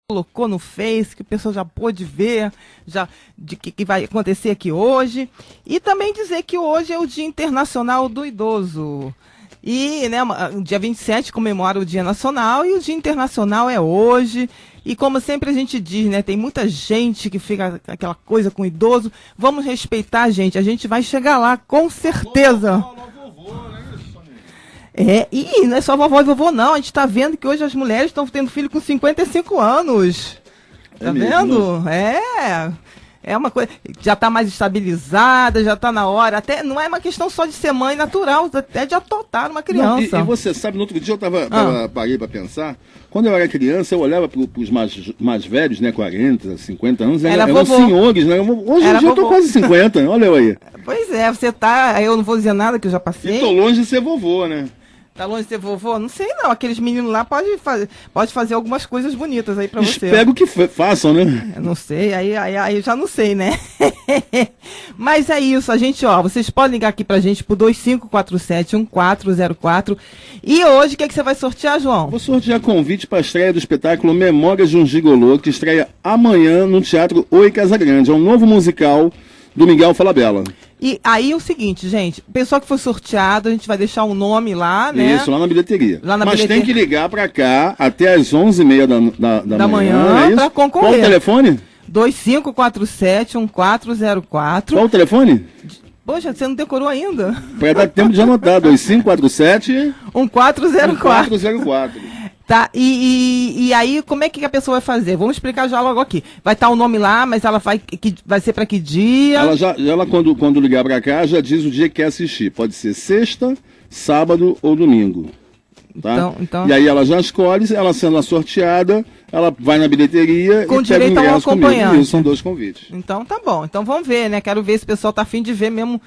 colocou no Face, que o pessoal já pôde ver, já de que vai acontecer aqui hoje. E também dizer que hoje é o Dia Internacional do Idoso. E, né, dia 27 comemora o Dia Nacional e o Dia Internacional é hoje. E como sempre a gente diz, né, tem muita gente que fica aquela coisa com o idoso. Vamos respeitar, gente. A gente vai chegar lá, com certeza. E não é só vovó e vovô, não. A gente está vendo que hoje as mulheres estão tendo filho com 55 anos. Tá vendo? É uma coisa, já está mais estabilizada, já está na hora. Até não é uma questão só de ser mãe natural, até de adotar uma criança. Não, e você sabe, no outro dia eu parei para pensar, quando eu era criança, eu olhava para os mais velhos, né, 40, 50 anos, eram senhores, né? Hoje em dia eu tô quase 50, olha eu aí. Pois é, você tá, eu não vou dizer nada que eu já passei. E tô longe de ser vovô, né? Tá longe de ser vovô? Não sei não, aqueles meninos lá pode fazer algumas coisas bonitas aí pra você. Espero que façam, né? Eu não sei, aí eu já não sei, né? Mas é isso, a gente, vocês podem ligar aqui pra gente pro 2547-1404. E hoje, o que você vai sortear, João? Vou sortear convite para a estreia do espetáculo Memórias de um Gigolô, que estreia amanhã no Teatro Oi Casagrande. É um novo musical do Miguel Falabella. E aí o seguinte, gente, o pessoal que for sorteado, a gente vai deixar um nome lá, né? Isso, lá na bilheteria. Mas tem que ligar para cá até as 11h30 da manhã, para concorrer. Qual o telefone? 2547-1404. Qual o telefone? Poxa, você não decorou ainda? Para dar tempo de anotar, 2547-1404. Tá, e aí, como é que a pessoa vai fazer? Vamos explicar já logo aqui. Vai estar o nome lá, mas ela vai ser para que dia? Ela quando ligar para cá, já diz o dia que quer assistir. Pode ser sexta, sábado ou domingo. Tá? Então... E aí ela já escolhe, ela sendo sorteada, ela vai na bilheteria com e direito pega o ingresso ao acompanhante. Isso, são 2 convites. Então tá bom. Então vamos ver, né? Quero ver se o pessoal tá afim de ver mesmo.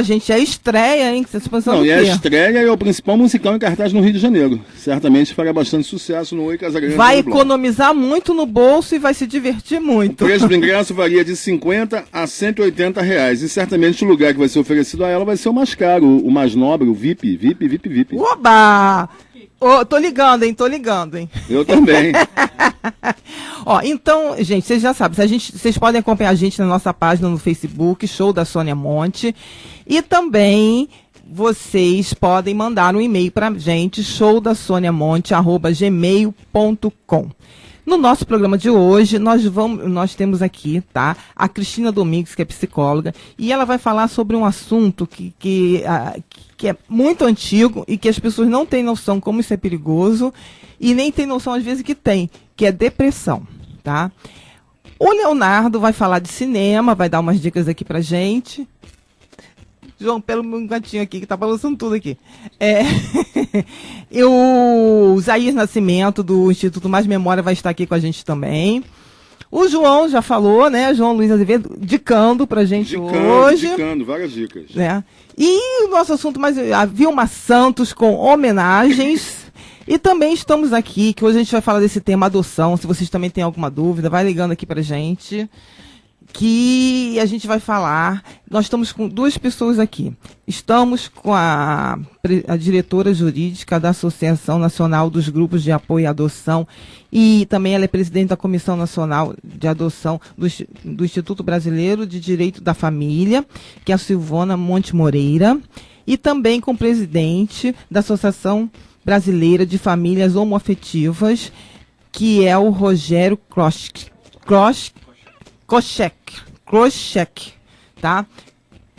Gente, é estreia, hein? Vocês pensam Não, e a estreia é o principal musical em cartaz no Rio de Janeiro. Certamente fará bastante sucesso no Oi Casagrande. Vai economizar muito no bolso e vai se divertir muito. O preço do ingresso varia de R$50 a R$180. E certamente o lugar que vai ser oferecido a ela vai ser o mais caro, o mais nobre, o VIP. Oba! Tô ligando, hein? Eu também. Então, gente, vocês já sabem, vocês podem acompanhar a gente na nossa página no Facebook, Show da Sônia Monte, e também vocês podem mandar um e-mail pra gente, showdasoniamonte@gmail.com. No nosso programa de hoje, nós temos aqui, tá, a Cristina Domingues, que é psicóloga, e ela vai falar sobre um assunto que é muito antigo e que as pessoas não têm noção como isso é perigoso e nem têm noção, às vezes, que tem, que é depressão, tá? O Leonardo vai falar de cinema, vai dar umas dicas aqui pra gente. João, pelo meu gatinho aqui, que tá balançando tudo aqui. E o Zair Nascimento, do Instituto Mais Memória, vai estar aqui com a gente também. O João já falou, né? João Luiz Azevedo, dicando pra gente hoje. Dicando, várias dicas. Né? E o nosso assunto mais... A Vilma Santos com homenagens. E também estamos aqui, que hoje a gente vai falar desse tema adoção. Se vocês também têm alguma dúvida, vai ligando aqui pra gente. Que a gente vai falar. Nós estamos com 2 pessoas aqui. Estamos com a diretora jurídica da Associação Nacional dos Grupos de Apoio à Adoção e também ela é presidente da Comissão Nacional de Adoção do Instituto Brasileiro de Direito da Família, que é a Silvana Monte Moreira, e também com o presidente da Associação Brasileira de Famílias Homoafetivas, que é o Rogério Kroschek, tá?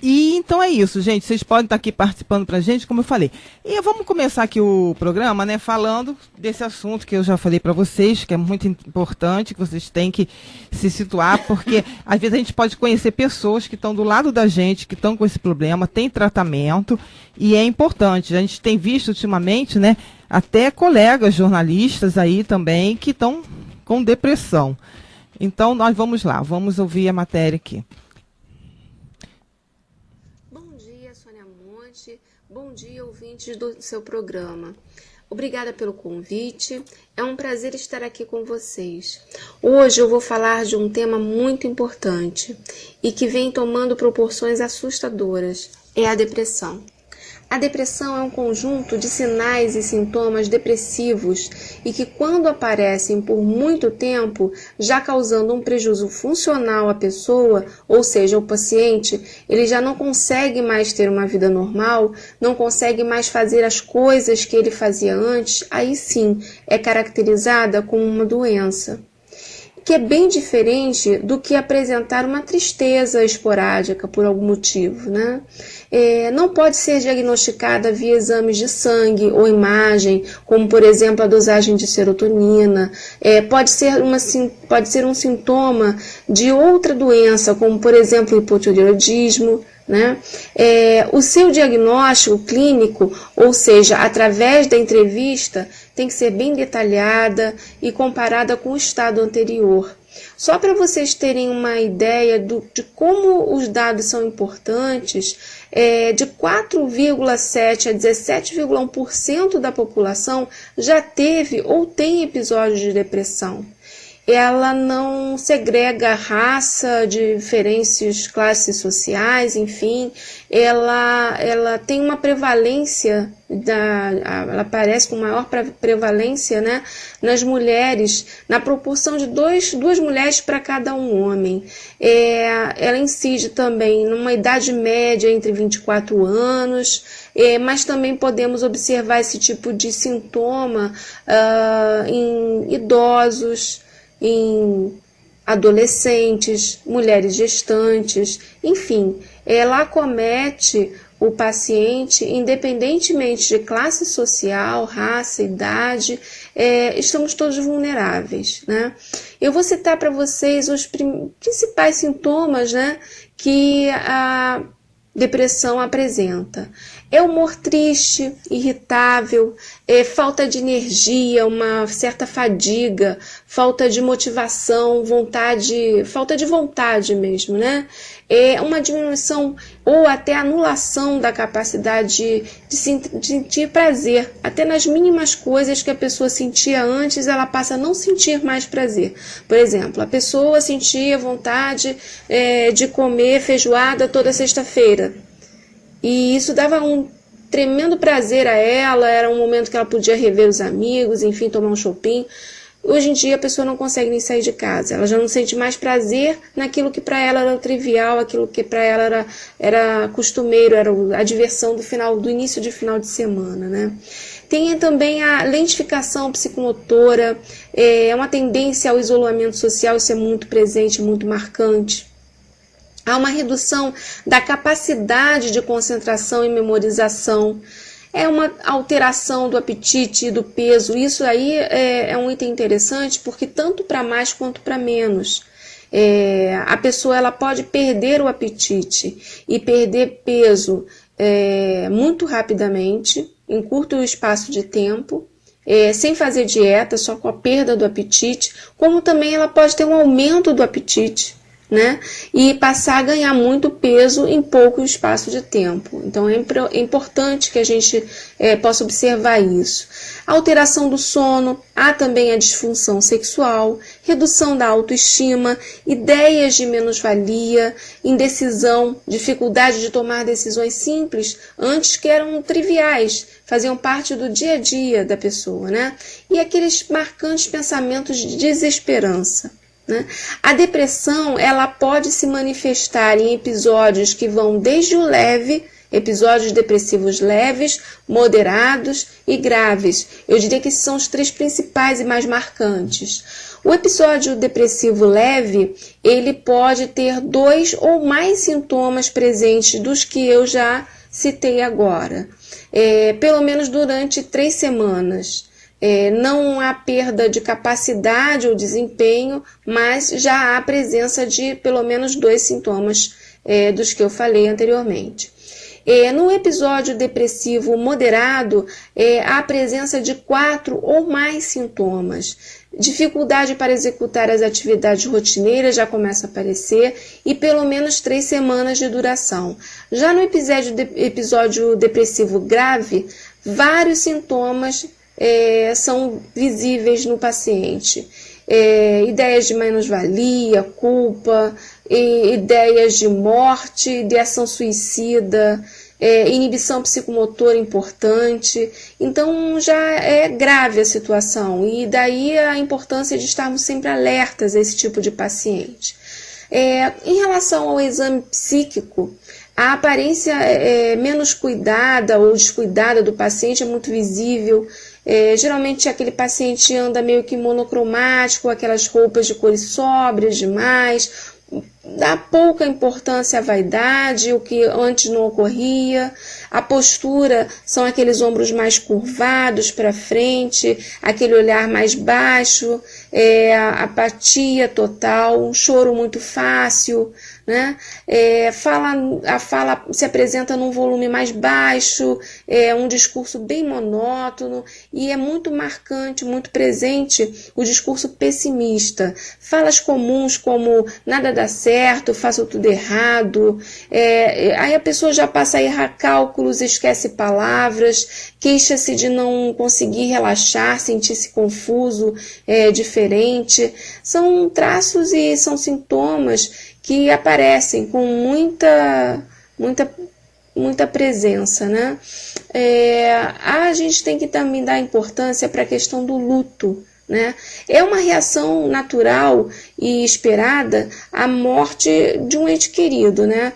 E então é isso, gente. Vocês podem estar aqui participando pra gente, como eu falei. E vamos começar aqui o programa, né, falando desse assunto que eu já falei pra vocês, que é muito importante, que vocês têm que se situar, porque às vezes a gente pode conhecer pessoas que estão do lado da gente, que estão com esse problema, tem tratamento, e é importante. A gente tem visto ultimamente, né, até colegas jornalistas aí também que estão com depressão. Então, nós vamos lá, vamos ouvir a matéria aqui. Bom dia, Sônia Monte. Bom dia, ouvintes do seu programa. Obrigada pelo convite. É um prazer estar aqui com vocês. Hoje eu vou falar de um tema muito importante e que vem tomando proporções assustadoras. É a depressão. A depressão é um conjunto de sinais e sintomas depressivos e que, quando aparecem por muito tempo, já causando um prejuízo funcional à pessoa, ou seja, ao paciente, ele já não consegue mais ter uma vida normal, não consegue mais fazer as coisas que ele fazia antes, aí sim é caracterizada como uma doença, que é bem diferente do que apresentar uma tristeza esporádica por algum motivo, né? Não pode ser diagnosticada via exames de sangue ou imagem, como, por exemplo, a dosagem de serotonina. Pode ser um sintoma de outra doença, como, por exemplo, o hipotireoidismo, né? O seu diagnóstico clínico, ou seja, através da entrevista, tem que ser bem detalhada e comparada com o estado anterior. Só para vocês terem uma ideia de como os dados são importantes, de 4,7% a 17,1% da população já teve ou tem episódios de depressão. Ela não segrega raça, diferentes classes sociais, enfim, ela tem uma prevalência, ela aparece com maior prevalência, né, nas mulheres, na proporção de duas mulheres para cada um homem. Ela incide também numa idade média entre 24 anos, mas também podemos observar esse tipo de sintoma em idosos, em adolescentes, mulheres gestantes, enfim, ela acomete o paciente independentemente de classe social, raça, idade, estamos todos vulneráveis, né? Eu vou citar para vocês os principais sintomas, né, que a depressão apresenta. Humor triste, irritável, falta de energia, uma certa fadiga, falta de motivação, falta de vontade mesmo, né? Uma diminuição ou até anulação da capacidade de sentir prazer. Até nas mínimas coisas que a pessoa sentia antes, ela passa a não sentir mais prazer. Por exemplo, a pessoa sentia vontade de comer feijoada toda sexta-feira. E isso dava um tremendo prazer a ela, era um momento que ela podia rever os amigos, enfim, tomar um choppinho. Hoje em dia a pessoa não consegue nem sair de casa, ela já não sente mais prazer naquilo que para ela era trivial, aquilo que para ela era costumeiro, era a diversão do início de final de semana, né? Tem também a lentificação psicomotora, uma tendência ao isolamento social, isso é muito presente, muito marcante. Há uma redução da capacidade de concentração e memorização. Uma alteração do apetite e do peso. Isso aí é um item interessante porque tanto para mais quanto para menos. A pessoa ela pode perder o apetite e perder peso muito rapidamente, em curto espaço de tempo, sem fazer dieta, só com a perda do apetite, como também ela pode ter um aumento do apetite, né? E passar a ganhar muito peso em pouco espaço de tempo. Então é importante que a gente possa observar isso. Alteração do sono, há também a disfunção sexual, redução da autoestima, ideias de menos-valia, indecisão, dificuldade de tomar decisões simples, antes que eram triviais, faziam parte do dia a dia da pessoa, né? E aqueles marcantes pensamentos de desesperança. Né? A depressão ela pode se manifestar em episódios que vão desde o leve, episódios depressivos leves, moderados e graves. Eu diria que esses são os três principais e mais marcantes. O episódio depressivo leve, ele pode ter 2 ou mais sintomas presentes dos que eu já citei agora, pelo menos durante 3 semanas. Não há perda de capacidade ou desempenho, mas já há presença de pelo menos 2 sintomas dos que eu falei anteriormente. No episódio depressivo moderado, há a presença de 4 ou mais sintomas. Dificuldade para executar as atividades rotineiras já começa a aparecer e pelo menos 3 semanas de duração. Já no episódio depressivo grave, vários sintomas são visíveis no paciente. Ideias de menos-valia, culpa, ideias de morte, ideação suicida, inibição psicomotora importante. Então já é grave a situação, e daí a importância de estarmos sempre alertas a esse tipo de paciente. Em relação ao exame psíquico, a aparência menos cuidada ou descuidada do paciente é muito visível. Geralmente aquele paciente anda meio que monocromático, aquelas roupas de cores sóbrias demais, dá pouca importância à vaidade, o que antes não ocorria. A postura são aqueles ombros mais curvados para frente, aquele olhar mais baixo, a apatia total, um choro muito fácil, né? A fala se apresenta num volume mais baixo, um discurso bem monótono, e é muito marcante, muito presente o discurso pessimista. Falas comuns como nada dá certo, faço tudo errado, aí a pessoa já passa a errar cálculos, esquece palavras, queixa-se de não conseguir relaxar, sentir-se confuso, diferente. São traços e são sintomas que aparecem com muita presença, né? A gente tem que também dar importância para a questão do luto, né? É uma reação natural e esperada à morte de um ente querido, né?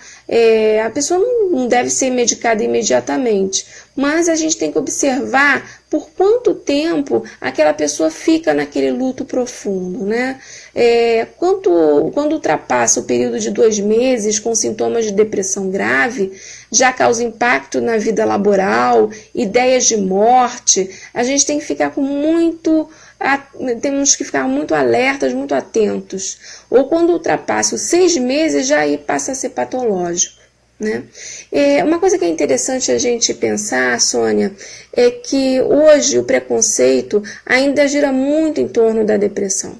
A pessoa não deve ser medicada imediatamente, mas a gente tem que observar por quanto tempo aquela pessoa fica naquele luto profundo, né? Quando ultrapassa o período de 2 meses com sintomas de depressão grave, já causa impacto na vida laboral, ideias de morte, a gente tem que ficar temos que ficar muito alertas, muito atentos. Ou quando ultrapassa os 6 meses, já aí passa a ser patológico, né? Uma coisa que é interessante a gente pensar, Sônia, é que hoje o preconceito ainda gira muito em torno da depressão.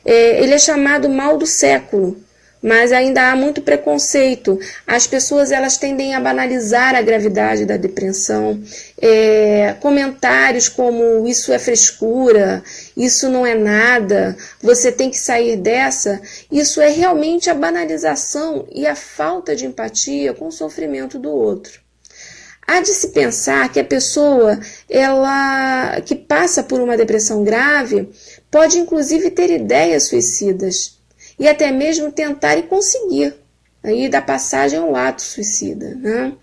Ele é chamado mal do século, mas ainda há muito preconceito. As pessoas elas tendem a banalizar a gravidade da depressão. Comentários como isso é frescura, isso não é nada, você tem que sair dessa, isso é realmente a banalização e a falta de empatia com o sofrimento do outro. Há de se pensar que a pessoa que passa por uma depressão grave pode inclusive ter ideias suicidas e até mesmo tentar e conseguir aí da passagem ao ato suicida, né?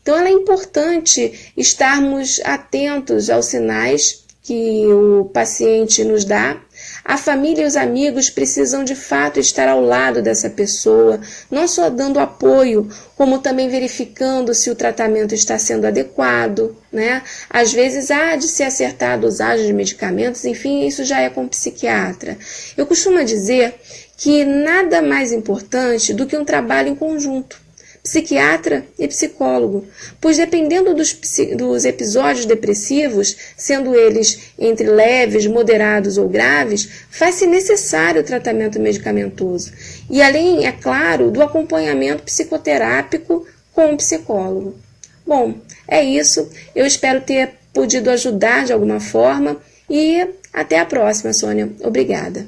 Então é importante estarmos atentos aos sinais que o paciente nos dá. A família e os amigos precisam de fato estar ao lado dessa pessoa, não só dando apoio, como também verificando se o tratamento está sendo adequado, né? Às vezes há de se acertar a dosagem de medicamentos, enfim, isso já é com o psiquiatra. Eu costumo dizer que nada mais importante do que um trabalho em conjunto, psiquiatra e psicólogo, pois dependendo dos episódios depressivos, sendo eles entre leves, moderados ou graves, faz-se necessário o tratamento medicamentoso. E além, é claro, do acompanhamento psicoterápico com o psicólogo. Bom, é isso. Eu espero ter podido ajudar de alguma forma e até a próxima, Sônia. Obrigada.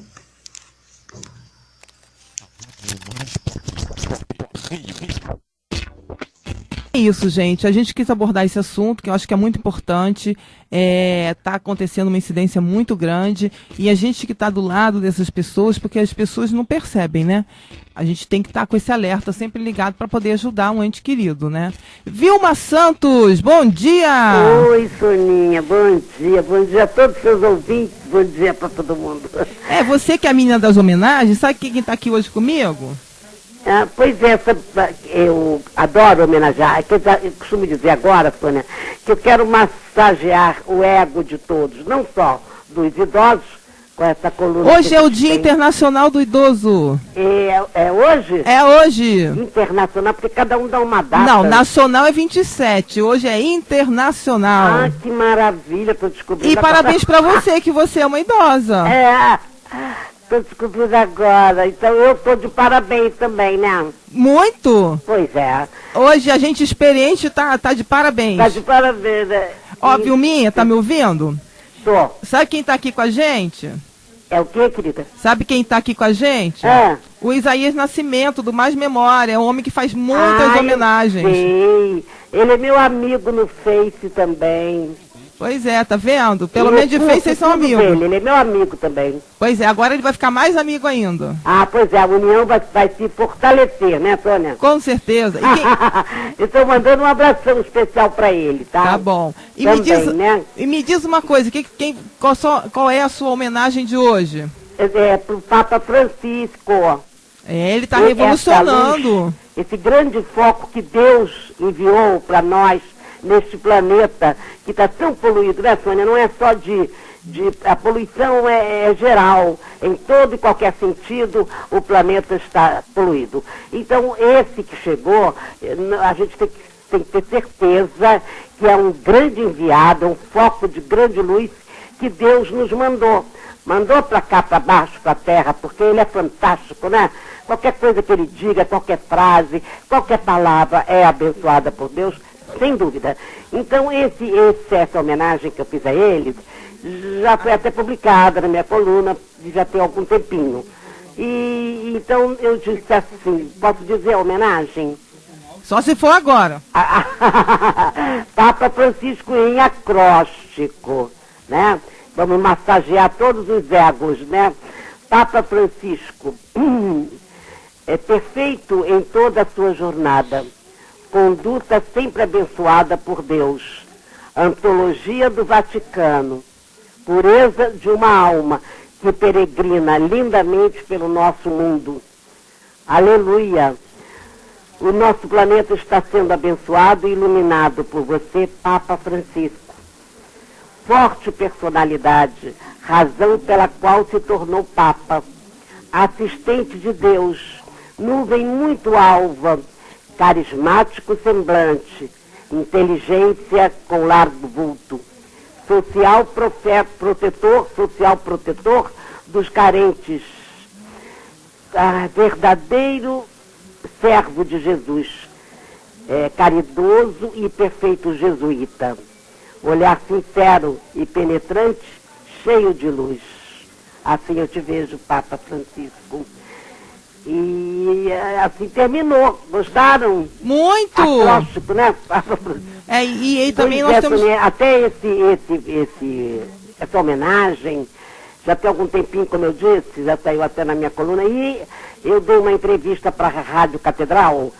É isso, gente. A gente quis abordar esse assunto, que eu acho que é muito importante. Está acontecendo uma incidência muito grande e a gente que está do lado dessas pessoas, porque as pessoas não percebem, né? A gente tem que estar com esse alerta sempre ligado para poder ajudar um ente querido, né? Vilma Santos, bom dia! Oi, Soninha, bom dia a todos os seus ouvintes, bom dia para todo mundo. Você que é a menina das homenagens, sabe quem está aqui hoje comigo? Pois é, eu adoro homenagear. Eu costumo dizer agora, Sônia, que eu quero massagear o ego de todos, não só dos idosos, com essa coluna. Hoje é o Dia Internacional do Idoso. É hoje? É hoje. Internacional, porque cada um dá uma data. Não, nacional é 27, hoje é internacional. Ah, que maravilha, estou descobrindo. E parabéns para você, que você é uma idosa. Estou descobrindo agora, então eu estou de parabéns também, né? Muito? Pois é. Hoje a gente experiente tá de parabéns. Tá de parabéns, né? Ó, Vilminha, tá me ouvindo? Tô. Sabe quem tá aqui com a gente? É o quê, querida? Sabe quem está aqui com a gente? O Isaías Nascimento, do Mais Memória. É um homem que faz muitas homenagens. Sei. Ele é meu amigo no Face também. Pois é, tá vendo? Pelo menos de Face vocês são amigos. Ele é meu amigo também. Pois é, agora ele vai ficar mais amigo ainda. Pois é, a união vai se fortalecer, né, Sônia? Com certeza. Estou mandando um abração especial para ele, tá? Tá bom. E, também, me diz uma coisa, qual é a sua homenagem de hoje? Pro Papa Francisco. Ele está revolucionando. Esse grande foco que Deus enviou para nós, neste planeta que está tão poluído, né, Sônia? Não é só a poluição é geral, em todo e qualquer sentido o planeta está poluído. Então esse que chegou, a gente tem que ter certeza que é um grande enviado, um foco de grande luz que Deus nos mandou para cá, para baixo, para a terra, porque ele é fantástico, né? Qualquer coisa que ele diga, qualquer frase, qualquer palavra é abençoada por Deus, sem dúvida. Então, essa homenagem que eu fiz a ele já foi até publicada na minha coluna, já tem algum tempinho. E então eu disse assim, posso dizer a homenagem? Só se for agora. Papa Francisco em acróstico, né? Vamos massagear todos os egos, né? Papa Francisco é perfeito em toda a sua jornada. Conduta sempre abençoada por Deus. Antologia do Vaticano. Pureza de uma alma que peregrina lindamente pelo nosso mundo. Aleluia! O nosso planeta está sendo abençoado e iluminado por você, Papa Francisco. Forte personalidade, razão pela qual se tornou Papa. Assistente de Deus, nuvem muito alva, carismático semblante, inteligência com largo vulto, social protetor dos carentes, verdadeiro servo de Jesus, caridoso e perfeito jesuíta, olhar sincero e penetrante, cheio de luz. Assim eu te vejo, Papa Francisco. E assim terminou. Gostaram? Muito! Acróstico, né? E também nós temos... Até essa homenagem, já tem algum tempinho, como eu disse, já saiu até na minha coluna, e eu dei uma entrevista para a Rádio Catedral,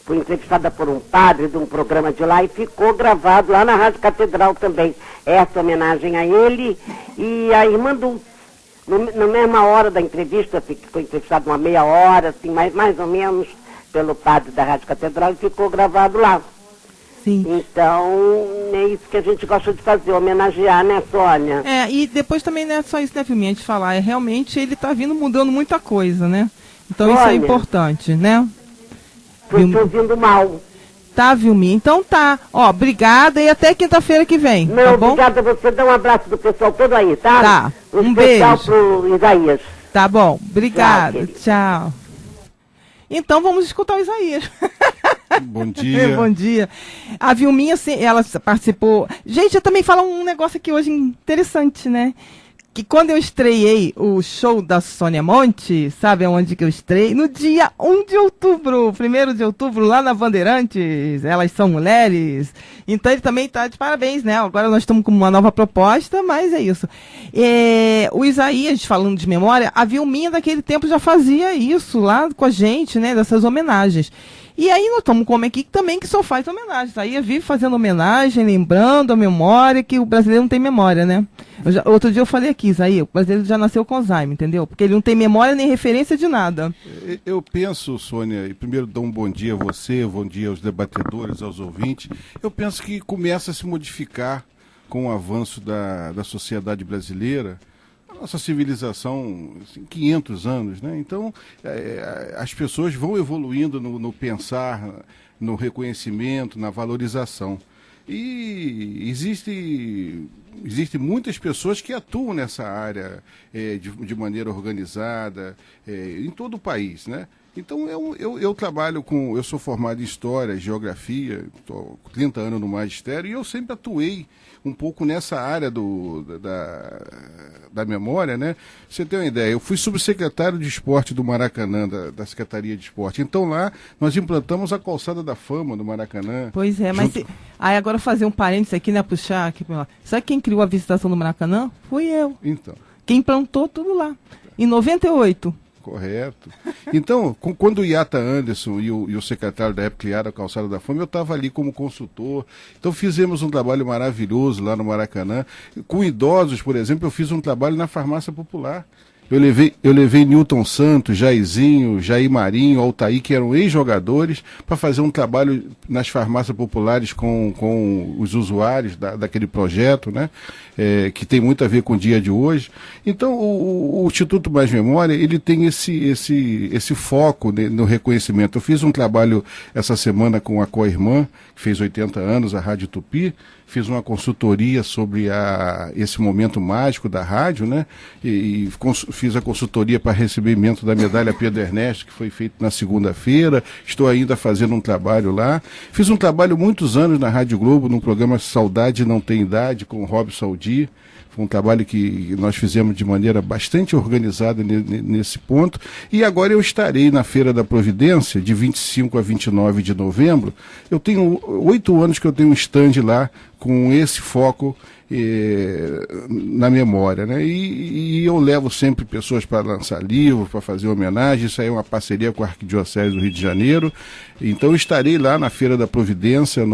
fui entrevistada por um padre de um programa de lá e ficou gravado lá na Rádio Catedral também, essa homenagem a ele e a irmã Dulce. Na mesma hora da entrevista, foi entrevistado uma meia hora, assim, mais ou menos, pelo padre da Rádio Catedral e ficou gravado lá. Sim. Então, é isso que a gente gosta de fazer, homenagear, né, Sônia? E depois também não é só isso, né, Vilminha, a gente falar, realmente ele está vindo mudando muita coisa, né? Então Sônia, isso é importante, né? Estou te ouvindo mal. Tá, Vilminha? Então tá. Obrigada e até quinta-feira que vem. Não, tá bom? Obrigada a você. Dá um abraço do pessoal todo aí, tá? Tá. Um especial beijo. Pro Isaías. Tá bom. Obrigada. Tchau. Então vamos escutar o Isaías. Bom dia. Bom dia. A Vilminha, ela participou. Gente, eu também falo um negócio aqui hoje interessante, né? Que quando eu estreiei o show da Sônia Monte, sabe aonde que eu estreiei? No dia 1 de outubro, 1º de outubro, lá na Bandeirantes, Elas São Mulheres. Então ele também está de parabéns, né? Agora nós estamos com uma nova proposta, mas é isso. O Isaías, falando de memória, a Vilminha daquele tempo já fazia isso lá com a gente, né? Dessas homenagens. E aí nós estamos com uma equipe também que só faz homenagens. Aí vive fazendo homenagem, lembrando a memória, que o brasileiro não tem memória, né? Outro dia eu falei aqui, Isaías, o brasileiro já nasceu com Alzheimer, entendeu? Porque ele não tem memória nem referência de nada. Eu penso, Sônia, e primeiro dou um bom dia a você, bom dia aos debatedores, aos ouvintes. Eu penso que começa a se modificar com o avanço da sociedade brasileira, nossa civilização, assim, 500 anos, né? Então, as pessoas vão evoluindo no pensar, no reconhecimento, na valorização. E existe existem muitas pessoas que atuam nessa área de maneira organizada em todo o país, né? Então eu trabalho eu sou formado em História, Geografia, estou 30 anos no magistério, e eu sempre atuei um pouco nessa área da memória, né? Você tem uma ideia, eu fui subsecretário de Esporte do Maracanã, da Secretaria de Esporte. Então lá nós implantamos a Calçada da Fama do Maracanã. Pois é, mas aí agora fazer um parênteses aqui, né, puxar aqui, sabe quem criou a visitação do Maracanã? Fui eu. Então. Quem implantou tudo lá, em 98. Correto. Então, quando o Iata Anderson e o secretário da época criaram a Calçada da Fama, eu estava ali como consultor. Então fizemos um trabalho maravilhoso lá no Maracanã. Com idosos, por exemplo, eu fiz um trabalho na Farmácia Popular. Eu levei Newton Santos, Jairzinho, Jair Marinho, Altair, que eram ex-jogadores, para fazer um trabalho nas farmácias populares com os usuários daquele projeto, né? Que tem muito a ver com o dia de hoje. Então, o Instituto Mais Memória, ele tem esse foco no reconhecimento. Eu fiz um trabalho essa semana com a co-irmã, que fez 80 anos, a Rádio Tupi. Fiz uma consultoria sobre esse momento mágico da rádio, né? E fiz a consultoria para recebimento da medalha Pedro Ernesto, que foi feito na segunda-feira. Estou ainda fazendo um trabalho lá. Fiz um trabalho muitos anos na Rádio Globo, num programa Saudade Não Tem Idade, com o Robson Aldi. Foi um trabalho que nós fizemos de maneira bastante organizada nesse ponto. E agora eu estarei na Feira da Providência, de 25 a 29 de novembro. Eu tenho 8 anos que eu tenho um stand lá com esse foco na memória, né? E eu levo sempre pessoas para lançar livros, para fazer homenagem. Isso aí é uma parceria com a Arquidiocese do Rio de Janeiro. Então eu estarei lá na Feira da Providência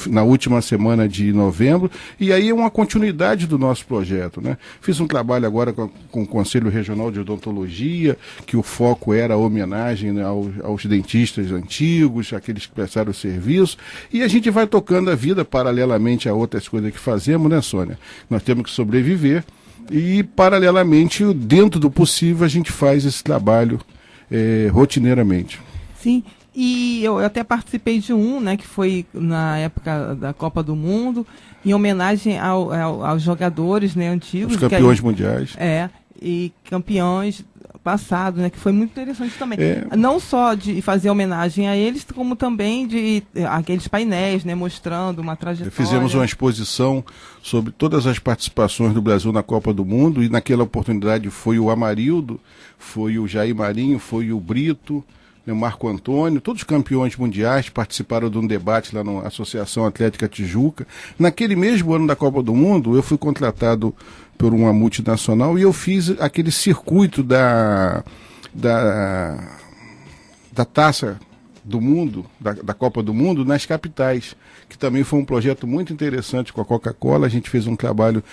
na última semana de novembro, e aí é uma continuidade do nosso projeto, né? Fiz um trabalho agora com o Conselho Regional de Odontologia, que o foco era a homenagem, né, aos dentistas antigos, aqueles que prestaram serviço, e a gente vai tocando a vida paralelamente a outras coisas que fazemos, né, Sônia? Nós temos que sobreviver e, paralelamente, dentro do possível, a gente faz esse trabalho rotineiramente. Sim, e eu até participei de né, que foi na época da Copa do Mundo, em homenagem aos jogadores, né, antigos. Os campeões mundiais. E campeões passados, né, que foi muito interessante também. Não só de fazer homenagem a eles, como também de aqueles painéis, né, mostrando uma trajetória. Fizemos uma exposição sobre todas as participações do Brasil na Copa do Mundo, e naquela oportunidade foi o Amarildo, foi o Jair Marinho, foi o Brito, o Marco Antônio, todos os campeões mundiais participaram de um debate lá na Associação Atlética Tijuca. Naquele mesmo ano da Copa do Mundo, eu fui contratado por uma multinacional e eu fiz aquele circuito da Taça do Mundo, da Copa do Mundo, nas capitais, que também foi um projeto muito interessante com a Coca-Cola. A gente fez um trabalho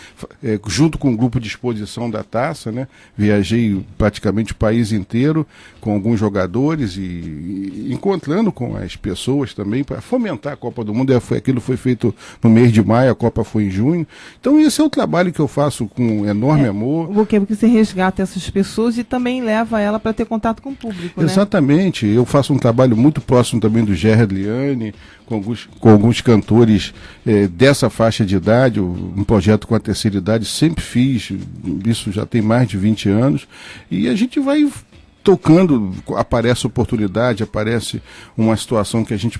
junto com o grupo de exposição da taça, né? Viajei praticamente o país inteiro com alguns jogadores e encontrando com as pessoas também para fomentar a Copa do Mundo. Aquilo foi feito no mês de maio, a Copa foi em junho. Então esse é o trabalho que eu faço com enorme amor. Porque você resgata essas pessoas e também leva ela para ter contato com o público, né? Exatamente. Eu faço um trabalho muito próximo também do Gerard Liane, com alguns cantores dessa faixa de idade. Um projeto com a terceira idade sempre fiz, isso já tem mais de 20 anos, e a gente vai tocando, aparece oportunidade, aparece uma situação que a gente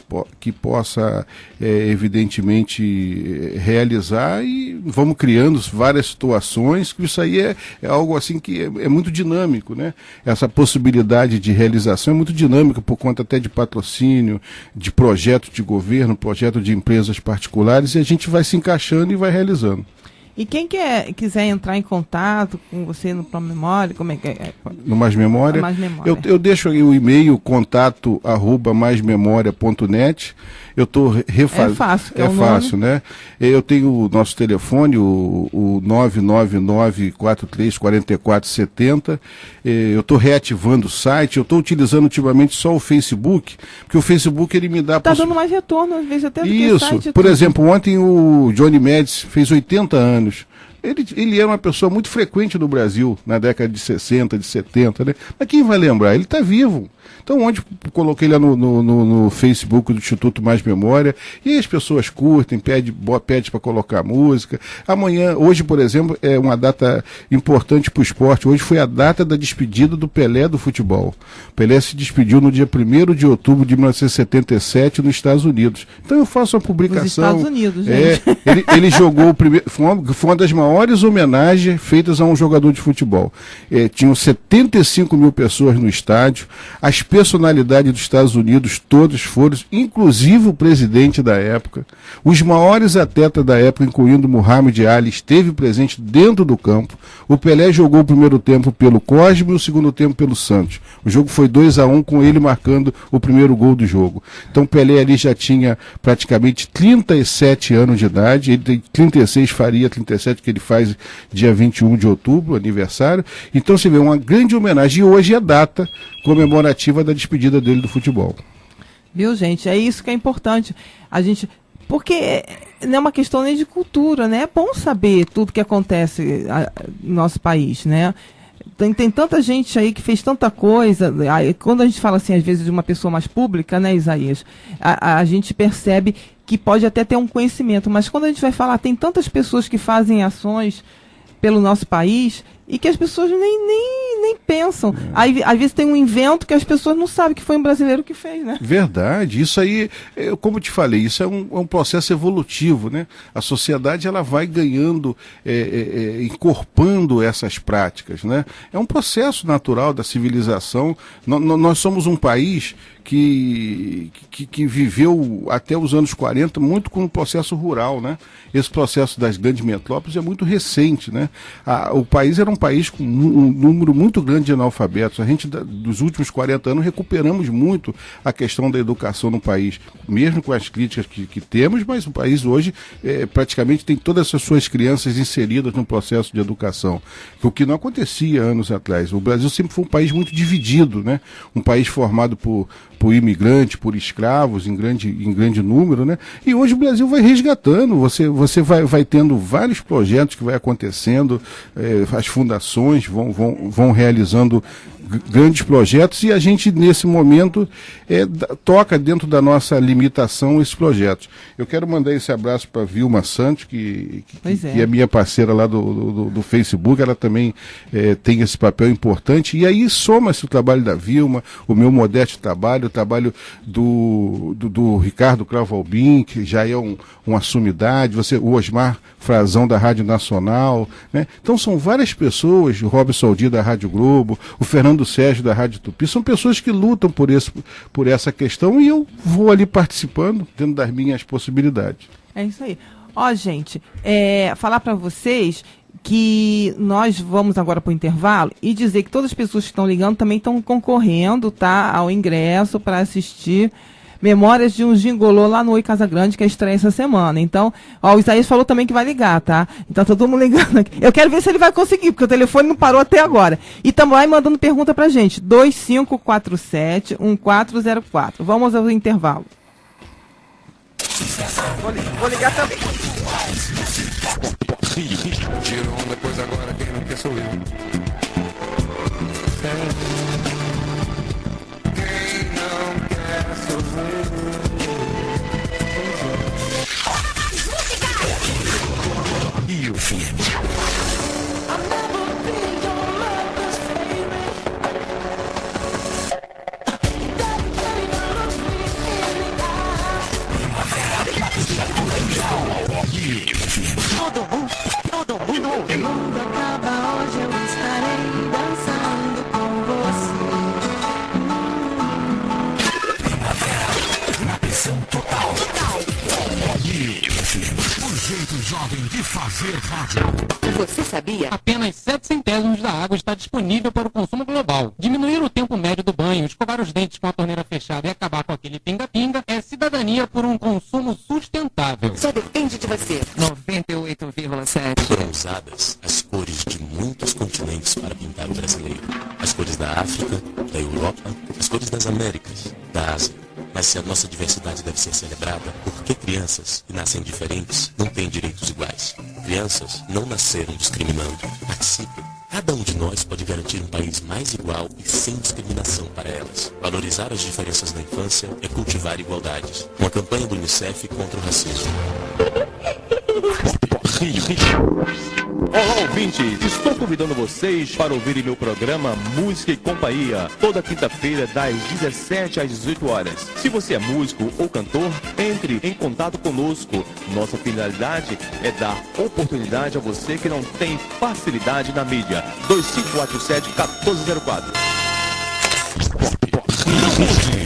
possa evidentemente realizar, e vamos criando várias situações, que isso aí é algo assim que é muito dinâmico, né? Essa possibilidade de realização é muito dinâmica por conta até de patrocínio, de projeto de governo, projeto de empresas particulares, e a gente vai se encaixando e vai realizando. E quem quiser entrar em contato com você no Pro Memória, como é que é? No Mais Memória? Mais Memória. Eu deixo aí o e-mail, contato@maismemoria.net. Eu estou refazendo. É fácil, é fácil, né? Eu tenho o nosso telefone, o 999-434470. Eu estou reativando o site. Eu estou utilizando ultimamente só o Facebook, porque o Facebook ele me dá... Está dando mais retorno, às vezes, até do que o Isso. site. Por exemplo, ontem o Johnny Médici fez 80 anos. Ele era uma pessoa muito frequente no Brasil, na década de 60, de 70, né? Mas quem vai lembrar? Ele está vivo. Então, onde coloquei lá no Facebook do Instituto Mais Memória, e aí as pessoas curtem, pede para colocar música. Hoje, por exemplo, é uma data importante para o esporte. Hoje foi a data da despedida do Pelé do futebol. O Pelé se despediu no dia 1º de outubro de 1977 nos Estados Unidos. Então eu faço uma publicação. Nos Estados Unidos, gente. Ele jogou o primeiro. Foi uma das maiores homenagens feitas a um jogador de futebol. Tinham 75 mil pessoas no estádio. As personalidades dos Estados Unidos todos foram, inclusive o presidente da época. Os maiores atletas da época, incluindo Muhammad Ali, esteve presente dentro do campo. O Pelé jogou o primeiro tempo pelo Cosme e o segundo tempo pelo Santos. O jogo foi 2-1, com ele marcando o primeiro gol do jogo. Então o Pelé ali já tinha praticamente 37 anos de idade. Ele tem 36, faria 37, que ele faz dia 21 de outubro, aniversário. Então você vê uma grande homenagem. E hoje é a data comemorativa da despedida dele do futebol. Viu, gente? É isso que é importante. Porque não é uma questão nem de cultura, né? É bom saber tudo que acontece no nosso país, né? Tem tanta gente aí que fez tanta coisa. Quando a gente fala assim, às vezes, de uma pessoa mais pública, né, Isaías? A gente percebe que pode até ter um conhecimento, mas quando a gente vai falar, tem tantas pessoas que fazem ações pelo nosso país e que as pessoas nem pensam. Aí, às vezes tem um invento que as pessoas não sabem que foi um brasileiro que fez, né? Verdade. Isso aí, como eu te falei, isso é um processo evolutivo, né? A sociedade ela vai ganhando, encorpando essas práticas, né? É um processo natural da civilização. Nós somos um país que viveu até os anos 40 muito com o processo rural, né? Esse processo das grandes metrópoles é muito recente, né? O país era um país com um número muito grande de analfabetos. A gente, dos últimos 40 anos, recuperamos muito a questão da educação no país, mesmo com as críticas que temos, mas o país hoje praticamente tem todas as suas crianças inseridas no processo de educação, o que não acontecia anos atrás. O Brasil sempre foi um país muito dividido, né? Um país formado por imigrantes, por escravos em grande número, né? E hoje o Brasil vai resgatando, você vai tendo vários projetos que vai acontecendo, as fundações vão realizando grandes projetos e a gente, nesse momento, toca dentro da nossa limitação esses projetos. Eu quero mandar esse abraço para a Vilma Santos, que é minha parceira lá do Facebook, ela também tem esse papel importante, e aí soma-se o trabalho da Vilma, o meu modesto trabalho, o trabalho do Ricardo Cravo Albim, que já é uma sumidade, o Osmar Frazão da Rádio Nacional, né? Então são várias pessoas, o Robson Aldir da Rádio Globo, o Fernando Sérgio da Rádio Tupi, são pessoas que lutam por essa questão e eu vou ali participando dentro das minhas possibilidades. É isso aí. Ó, gente, falar para vocês que nós vamos agora para o intervalo e dizer que todas as pessoas que estão ligando também estão concorrendo, tá, ao ingresso para assistir Memórias de um Gingolô lá no Oi Casa Grande, que é estreia essa semana. Então, o Isaías falou também que vai ligar, tá? Então, todo mundo ligando aqui. Eu quero ver se ele vai conseguir, porque o telefone não parou até agora. E também mandando pergunta pra gente. 2547-1404. Vamos ao intervalo. Vou ligar também. Tiro onda, pois agora quem não quer sou eu. Quem não quer sou eu. E o FM. Todo mundo ouve. O mundo acaba hoje, eu estarei dançando com você. Primavera, na pressão total. O jeito jovem de fazer rádio. Você sabia? Apenas 7 centésimos da água está disponível para o consumo global. Diminuir o tempo médio do banho, escovar os dentes com a torneira fechada e acabar com aquele pinga-pinga é cidadania por um consumo sustentável. Só depende de você. 98,7. Foram usadas as cores de muitos continentes para pintar o brasileiro. As cores da África, da Europa, as cores das Américas, da Ásia. Mas se a nossa diversidade deve ser celebrada, por que crianças que nascem diferentes não têm direitos iguais? Crianças não nasceram discriminando. Participem. Cada um de nós pode garantir um país mais igual e sem discriminação para elas. Valorizar as diferenças na infância é cultivar igualdades. Uma campanha do UNICEF contra o racismo. Olá, ouvintes! Estou convidando vocês para ouvirem meu programa Música e Companhia, toda quinta-feira das 17 às 18 horas. Se você é músico ou cantor, entre em contato conosco. Nossa finalidade é dar oportunidade a você que não tem facilidade na mídia. 2547-1404.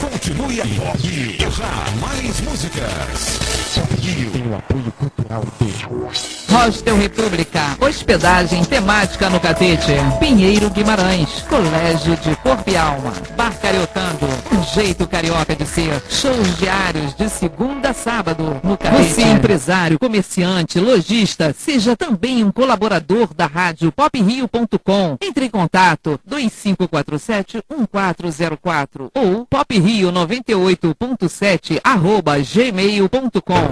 Continue aí. Mais músicas. Tem o apoio cultural do Hostel República, hospedagem temática no Catete, Pinheiro Guimarães, Colégio de Corpo e Alma, Bar Cariocando, um jeito carioca de ser, shows diários de segunda a sábado no Catete. Você, empresário, comerciante, lojista, seja também um colaborador da rádio poprio.com. Entre em contato 2547-1404 ou poprio98.7@gmail.com.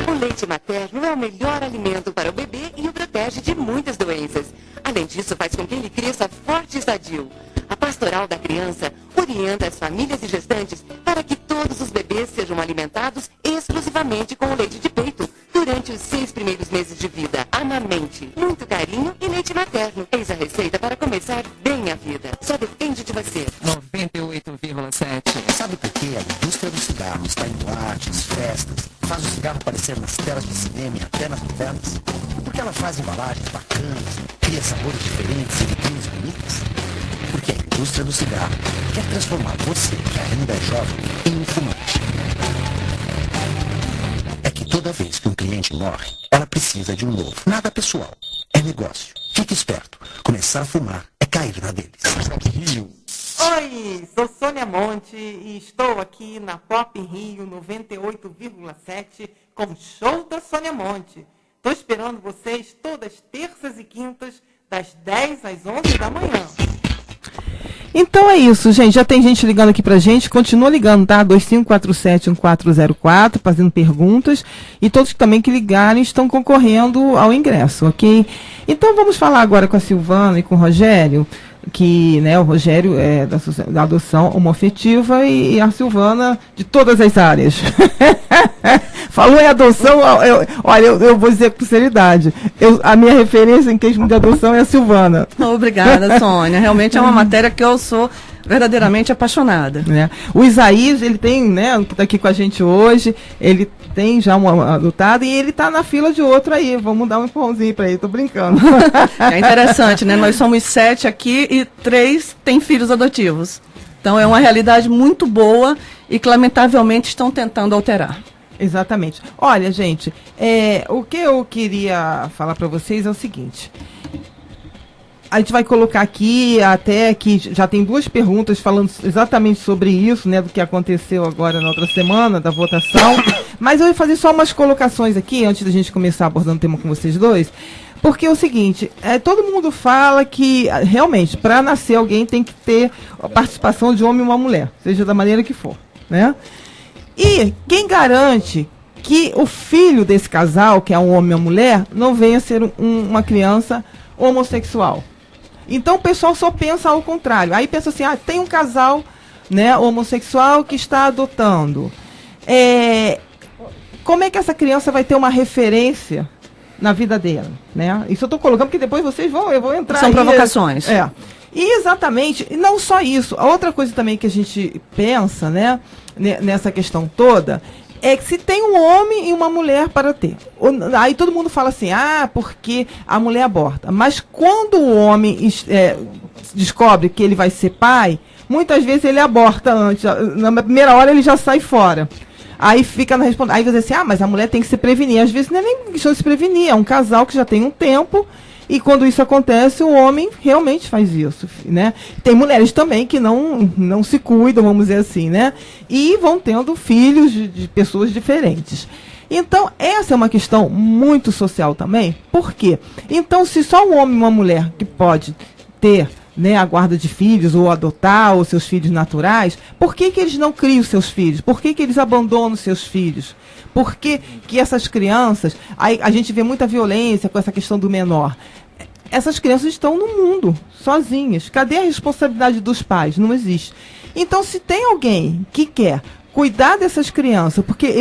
O leite materno é o melhor alimento para o bebê e o protege de muitas doenças. Além disso, faz com que ele cresça forte e sadio. A Pastoral da Criança orienta as famílias e gestantes para que todos os bebês sejam alimentados exclusivamente com o leite de peito durante os 6 primeiros meses de vida. Amamente, muito carinho e leite materno. Eis a receita para começar bem a vida. Só depende de você. 98,7. Sabe por que a indústria do cigarro está em boates, festas, faz o cigarro aparecer nas telas de cinema e até nas novelas? Porque ela faz embalagens bacanas, cria sabores diferentes e vitrines bonitas? Porque a indústria do cigarro quer transformar você, que ainda é jovem, em um fumante. É que toda vez que um cliente morre, ela precisa de um novo. Nada pessoal. É negócio. Fique esperto. Começar a fumar é cair na deles. Oi, sou Sônia Monte e estou aqui na Pop Rio 98,7 com o show da Sônia Monte. Estou esperando vocês todas terças e quintas, das 10 às 11 da manhã. Então é isso, gente. Já tem gente ligando aqui pra gente. Continua ligando, tá? 2547-1404, fazendo perguntas. E todos também que ligarem estão concorrendo ao ingresso, ok? Então vamos falar agora com a Silvana e com o Rogério, que, né, o Rogério é da adoção homoafetiva e a Silvana de todas as áreas. Falou em adoção, olha, eu vou dizer com sinceridade, a minha referência em questão de adoção é a Silvana. Obrigada, Sônia. Realmente é uma matéria que eu sou verdadeiramente apaixonada. O Isaías, ele tem, né, que está aqui com a gente hoje, ele tem já uma adotada e ele está na fila de outro aí. Vamos dar um empurrãozinho para ele, tô brincando. É interessante, né? Nós somos 7 aqui e 3 têm filhos adotivos. Então é uma realidade muito boa e que lamentavelmente estão tentando alterar. Exatamente. Olha, gente, o que eu queria falar para vocês é o seguinte. A gente vai colocar aqui, até que já tem 2 perguntas falando exatamente sobre isso, né, do que aconteceu agora na outra semana, da votação. Mas eu vou fazer só umas colocações aqui, antes da gente começar abordando o tema com vocês dois. Porque é o seguinte, todo mundo fala que, realmente, para nascer alguém tem que ter a participação de um homem e uma mulher, seja da maneira que for, né? E quem garante que o filho desse casal, que é um homem e uma mulher, não venha a ser uma criança homossexual? Então o pessoal só pensa ao contrário. Aí pensa assim, tem um casal, né, homossexual que está adotando. Como é que essa criança vai ter uma referência na vida dela? Né? Isso eu estou colocando porque depois eu vou entrar. São provocações. E exatamente, e não só isso. A outra coisa também que a gente pensa, né, nessa questão toda, é que se tem um homem e uma mulher para ter. Aí todo mundo fala assim, porque a mulher aborta. Mas quando o homem descobre que ele vai ser pai, muitas vezes ele aborta antes. Na primeira hora ele já sai fora. Aí fica na resposta. Aí você diz assim, mas a mulher tem que se prevenir. Às vezes não é nem questão de se prevenir, é um casal que já tem um tempo. E quando isso acontece, o homem realmente faz isso, né? Tem mulheres também que não se cuidam, vamos dizer assim, né? E vão tendo filhos de pessoas diferentes. Então, essa é uma questão muito social também. Por quê? Então, se só um homem e uma mulher que pode ter né, a guarda de filhos, ou adotar os seus filhos naturais, por que eles não criam os seus filhos? Por que eles abandonam os seus filhos? Por que essas crianças... A gente vê muita violência com essa questão do menor. Essas crianças estão no mundo, sozinhas. Cadê a responsabilidade dos pais? Não existe. Então, se tem alguém que quer cuidar dessas crianças, porque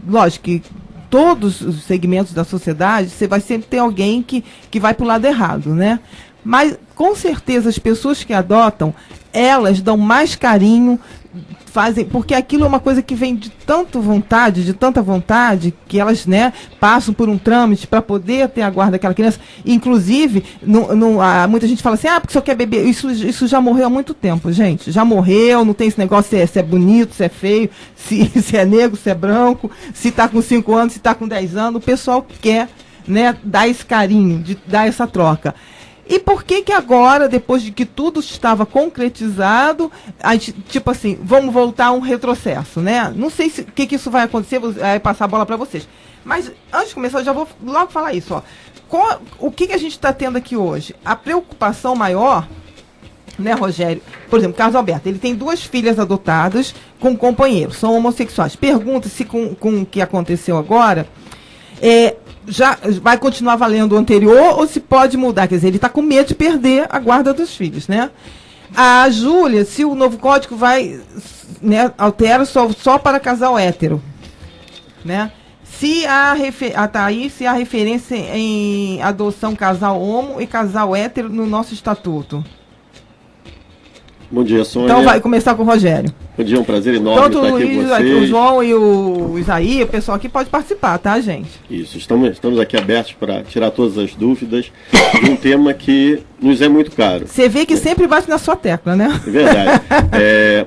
lógico que todos os segmentos da sociedade, você vai sempre ter alguém que vai para o lado errado, né? Mas, com certeza, as pessoas que adotam, elas dão mais carinho, fazem, porque aquilo é uma coisa que vem de tanta vontade, que elas, né, passam por um trâmite para poder ter a guarda daquela criança. Inclusive, muita gente fala assim, porque só quer beber. Isso já morreu há muito tempo, gente. Já morreu, não tem esse negócio se é bonito, se é feio, se é negro, se é branco, se está com 5 anos, se está com 10 anos. O pessoal quer, né, dar esse carinho, de dar essa troca. E por que agora, depois de que tudo estava concretizado, a gente, tipo assim, vamos voltar a um retrocesso, né? Não sei o que isso vai acontecer, vou passar a bola para vocês. Mas, antes de começar, eu já vou logo falar isso, ó. O que a gente está tendo aqui hoje? A preocupação maior, né, Rogério? Por exemplo, Carlos Alberto, ele tem 2 filhas adotadas com companheiros, são homossexuais. Pergunta se com o que aconteceu agora... já vai continuar valendo o anterior ou se pode mudar? Quer dizer, ele está com medo de perder a guarda dos filhos, né? A Júlia, se o novo código vai, né, altera só para casal hétero, né? Se a Thaís, se há referência em adoção casal homo e casal hétero no nosso estatuto. Bom dia, Sônia. Então vai começar com o Rogério. Bom dia, é um prazer enorme estar aqui com vocês. O João e o Isaí, o pessoal aqui pode participar, tá, gente? Isso, estamos aqui abertos para tirar todas as dúvidas de um tema que nos é muito caro. Você vê que sempre bate na sua tecla, né? É verdade.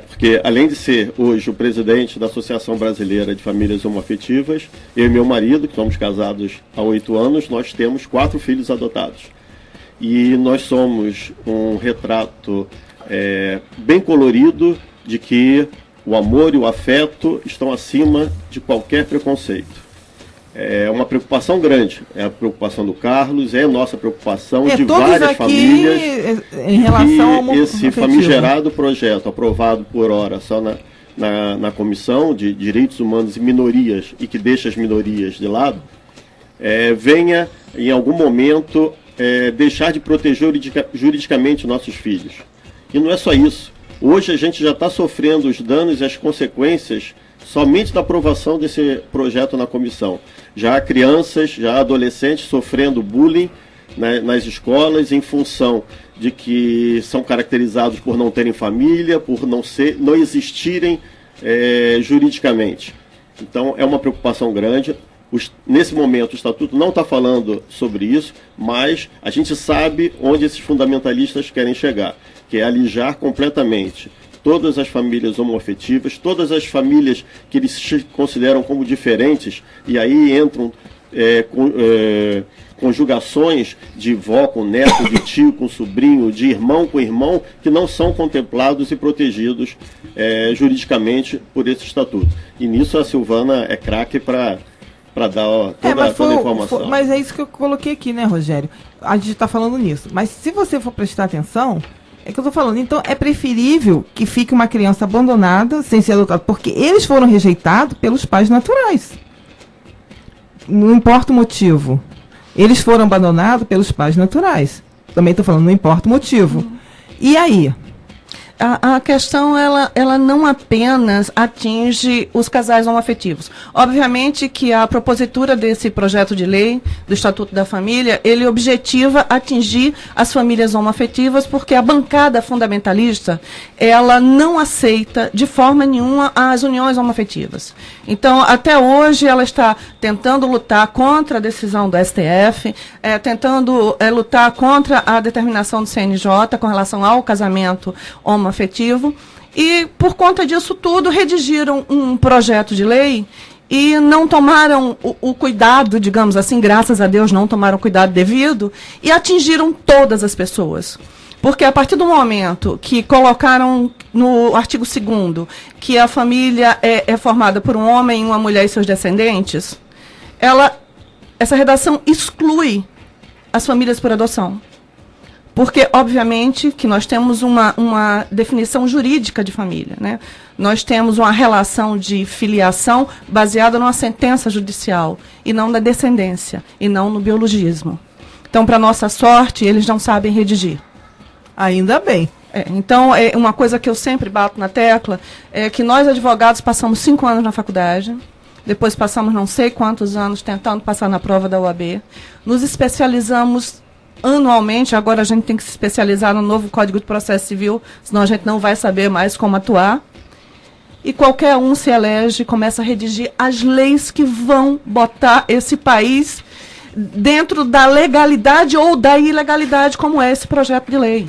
Porque além de ser hoje o presidente da Associação Brasileira de Famílias Homoafetivas, eu e meu marido, que somos casados há 8 anos, nós temos 4 filhos adotados. E nós somos um retrato... bem colorido de que o amor e o afeto estão acima de qualquer preconceito. É uma preocupação grande, é a preocupação do Carlos, é a nossa preocupação de várias famílias em relação ao esse famigerado projeto aprovado por hora só na Comissão de Direitos Humanos e Minorias e que deixa as minorias de lado, venha em algum momento deixar de proteger juridicamente nossos filhos. E não é só isso. Hoje a gente já está sofrendo os danos e as consequências somente da aprovação desse projeto na comissão. Já há crianças, já há adolescentes sofrendo bullying nas escolas em função de que são caracterizados por não terem família, por não existirem juridicamente. Então é uma preocupação grande. Nesse momento o Estatuto não está falando sobre isso, mas a gente sabe onde esses fundamentalistas querem chegar, que é alijar completamente todas as famílias homoafetivas, todas as famílias que eles consideram como diferentes, e aí entram conjugações de vó com neto, de tio com sobrinho, de irmão com irmão, que não são contemplados e protegidos juridicamente por esse Estatuto. E nisso a Silvana é craque para dar toda a informação. Mas é isso que eu coloquei aqui, né, Rogério? A gente está falando nisso. Mas se você for prestar atenção, é que eu estou falando. Então, é preferível que fique uma criança abandonada, sem ser adotada, porque eles foram rejeitados pelos pais naturais. Não importa o motivo. Eles foram abandonados pelos pais naturais. Também estou falando, não importa o motivo. E aí? A questão, ela não apenas atinge os casais homoafetivos. Obviamente que a propositura desse projeto de lei, do Estatuto da Família, ele objetiva atingir as famílias homoafetivas, porque a bancada fundamentalista, ela não aceita de forma nenhuma as uniões homoafetivas. Então, até hoje, ela está tentando lutar contra a decisão do STF, tentando lutar contra a determinação do CNJ com relação ao casamento homoafetivo, e por conta disso tudo redigiram um projeto de lei e não tomaram o cuidado, digamos assim, graças a Deus não tomaram o cuidado devido, e atingiram todas as pessoas. Porque a partir do momento que colocaram no artigo 2º que a família é formada por um homem, uma mulher e seus descendentes, essa redação exclui as famílias por adoção. Porque, obviamente, que nós temos uma definição jurídica de família, né? Nós temos uma relação de filiação baseada numa sentença judicial, e não na descendência, e não no biologismo. Então, para nossa sorte, eles não sabem redigir. Ainda bem. Então, uma coisa que eu sempre bato na tecla é que nós, advogados, passamos 5 anos na faculdade, depois passamos não sei quantos anos tentando passar na prova da OAB, nos especializamos anualmente, agora a gente tem que se especializar no novo Código de Processo Civil, senão a gente não vai saber mais como atuar. E qualquer um se elege e começa a redigir as leis que vão botar esse país dentro da legalidade ou da ilegalidade, como é esse projeto de lei.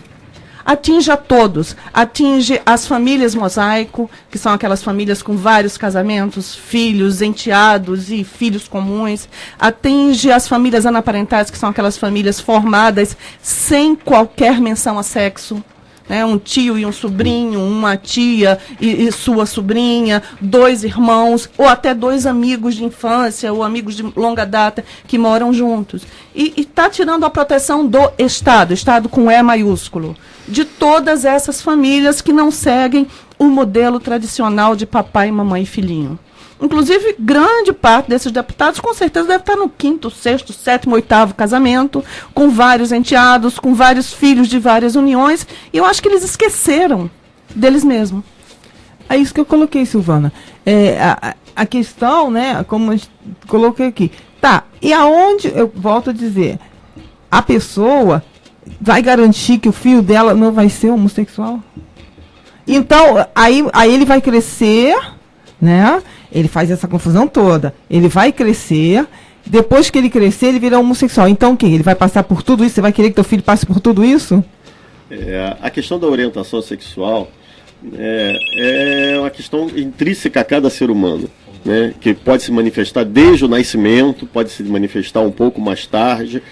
Atinge a todos, atinge as famílias mosaico, que são aquelas famílias com vários casamentos, filhos, enteados e filhos comuns, atinge as famílias anaparentais, que são aquelas famílias formadas sem qualquer menção a sexo, né? Um tio e um sobrinho, uma tia e sua sobrinha, 2 irmãos, ou até 2 amigos de infância, ou amigos de longa data, que moram juntos. E está tirando a proteção do Estado, Estado com E maiúsculo, de todas essas famílias que não seguem o modelo tradicional de papai, mamãe e filhinho. Inclusive, grande parte desses deputados, com certeza, deve estar no 5º, 6º, 7º, 8º casamento, com vários enteados, com vários filhos de várias uniões, e eu acho que eles esqueceram deles mesmos. É isso que eu coloquei, Silvana. A questão, né, como eu coloquei aqui, tá, e aonde, eu volto a dizer, a pessoa vai garantir que o filho dela não vai ser homossexual? Então, aí ele vai crescer, né? Ele faz essa confusão toda. Ele vai crescer, depois que ele crescer, ele vira homossexual. Então o quê? Ele vai passar por tudo isso? Você vai querer que teu filho passe por tudo isso? A questão da orientação sexual é uma questão intrínseca a cada ser humano, né? Que pode se manifestar desde o nascimento, pode se manifestar um pouco mais tarde,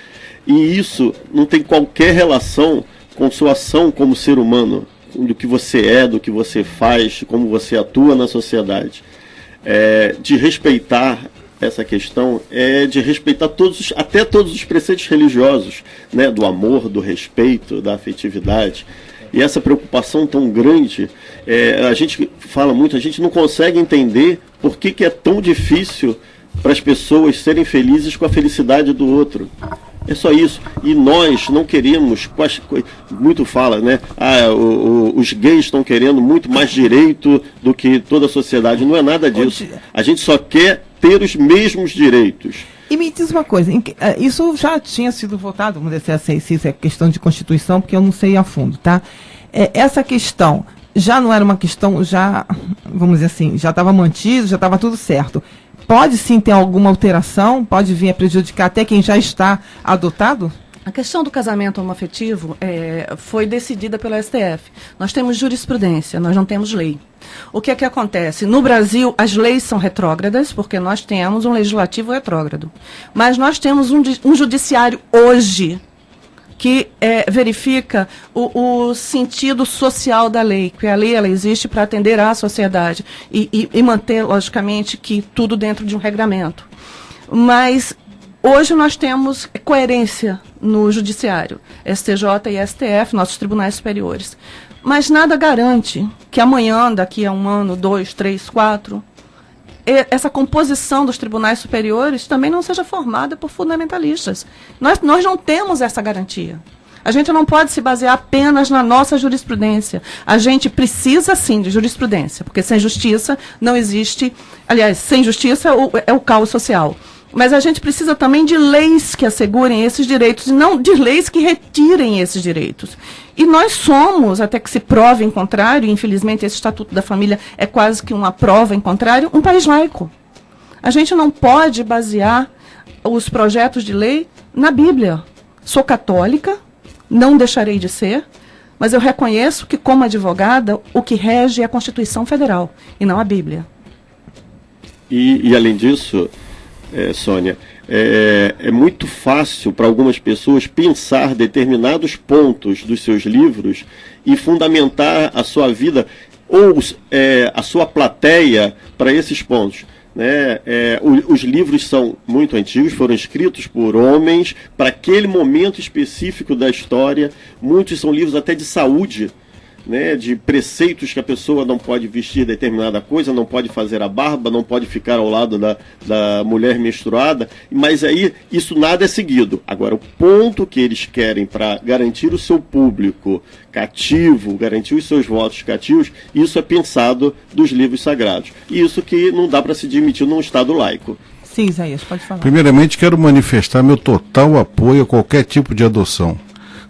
e isso não tem qualquer relação com sua ação como ser humano, do que você é, do que você faz, como você atua na sociedade. De respeitar essa questão, de respeitar até todos os preceitos religiosos, né, do amor, do respeito, da afetividade. E essa preocupação tão grande, a gente fala muito, a gente não consegue entender por que é tão difícil para as pessoas serem felizes com a felicidade do outro. É só isso. E nós não queremos, muito fala, né? Os gays estão querendo muito mais direito do que toda a sociedade. Não é nada disso. A gente só quer ter os mesmos direitos. E me diz uma coisa, isso já tinha sido votado, vamos dizer assim, se isso é questão de Constituição, porque eu não sei a fundo, tá? Essa questão já não era uma questão, vamos dizer assim, já estava mantido, já estava tudo certo. Pode sim ter alguma alteração? Pode vir a prejudicar até quem já está adotado? A questão do casamento homoafetivo foi decidida pelo STF. Nós temos jurisprudência, nós não temos lei. O que é que acontece? No Brasil, as leis são retrógradas, porque nós temos um legislativo retrógrado. Mas nós temos um judiciário hoje que verifica o sentido social da lei, que a lei ela existe para atender à sociedade e manter, logicamente, que tudo dentro de um regramento. Mas hoje nós temos coerência no judiciário, STJ e STF, nossos tribunais superiores. Mas nada garante que amanhã, daqui a 1 ano, 2, 3, 4, essa composição dos tribunais superiores também não seja formada por fundamentalistas. Nós não temos essa garantia. A gente não pode se basear apenas na nossa jurisprudência. A gente precisa, sim, de jurisprudência, porque sem justiça não existe... Aliás, sem justiça é o caos social. Mas a gente precisa também de leis que assegurem esses direitos, e não de leis que retirem esses direitos. E nós somos, até que se prove em contrário, e infelizmente esse Estatuto da Família é quase que uma prova em contrário, um país laico. A gente não pode basear os projetos de lei na Bíblia. Sou católica, não deixarei de ser, mas eu reconheço que, como advogada, o que rege é a Constituição Federal, e não a Bíblia. E além disso, Sônia, é muito fácil para algumas pessoas pensar determinados pontos dos seus livros e fundamentar a sua vida ou a sua plateia para esses pontos. né? Os livros são muito antigos, foram escritos por homens para aquele momento específico da história. Muitos são livros até de saúde, né, de preceitos que a pessoa não pode vestir determinada coisa, não pode fazer a barba, não pode ficar ao lado da mulher menstruada, mas aí isso nada é seguido. Agora, o ponto que eles querem para garantir o seu público cativo, garantir os seus votos cativos, isso é pensado dos livros sagrados. E isso que não dá para se admitir num Estado laico. Sim, Isaías, pode falar. Primeiramente, quero manifestar meu total apoio a qualquer tipo de adoção.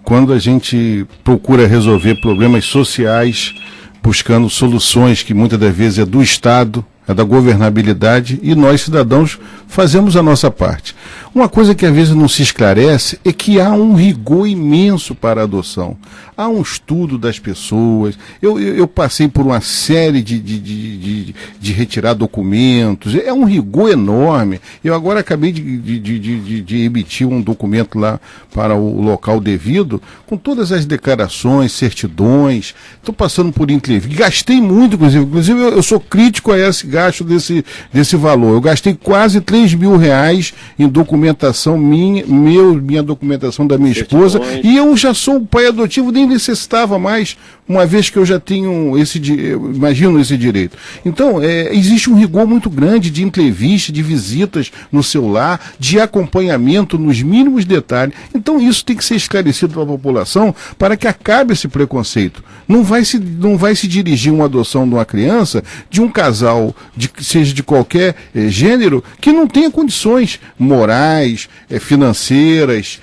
Quando a gente procura resolver problemas sociais, buscando soluções que muitas das vezes é do Estado, é da governabilidade, e nós, cidadãos, fazemos a nossa parte. Uma coisa que às vezes não se esclarece é que há um rigor imenso para a adoção. Há um estudo das pessoas. Eu passei por uma série de retirar documentos. É um rigor enorme. Eu agora acabei de emitir um documento lá para o local devido, com todas as declarações, certidões. Estou passando por entrevista. Gastei muito, inclusive eu sou crítico a esse gasto desse valor. Eu gastei quase R$3.000 em documentação minha documentação da minha esposa, e eu já sou pai adotivo, nem necessitava mais, uma vez que eu já tenho imagino esse direito. Então, existe um rigor muito grande de entrevista, de visitas no seu lar, de acompanhamento nos mínimos detalhes. Então, isso tem que ser esclarecido para a população para que acabe esse preconceito. Não vai se dirigir uma adoção de uma criança, de um casal, seja de qualquer gênero, que não tenha condições morais, financeiras,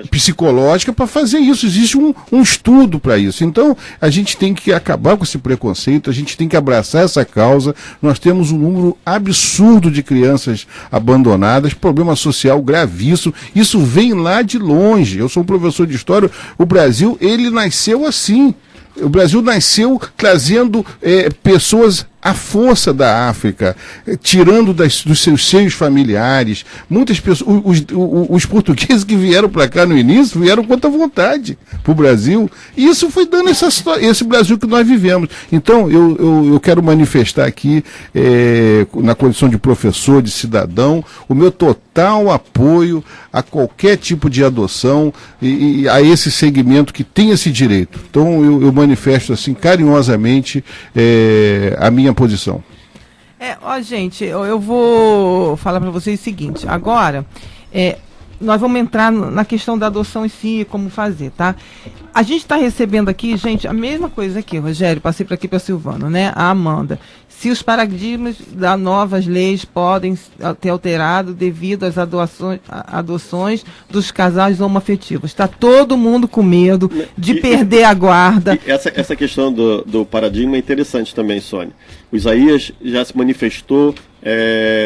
psicológicas para fazer isso. Existe um estudo para isso. Então, a gente tem que acabar com esse preconceito, a gente tem que abraçar essa causa. Nós temos um número absurdo de crianças abandonadas, problema social gravíssimo. Isso vem lá de longe. Eu sou um professor de história. O Brasil, ele nasceu assim. O Brasil nasceu trazendo pessoas à força da África, tirando dos seus seios familiares. Muitas pessoas, os portugueses que vieram para cá no início, vieram com tanta vontade para o Brasil. E isso foi dando esse Brasil que nós vivemos. Então, eu quero manifestar aqui, na condição de professor, de cidadão, o meu total apoio a qualquer tipo de adoção e a esse segmento que tem esse direito. Então, eu manifesto assim carinhosamente a minha posição. Gente, eu vou falar para vocês o seguinte. Agora, nós vamos entrar na questão da adoção em si, como fazer, tá? A gente está recebendo aqui, gente, a mesma coisa aqui, Rogério, passei para aqui para a Silvana, né? A Amanda. Se os paradigmas das novas leis podem ter alterado devido às adoções dos casais homoafetivos. Está todo mundo com medo de perder a guarda. Essa questão do paradigma é interessante também, Sônia. O Isaías já se manifestou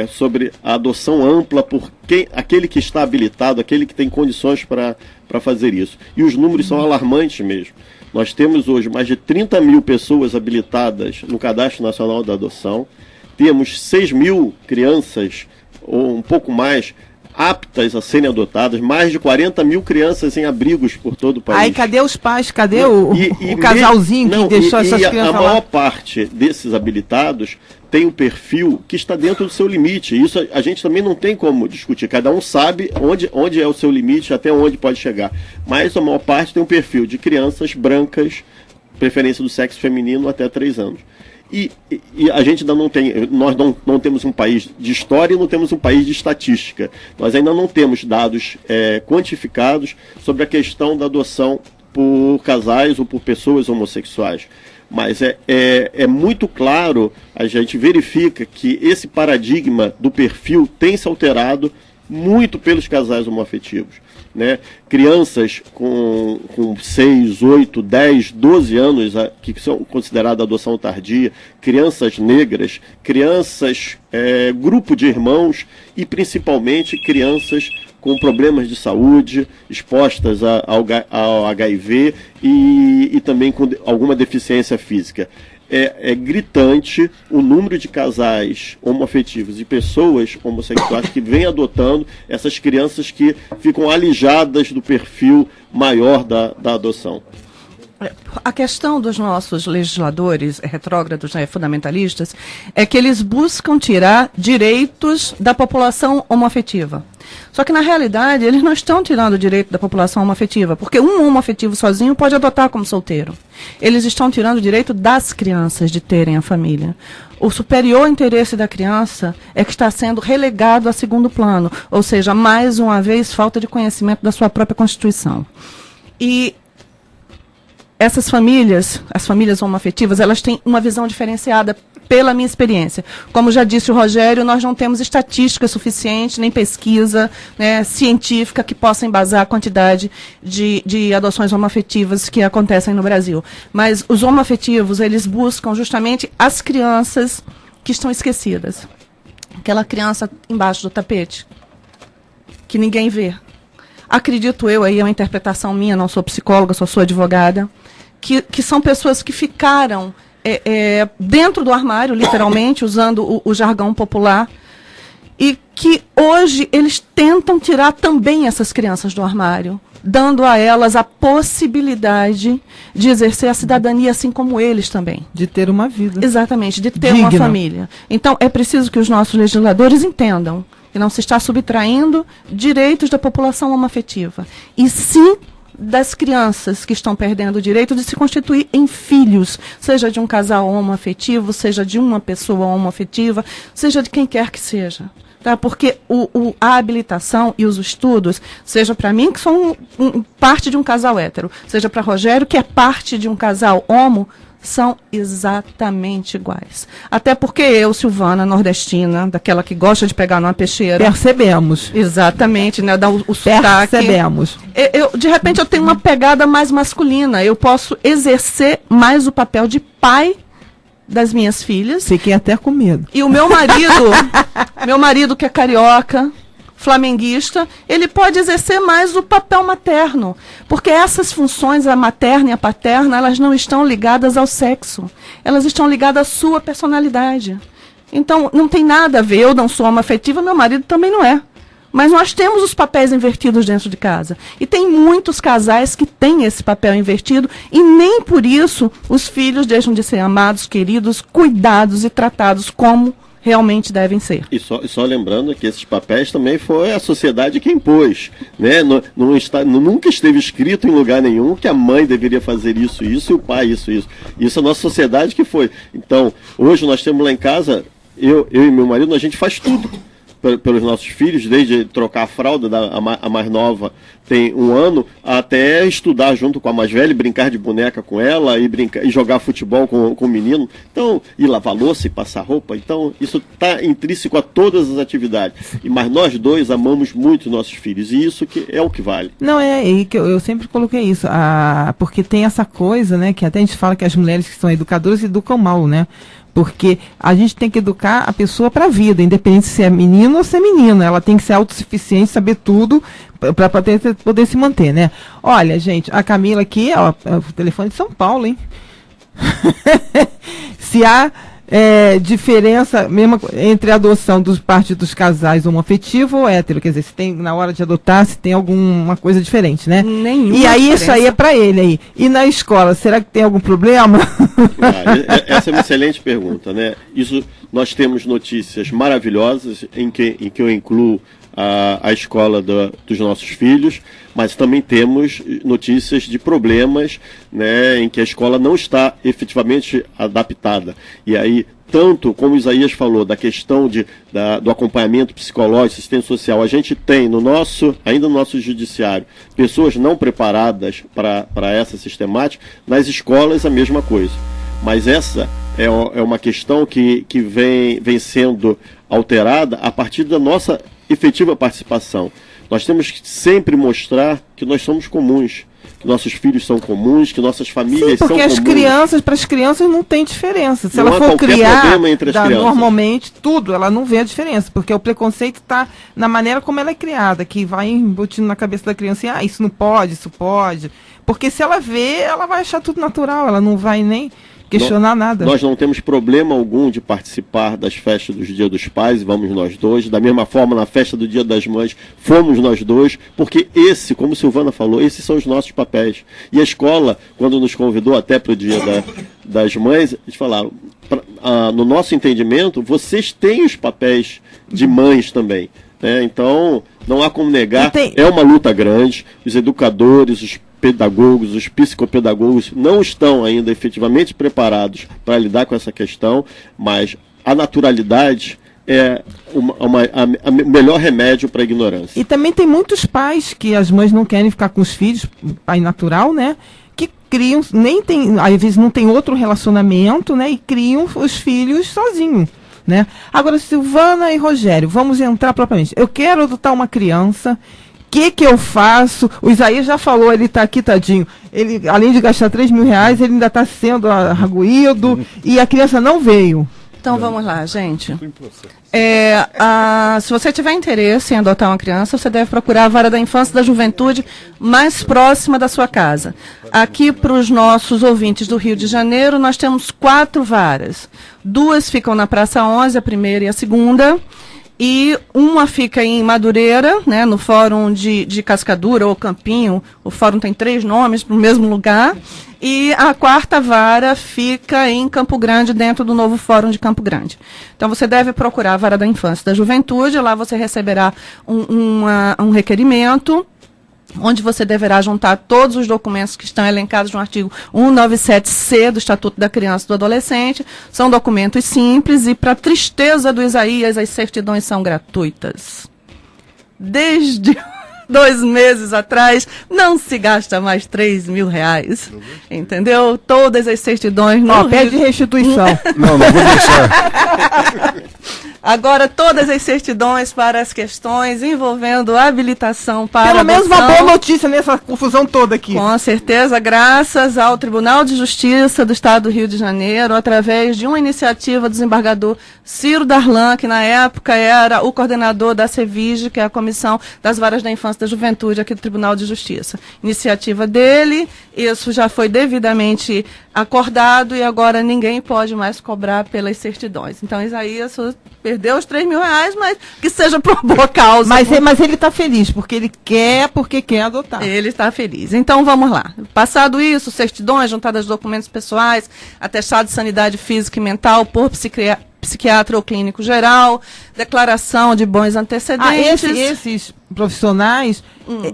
sobre a adoção ampla por aquele que está habilitado, aquele que tem condições para fazer isso. E os números são alarmantes mesmo. Nós temos hoje mais de 30 mil pessoas habilitadas no Cadastro Nacional da Adoção. Temos 6 mil crianças, ou um pouco mais, aptas a serem adotadas. Mais de 40 mil crianças em abrigos por todo o país. Aí, cadê os pais? Cadê o casalzinho que deixou essas crianças lá? A maior parte desses habilitados tem um perfil que está dentro do seu limite. Isso a gente também não tem como discutir. Cada um sabe onde é o seu limite, até onde pode chegar. Mas a maior parte tem um perfil de crianças brancas, preferência do sexo feminino até 3 anos. E a gente ainda não tem, nós não temos um país de história e não temos um país de estatística. Nós ainda não temos dados quantificados sobre a questão da adoção por casais ou por pessoas homossexuais. Mas é muito claro, a gente verifica que esse paradigma do perfil tem se alterado muito pelos casais homoafetivos, né? Crianças com 6, 8, 10, 12 anos, que são consideradas adoção tardia, crianças negras, crianças, grupo de irmãos e principalmente crianças com problemas de saúde, expostas ao HIV e também com alguma deficiência física. É gritante o número de casais homoafetivos e pessoas homossexuais que vêm adotando essas crianças que ficam alijadas do perfil maior da adoção. A questão dos nossos legisladores retrógrados, fundamentalistas, é que eles buscam tirar direitos da população homoafetiva. Só que, na realidade, eles não estão tirando o direito da população homoafetiva, porque um homoafetivo sozinho pode adotar como solteiro. Eles estão tirando o direito das crianças de terem a família. O superior interesse da criança é que está sendo relegado a segundo plano, ou seja, mais uma vez, falta de conhecimento da sua própria Constituição. E essas famílias, as famílias homoafetivas, elas têm uma visão diferenciada pela minha experiência. Como já disse o Rogério, nós não temos estatística suficiente, nem pesquisa científica que possa embasar a quantidade de adoções homoafetivas que acontecem no Brasil. Mas os homoafetivos, eles buscam justamente as crianças que estão esquecidas. Aquela criança embaixo do tapete, que ninguém vê. Acredito eu, aí é uma interpretação minha, não sou psicóloga, só sou advogada, que são pessoas que ficaram dentro do armário, literalmente, usando o jargão popular, e que hoje eles tentam tirar também essas crianças do armário, dando a elas a possibilidade de exercer a cidadania assim como eles também. De ter uma vida. Exatamente, de ter digna. Uma família. Então, é preciso que os nossos legisladores entendam que não se está subtraindo direitos da população homoafetiva, e sim das crianças que estão perdendo o direito de se constituir em filhos, seja de um casal homoafetivo, seja de uma pessoa homoafetiva, seja de quem quer que seja. Tá? Porque a habilitação e os estudos, seja para mim, que sou parte de um casal hétero, seja para Rogério, que é parte de um casal homo, são exatamente iguais. Até porque eu, Silvana, nordestina, daquela que gosta de pegar numa peixeira... Percebemos. Exatamente, dar o sotaque. Percebemos. De repente eu tenho uma pegada mais masculina. Eu posso exercer mais o papel de pai das minhas filhas. Fiquei até com medo. E o meu marido que é carioca, flamenguista, ele pode exercer mais o papel materno, porque essas funções, a materna e a paterna, elas não estão ligadas ao sexo, elas estão ligadas à sua personalidade. Então, não tem nada a ver, eu não sou homoafetiva, meu marido também não é. Mas nós temos os papéis invertidos dentro de casa. E tem muitos casais que têm esse papel invertido e nem por isso os filhos deixam de ser amados, queridos, cuidados e tratados como realmente devem ser. E só lembrando que esses papéis também foi a sociedade que impôs, né? Nunca esteve escrito em lugar nenhum que a mãe deveria fazer isso e o pai isso. Isso é a nossa sociedade que foi. Então, hoje nós temos lá em casa, eu e meu marido, a gente faz tudo pelos nossos filhos, desde trocar a fralda, a mais nova tem 1 ano, até estudar junto com a mais velha, brincar de boneca com ela e jogar futebol com o menino. Então, e lavar louça e passar roupa. Então, isso está intrínseco a todas as atividades. Mas nós dois amamos muito nossos filhos, e isso que é o que vale. Não, e que eu sempre coloquei isso, porque tem essa coisa, né, que até a gente fala que as mulheres que são educadoras educam mal, né? Porque a gente tem que educar a pessoa para a vida, independente se é menino ou se é menina. Ela tem que ser autossuficiente, saber tudo para poder se manter, né? Olha, gente, a Camila aqui, ó, o telefone de São Paulo, hein? Se há diferença mesmo entre a adoção dos parte dos casais homoafetivo ou hétero, quer dizer, se tem na hora de adotar, se tem alguma coisa diferente, né? Nenhuma e aí diferença. Isso aí é para ele aí. E na escola, será que tem algum problema? Essa é uma excelente pergunta, né? Isso, nós temos notícias maravilhosas em que eu incluo a escola dos nossos filhos, mas também temos notícias de problemas, né, em que a escola não está efetivamente adaptada. E aí, tanto como Isaías falou, da questão do acompanhamento psicológico, assistência social, a gente tem ainda no nosso judiciário, pessoas não preparadas para essa sistemática, nas escolas a mesma coisa. Mas essa é uma questão que vem sendo alterada a partir da nossa efetiva participação. Nós temos que sempre mostrar que nós somos comuns, que nossos filhos são comuns, que nossas famílias são comuns. Porque para as crianças não tem diferença. Se ela for criar normalmente tudo, ela não vê a diferença, porque o preconceito está na maneira como ela é criada, que vai embutindo na cabeça da criança, isso não pode, isso pode. Porque se ela vê, ela vai achar tudo natural, ela não vai nem questionar nada. Nós não temos problema algum de participar das festas do Dia dos Pais, vamos nós dois. Da mesma forma, na festa do Dia das Mães, fomos nós dois, porque como Silvana falou, esses são os nossos papéis. E a escola, quando nos convidou até para o Dia das Mães, eles falaram, no nosso entendimento, vocês têm os papéis de mães também. Então, não há como negar, é uma luta grande, os educadores, os pedagogos, os psicopedagogos não estão ainda efetivamente preparados para lidar com essa questão, mas a naturalidade é o melhor remédio para a ignorância. E também tem muitos pais que as mães não querem ficar com os filhos, pai natural, né? Que criam, às vezes não tem outro relacionamento, né? E criam os filhos sozinhos. Né? Agora, Silvana e Rogério, vamos entrar propriamente. Eu quero adotar uma criança, o que eu faço? O Isaías já falou, ele está aqui, tadinho. Ele, além de gastar 3 mil reais, ele ainda está sendo arguído e a criança não veio. Então vamos lá, gente. Se você tiver interesse em adotar uma criança, você deve procurar a vara da infância e da juventude mais próxima da sua casa. Aqui, para os nossos ouvintes do Rio de Janeiro, nós temos 4 varas. 2 ficam na Praça 11, a primeira e a segunda. E uma fica em Madureira, né, no Fórum de Cascadura ou Campinho. O fórum tem 3 nomes para o mesmo lugar. E a 4ª vara fica em Campo Grande, dentro do novo Fórum de Campo Grande. Então, você deve procurar a vara da infância e da juventude. Lá você receberá um requerimento, onde você deverá juntar todos os documentos que estão elencados no artigo 197C do Estatuto da Criança e do Adolescente. São documentos simples e, para tristeza do Isaías, as certidões são gratuitas. Desde 2 meses atrás, não se gasta mais 3 mil reais. Entendeu? Todas as certidões... pede restituição. Não vou deixar. Agora, todas as certidões para as questões envolvendo habilitação para Pelo menos uma boa notícia nessa confusão toda aqui. Com certeza, graças ao Tribunal de Justiça do Estado do Rio de Janeiro, através de uma iniciativa do desembargador Ciro Darlan, que na época era o coordenador da CEVIG, que é a Comissão das Varas da Infância e da Juventude aqui do Tribunal de Justiça. Iniciativa dele, isso já foi devidamente acordado e agora ninguém pode mais cobrar pelas certidões. Então, Isaías perdeu os 3 mil reais, mas que seja por boa causa. Mas ele está feliz, porque quer adotar. Ele está feliz. Então, vamos lá. Passado isso, certidões, juntadas documentos pessoais, atestado de sanidade física e mental por psiquiatra ou clínico geral, declaração de bons antecedentes. Esses profissionais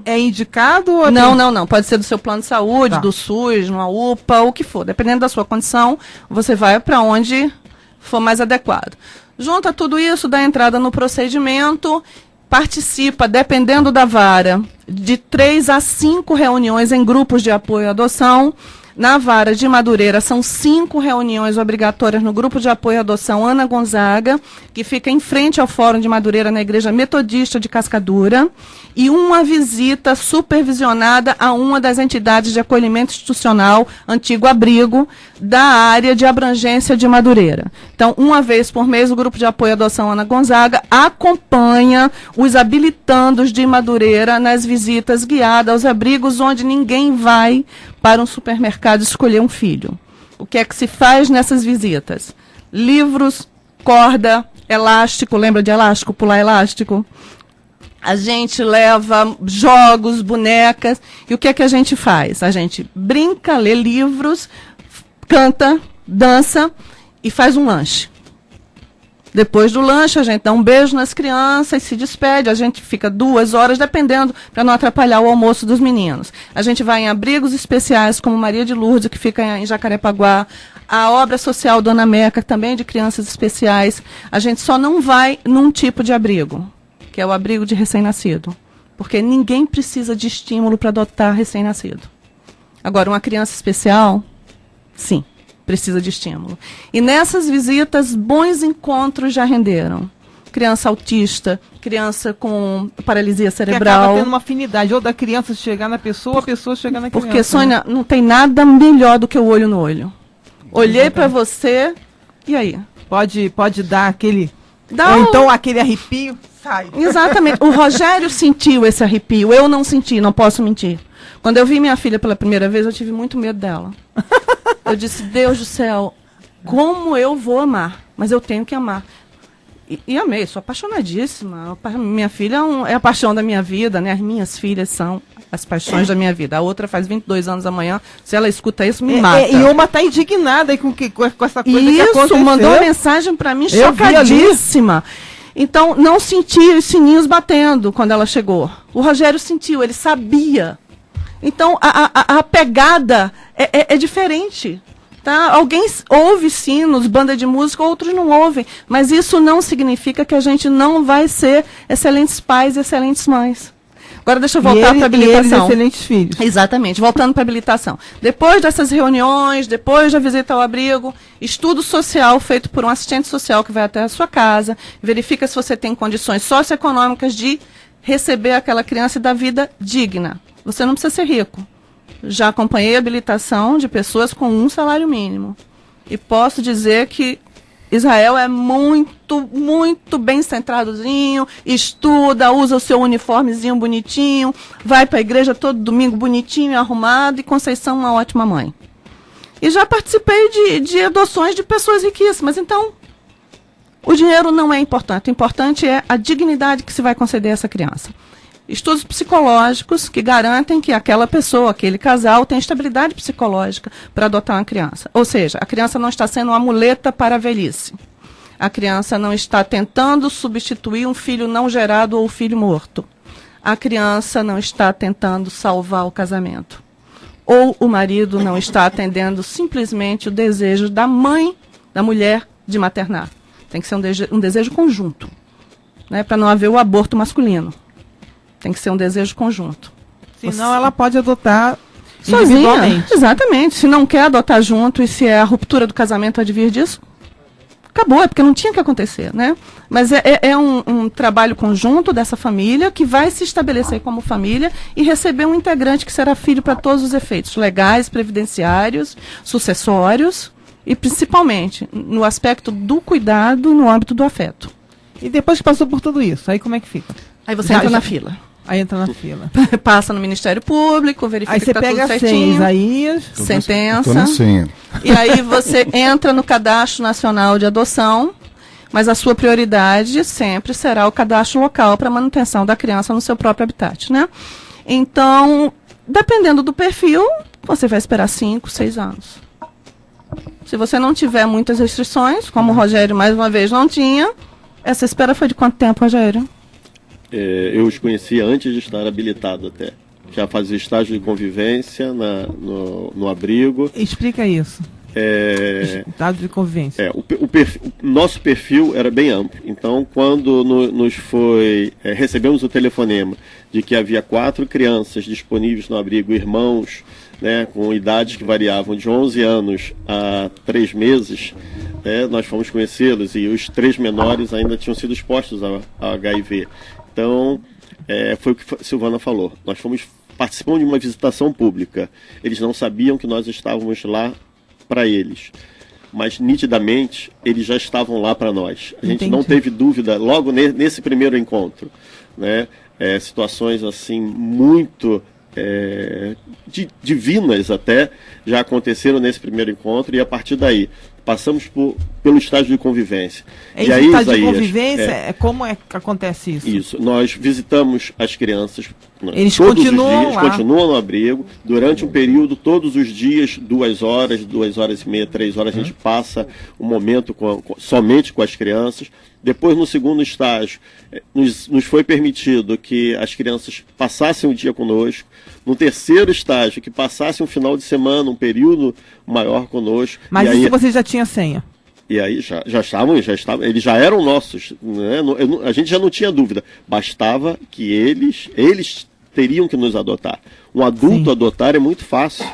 é indicado? Ou não. Pode ser do seu plano de saúde, do SUS, numa UPA, o que for. Dependendo da sua condição, você vai para onde for mais adequado. Junta tudo isso, dá entrada no procedimento, participa, dependendo da vara, de 3 a 5 reuniões em grupos de apoio à adoção. Na vara de Madureira, são 5 reuniões obrigatórias no grupo de apoio à adoção Ana Gonzaga, que fica em frente ao Fórum de Madureira, na Igreja Metodista de Cascadura, e uma visita supervisionada a uma das entidades de acolhimento institucional, antigo abrigo, da área de abrangência de Madureira. Então, uma vez por mês, o grupo de apoio à adoção Ana Gonzaga acompanha os habilitandos de Madureira nas visitas guiadas aos abrigos, onde ninguém vai para um supermercado escolher um filho. O que é que se faz nessas visitas? Livros, corda, elástico, lembra de elástico, pular elástico? A gente leva jogos, bonecas, e o que é que a gente faz? A gente brinca, lê livros, canta, dança e faz um lanche. Depois do lanche, a gente dá um beijo nas crianças, se despede, a gente fica 2 horas, dependendo, para não atrapalhar o almoço dos meninos. A gente vai em abrigos especiais, como Maria de Lourdes, que fica em Jacarepaguá, a obra social Dona Meca, também de crianças especiais. A gente só não vai num tipo de abrigo, que é o abrigo de recém-nascido, porque ninguém precisa de estímulo para adotar recém-nascido. Agora, uma criança especial, sim, precisa de estímulo. E nessas visitas, bons encontros já renderam. Criança autista, criança com paralisia cerebral. Que acaba tendo uma afinidade, ou da criança chegar na pessoa, ou a pessoa chegar na criança. Porque, Sônia, não tem nada melhor do que o olho no olho. Olhei para você, e aí? Pode dar aquele... Ou então aquele arrepio, sai. Exatamente. O Rogério sentiu esse arrepio, eu não senti, não posso mentir. Quando eu vi minha filha pela primeira vez, eu tive muito medo dela. Eu disse, Deus do céu, como eu vou amar? Mas eu tenho que amar. E amei, sou apaixonadíssima. Minha filha é a paixão da minha vida, né? As minhas filhas são as paixões da minha vida. A outra faz 22 anos amanhã. Se ela escuta isso, me mata. E uma tá indignada aí com essa coisa que aconteceu. Isso, mandou uma mensagem para mim chocadíssima. Então, não senti os sininhos batendo quando ela chegou. O Rogério sentiu, ele sabia. Então, a pegada é diferente. Tá? Alguém ouve sinos, banda de música, outros não ouvem. Mas isso não significa que a gente não vai ser excelentes pais e excelentes mães. Agora deixa eu voltar para a habilitação. E excelentes filhos. Exatamente, voltando para a habilitação. Depois dessas reuniões, depois da visita ao abrigo, estudo social feito por um assistente social que vai até a sua casa, verifica se você tem condições socioeconômicas de receber aquela criança e dar vida digna. Você não precisa ser rico. Já acompanhei a habilitação de pessoas com 1 salário mínimo. E posso dizer que Israel é muito, muito bem centradozinho, estuda, usa o seu uniformezinho bonitinho, vai para a igreja todo domingo bonitinho e arrumado, e Conceição é uma ótima mãe. E já participei de adoções de pessoas riquíssimas. Então, o dinheiro não é importante. O importante é a dignidade que se vai conceder a essa criança. Estudos psicológicos que garantem que aquela pessoa, aquele casal, tem estabilidade psicológica para adotar uma criança. Ou seja, a criança não está sendo uma muleta para a velhice. A criança não está tentando substituir um filho não gerado ou filho morto. A criança não está tentando salvar o casamento. Ou o marido não está atendendo simplesmente o desejo da mãe, da mulher, de maternar. Tem que ser um desejo conjunto, né, para não haver o aborto masculino. Tem que ser um desejo conjunto. Senão ela pode adotar sozinha. Exatamente. Se não quer adotar junto e se é a ruptura do casamento advir disso, acabou, é porque não tinha que acontecer, né? Mas é um trabalho conjunto dessa família que vai se estabelecer como família e receber um integrante que será filho para todos os efeitos legais, previdenciários, sucessórios e principalmente no aspecto do cuidado e no âmbito do afeto. E depois que passou por tudo isso, aí como é que fica? Aí você entra na fila. Aí entra na fila. Passa no Ministério Público, verifica aí que está tudo certinho. Aí sentença. Tô na senha. E aí você entra no Cadastro Nacional de Adoção, mas a sua prioridade sempre será o cadastro local para manutenção da criança no seu próprio habitat, né? Então, dependendo do perfil, você vai esperar 5, 6 anos. Se você não tiver muitas restrições, como o Rogério mais uma vez não tinha, essa espera foi de quanto tempo, Rogério? Eu os conhecia antes de estar habilitado até. Já fazia estágio de convivência no abrigo. Explica isso. Estágio de convivência. Nosso perfil era bem amplo. Então, quando recebemos o telefonema de que havia 4 crianças disponíveis no abrigo, irmãos, né, com idades que variavam de 11 anos a 3 meses, nós fomos conhecê-los e os 3 menores ainda tinham sido expostos a HIV. Então, foi o que a Silvana falou. Nós participamos de uma visitação pública. Eles não sabiam que nós estávamos lá para eles. Mas, nitidamente, eles já estavam lá para nós. A gente não teve dúvida logo nesse primeiro encontro, né? Situações assim muito divinas até já aconteceram nesse primeiro encontro, e a partir daí passamos pelo estágio de convivência. E aí, estágio de convivência, como é que acontece isso? Isso, nós visitamos as crianças, eles todos continuam os dias, continuam no abrigo, durante um período, todos os dias, 2 horas, 2 horas e meia, 3 horas, a gente passa um momento somente com as crianças. Depois, no segundo estágio, nos foi permitido que as crianças passassem o dia conosco. No terceiro estágio, que passassem um final de semana, um período maior conosco. Mas isso você já tinha senha? E aí já estavam, eles já eram nossos, né? A gente já não tinha dúvida. Bastava que eles teriam que nos adotar. Um adulto adotar é muito fácil.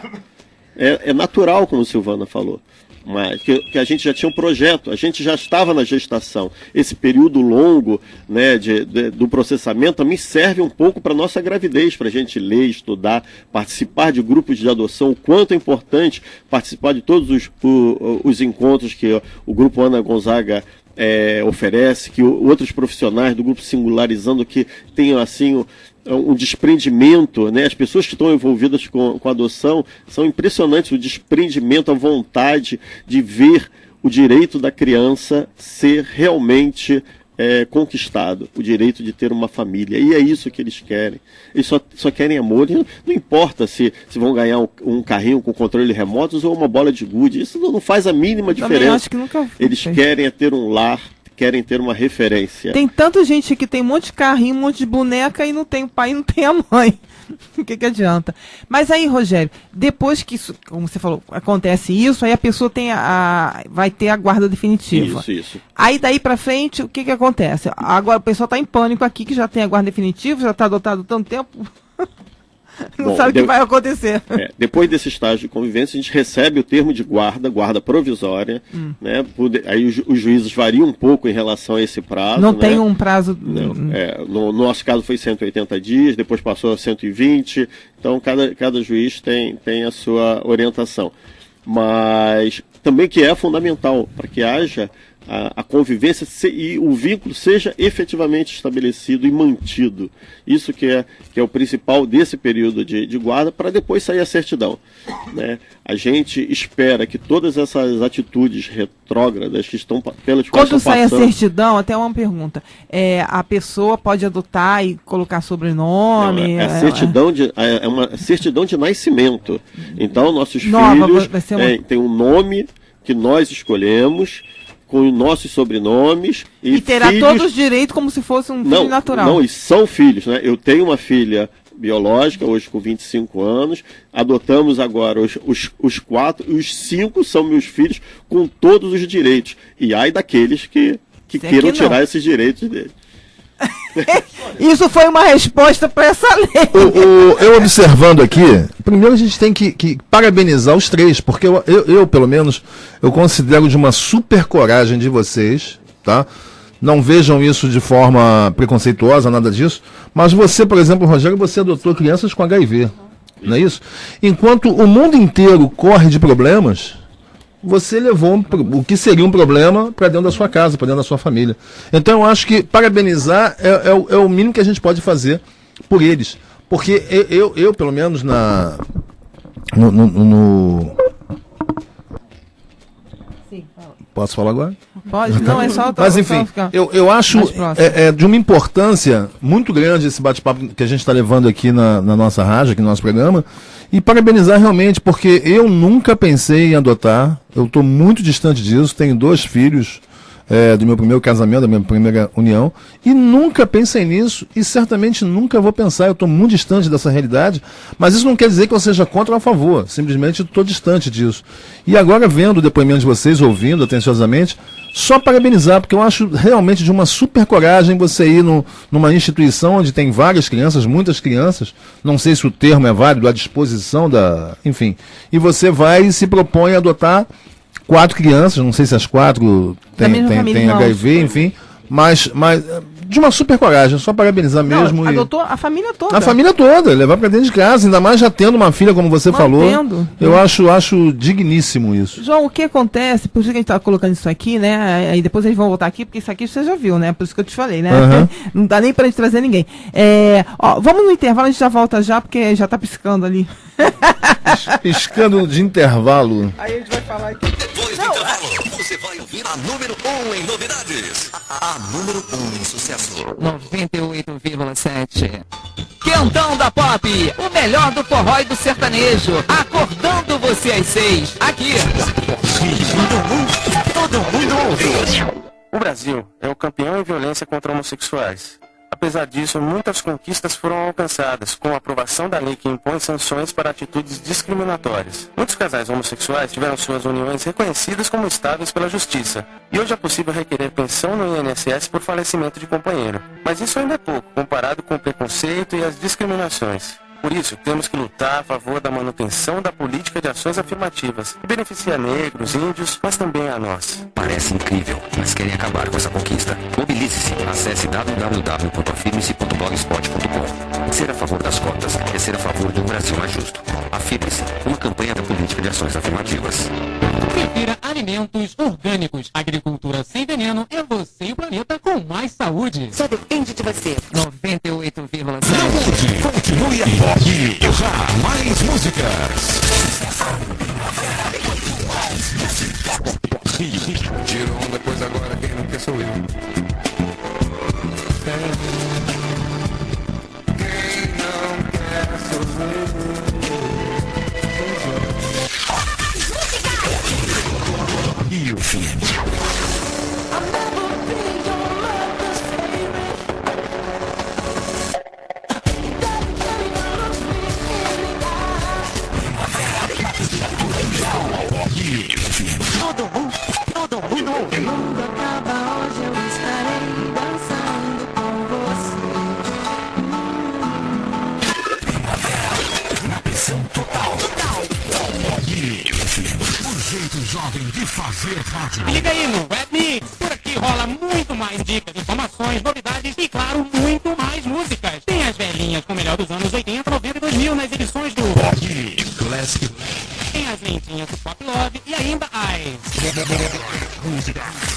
É natural, como a Silvana falou. Mas que a gente já tinha um projeto, a gente já estava na gestação. Esse período longo, né, do processamento também serve um pouco para a nossa gravidez, para a gente ler, estudar, participar de grupos de adoção. O quanto é importante participar de todos os encontros que o Grupo Ana Gonzaga oferece, que outros profissionais do Grupo Singularizando que tenham assim um desprendimento, né? As pessoas que estão envolvidas com a adoção são impressionantes, o desprendimento, a vontade de ver o direito da criança ser realmente conquistado, o direito de ter uma família. E é isso que eles querem. Eles só querem amor. E não importa se vão ganhar um carrinho com controle remoto ou uma bola de gude. Isso não faz a mínima diferença. Acho que nunca eles querem ter um lar, querem ter uma referência. Tem tanta gente que tem um monte de carrinho, um monte de boneca e não tem o pai e não tem a mãe. O que adianta? Mas aí, Rogério, depois que isso, como você falou, acontece isso, aí a pessoa vai ter a guarda definitiva. Isso. Aí daí pra frente, o que acontece? Agora o pessoal tá em pânico aqui, que já tem a guarda definitiva, já tá adotado há tanto tempo. Não sabe o que vai acontecer. Depois desse estágio de convivência, a gente recebe o termo de guarda provisória, né? Aí os juízes variam um pouco em relação a esse prazo. Não tem um prazo. Não, no nosso caso foi 180 dias, depois passou a 120, então cada juiz tem a sua orientação. Mas também que é fundamental para que haja a convivência e o vínculo seja efetivamente estabelecido e mantido. Isso que é o principal desse período de guarda, para depois sair a certidão, né? A gente espera que todas essas atitudes retrógradas que estão pelas quais quando sai a certidão, até uma pergunta, a pessoa pode adotar e colocar sobrenome? Não, é uma certidão de nascimento. Então nossos filhos têm um nome que nós escolhemos, com nossos sobrenomes. E terá filhos... todos os direitos como se fosse um filho natural. Não, e são filhos, né? Eu tenho uma filha biológica, hoje com 25 anos, adotamos agora os 4, e os 5 são meus filhos com todos os direitos. E ai daqueles que queiram tirar esses direitos deles. Isso foi uma resposta para essa lei. Eu observando aqui, primeiro a gente tem que parabenizar os 3, porque eu, pelo menos, eu considero de uma super coragem de vocês, tá? Não vejam isso de forma preconceituosa, nada disso, mas você, por exemplo, Rogério, você adotou crianças com HIV, não é isso? Enquanto o mundo inteiro corre de problemas, você levou o que seria um problema para dentro da sua casa, para dentro da sua família. Então eu acho que parabenizar é o mínimo que a gente pode fazer por eles. Porque eu pelo menos Posso falar agora? Pode, não, é só... Mas enfim, eu acho de uma importância muito grande esse bate-papo que a gente está levando aqui na nossa rádio, aqui no nosso programa, e parabenizar realmente, porque eu nunca pensei em adotar, eu estou muito distante disso, tenho 2 filhos do meu primeiro casamento, da minha primeira união, e nunca pensei nisso, e certamente nunca vou pensar, eu estou muito distante dessa realidade, mas isso não quer dizer que eu seja contra ou a favor, simplesmente estou distante disso. E agora, vendo o depoimento de vocês, ouvindo atenciosamente, só parabenizar, porque eu acho realmente de uma super coragem você ir numa instituição onde tem várias crianças, muitas crianças, não sei se o termo é válido, à disposição enfim, e você vai e se propõe a adotar 4 crianças, não sei se as 4 têm HIV, enfim, mas de uma super coragem, só parabenizar mesmo. Adotou a família toda. A família toda, levar para dentro de casa, ainda mais já tendo uma filha, como você falou. Eu acho digníssimo isso. João, o que acontece, por isso que a gente está colocando isso aqui, né, aí depois eles vão voltar aqui, porque isso aqui você já viu, né, por isso que eu te falei, né, não dá nem pra gente trazer ninguém. Vamos no intervalo, a gente já volta já, porque já tá piscando ali. Piscando de intervalo. Aí a gente vai falar aqui. Depois do intervalo, você vai ouvir a número 1 em novidades. A número 1 em sucesso. 98,7. Quentão da Pop, o melhor do forró e do sertanejo. Acordando você às 6, aqui. Todo mundo ouve. O Brasil é o campeão em violência contra homossexuais. Apesar disso, muitas conquistas foram alcançadas, com a aprovação da lei que impõe sanções para atitudes discriminatórias. Muitos casais homossexuais tiveram suas uniões reconhecidas como estáveis pela justiça, e hoje é possível requerer pensão no INSS por falecimento de companheiro. Mas isso ainda é pouco, comparado com o preconceito e as discriminações. Por isso, temos que lutar a favor da manutenção da política de ações afirmativas, que beneficia negros, índios, mas também a nós. Parece incrível, mas querem acabar com essa conquista. Mobilize-se. Acesse www.afirme-se.blogspot.com. Ser a favor das cotas é ser a favor de um Brasil mais justo. Afirme-se, uma campanha da política de ações afirmativas. Prefira alimentos orgânicos. Agricultura sem veneno é você e o planeta com mais saúde. Só depende de você. 98,7. Continue aí. E já mais músicas. Tira onda, pois agora quem não quer sou eu. Quem não quer sou eu. E o fim. Todo mundo. O mundo acaba hoje, eu estarei dançando com você. Na pressão total. O jeito jovem de fazer rádio. Liga aí no Web Mix. Por aqui rola muito mais dicas, informações, novidades e, claro, muito mais músicas. Tem as velhinhas com o melhor dos anos 80, 90 e 2000 nas edições do Pop Classic. Tem as lentinhas do Pop Love e ainda as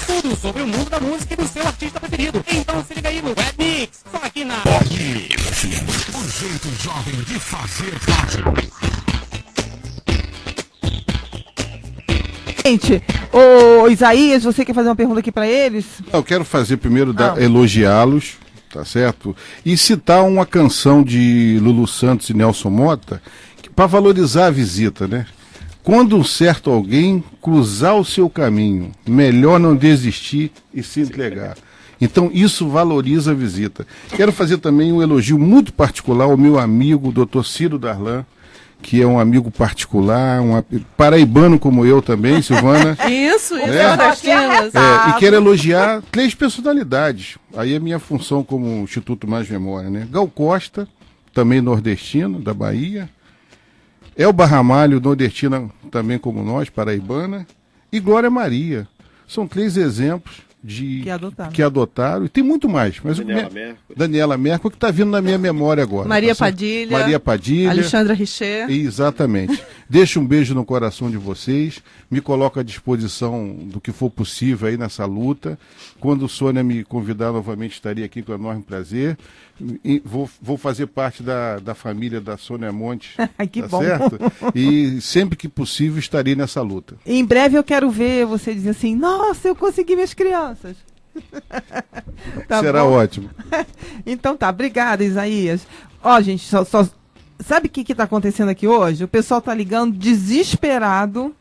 tudo sobre o mundo da música e do seu artista preferido. Então se liga aí no Web Mix, só aqui na Pop o jeito jovem de fazer rádio. Gente, ô Isaías, você quer fazer uma pergunta aqui para eles? Eu quero fazer primeiro, elogiá-los, tá certo? E citar uma canção de Lulu Santos e Nelson Mota para valorizar a visita, né? Quando um certo alguém cruzar o seu caminho, melhor não desistir e se entregar. Então isso valoriza a visita. Quero fazer também um elogio muito particular ao meu amigo, Dr. Ciro Darlan, que é um amigo particular, um paraibano como eu também, Silvana. Isso, e quero elogiar 3 personalidades. Aí é minha função como Instituto Mais Memória, né? Gal Costa, também nordestino, da Bahia. Elba Ramalho, nordestina também como nós, paraibana. E Glória Maria. São 3 exemplos que adotaram. E tem muito mais. Mas Daniela Mercury, que está vindo na minha memória agora. Maria Padilha. Alexandra Richer. Exatamente. Deixo um beijo no coração de vocês. Me coloco à disposição do que for possível aí nessa luta. Quando Sônia me convidar novamente, estarei aqui com enorme prazer. E vou fazer parte da família da Sônia Monte. Que tá bom. Certo? E sempre que possível estarei nessa luta. Em breve eu quero ver você dizer assim, nossa, eu consegui minhas crianças. Tá Será bom? Ótimo. Então tá, obrigada, Isaías. Ó, gente, sabe o que está acontecendo aqui hoje? O pessoal tá ligando desesperado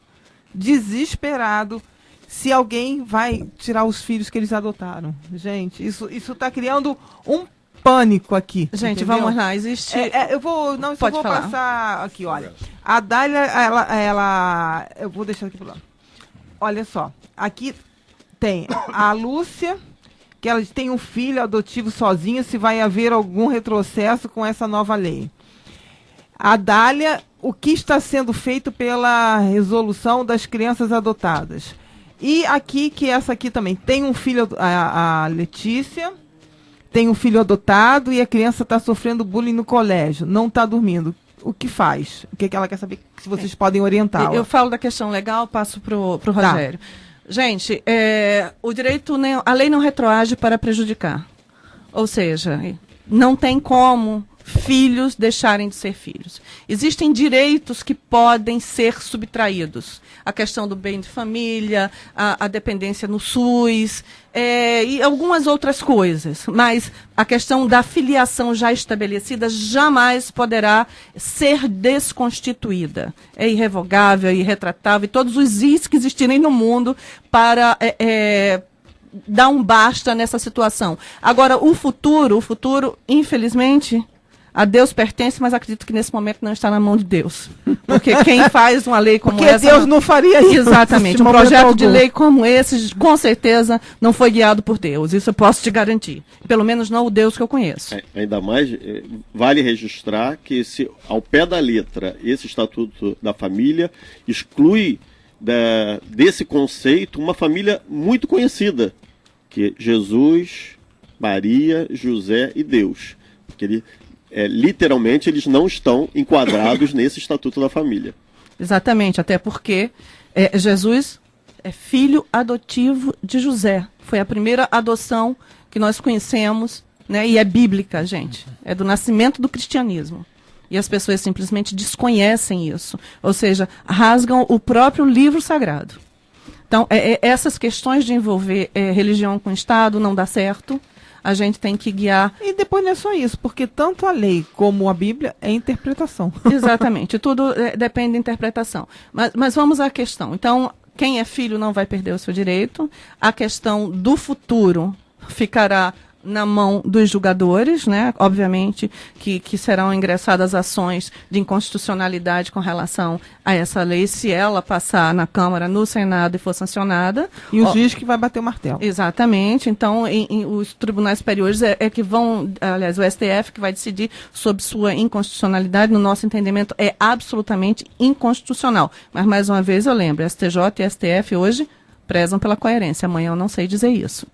se alguém vai tirar os filhos que eles adotaram. Gente, isso tá criando um pânico aqui. Gente, entendeu? vamos lá, existe... eu vou passar aqui, olha. A Dália, ela... Eu vou deixar aqui pro lado. Olha só, aqui tem a Lúcia, que ela tem um filho adotivo sozinha, se vai haver algum retrocesso com essa nova lei. A Dália, o que está sendo feito pela resolução das crianças adotadas. E aqui, que essa aqui também, tem um filho, a Letícia, tem um filho adotado e a criança está sofrendo bullying no colégio, não está dormindo. O que faz? O que ela quer saber, se vocês podem orientar? Eu falo da questão legal, passo para o Rogério. Gente, o direito, a lei não retroage para prejudicar. Ou seja, não tem como filhos deixarem de ser filhos. Existem direitos que podem ser subtraídos. A questão do bem de família, a dependência no SUS, e algumas outras coisas. Mas a questão da filiação já estabelecida jamais poderá ser desconstituída. É irrevogável, é irretratável, e todos os is que existirem no mundo para... dar um basta nessa situação. Agora, o futuro, infelizmente, a Deus pertence, mas acredito que nesse momento não está na mão de Deus. Porque quem faz uma lei como essa... Porque Deus não faria isso. Exatamente. Um projeto de lei como esse, com certeza, não foi guiado por Deus. Isso eu posso te garantir. Pelo menos não o Deus que eu conheço. Ainda mais, vale registrar que, ao pé da letra, esse Estatuto da Família exclui desse conceito uma família muito conhecida, que é Jesus, Maria, José e Deus. Porque literalmente eles não estão enquadrados nesse Estatuto da Família. Exatamente, até porque Jesus é filho adotivo de José. Foi a primeira adoção que nós conhecemos né? E é bíblica, gente. É do nascimento do cristianismo. E as pessoas simplesmente desconhecem isso. Ou seja, rasgam o próprio livro sagrado. Então, essas questões de envolver religião com o Estado não dá certo. A gente tem que guiar. E depois não é só isso, porque tanto a lei como a Bíblia é interpretação. Exatamente, tudo depende da interpretação. Mas vamos à questão. Então, quem é filho não vai perder o seu direito. A questão do futuro ficará na mão dos julgadores, né? Obviamente que serão ingressadas ações de inconstitucionalidade com relação a essa lei, se ela passar na Câmara, no Senado e for sancionada. E o juiz que vai bater o martelo. Exatamente. Então, os tribunais superiores é que vão, aliás, o STF que vai decidir sobre sua inconstitucionalidade, no nosso entendimento, é absolutamente inconstitucional. Mas, mais uma vez, eu lembro, STJ e STF hoje prezam pela coerência. Amanhã eu não sei dizer isso.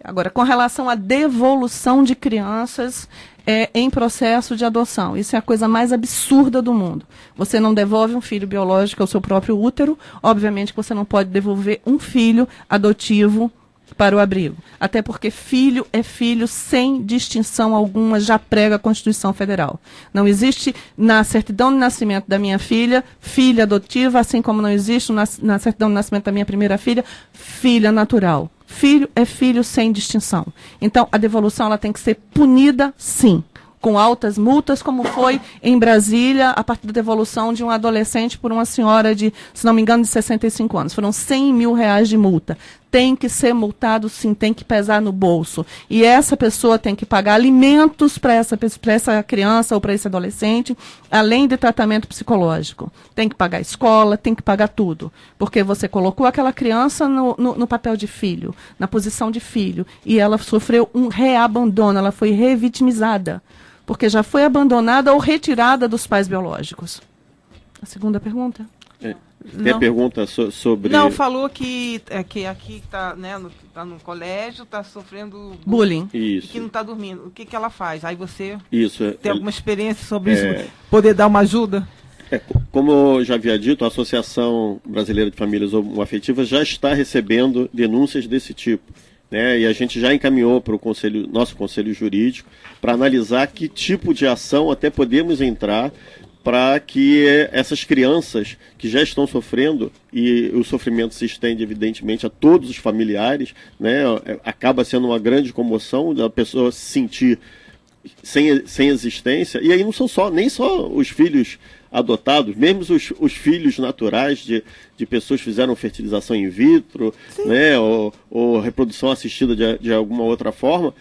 Agora, com relação à devolução de crianças em processo de adoção, isso é a coisa mais absurda do mundo. Você não devolve um filho biológico ao seu próprio útero, obviamente que você não pode devolver um filho adotivo para o abrigo. Até porque filho é filho sem distinção alguma, já prega a Constituição Federal. Não existe na certidão de nascimento da minha filha, filha adotiva, assim como não existe na certidão de nascimento da minha primeira filha, filha natural. Filho é filho sem distinção. Então, a devolução ela tem que ser punida, sim, com altas multas, como foi em Brasília, a partir da devolução de um adolescente por uma senhora de, se não me engano, de 65 anos. Foram 100 mil reais de multa. Tem que ser multado, sim, tem que pesar no bolso. E essa pessoa tem que pagar alimentos para essa criança ou para esse adolescente, além de tratamento psicológico. Tem que pagar escola, tem que pagar tudo. Porque você colocou aquela criança no papel de filho, na posição de filho, e ela sofreu um reabandono, ela foi revitimizada, porque já foi abandonada ou retirada dos pais biológicos. A segunda pergunta? Tem a pergunta sobre... Não, falou que aqui está, né, tá no colégio, está sofrendo bullying. Isso. E que não está dormindo. O que ela faz? Aí você isso, tem alguma experiência sobre isso? Poder dar uma ajuda? Como eu já havia dito, a Associação Brasileira de Famílias Homoafetivas já está recebendo denúncias desse tipo. Né, e a gente já encaminhou para o nosso Conselho Jurídico para analisar que tipo de ação até podemos entrar para que essas crianças que já estão sofrendo, e o sofrimento se estende evidentemente a todos os familiares, né, acaba sendo uma grande comoção da pessoa se sentir sem existência, e aí não são nem só os filhos adotados, mesmo os filhos naturais de pessoas que fizeram fertilização in vitro, né, ou reprodução assistida de alguma outra forma,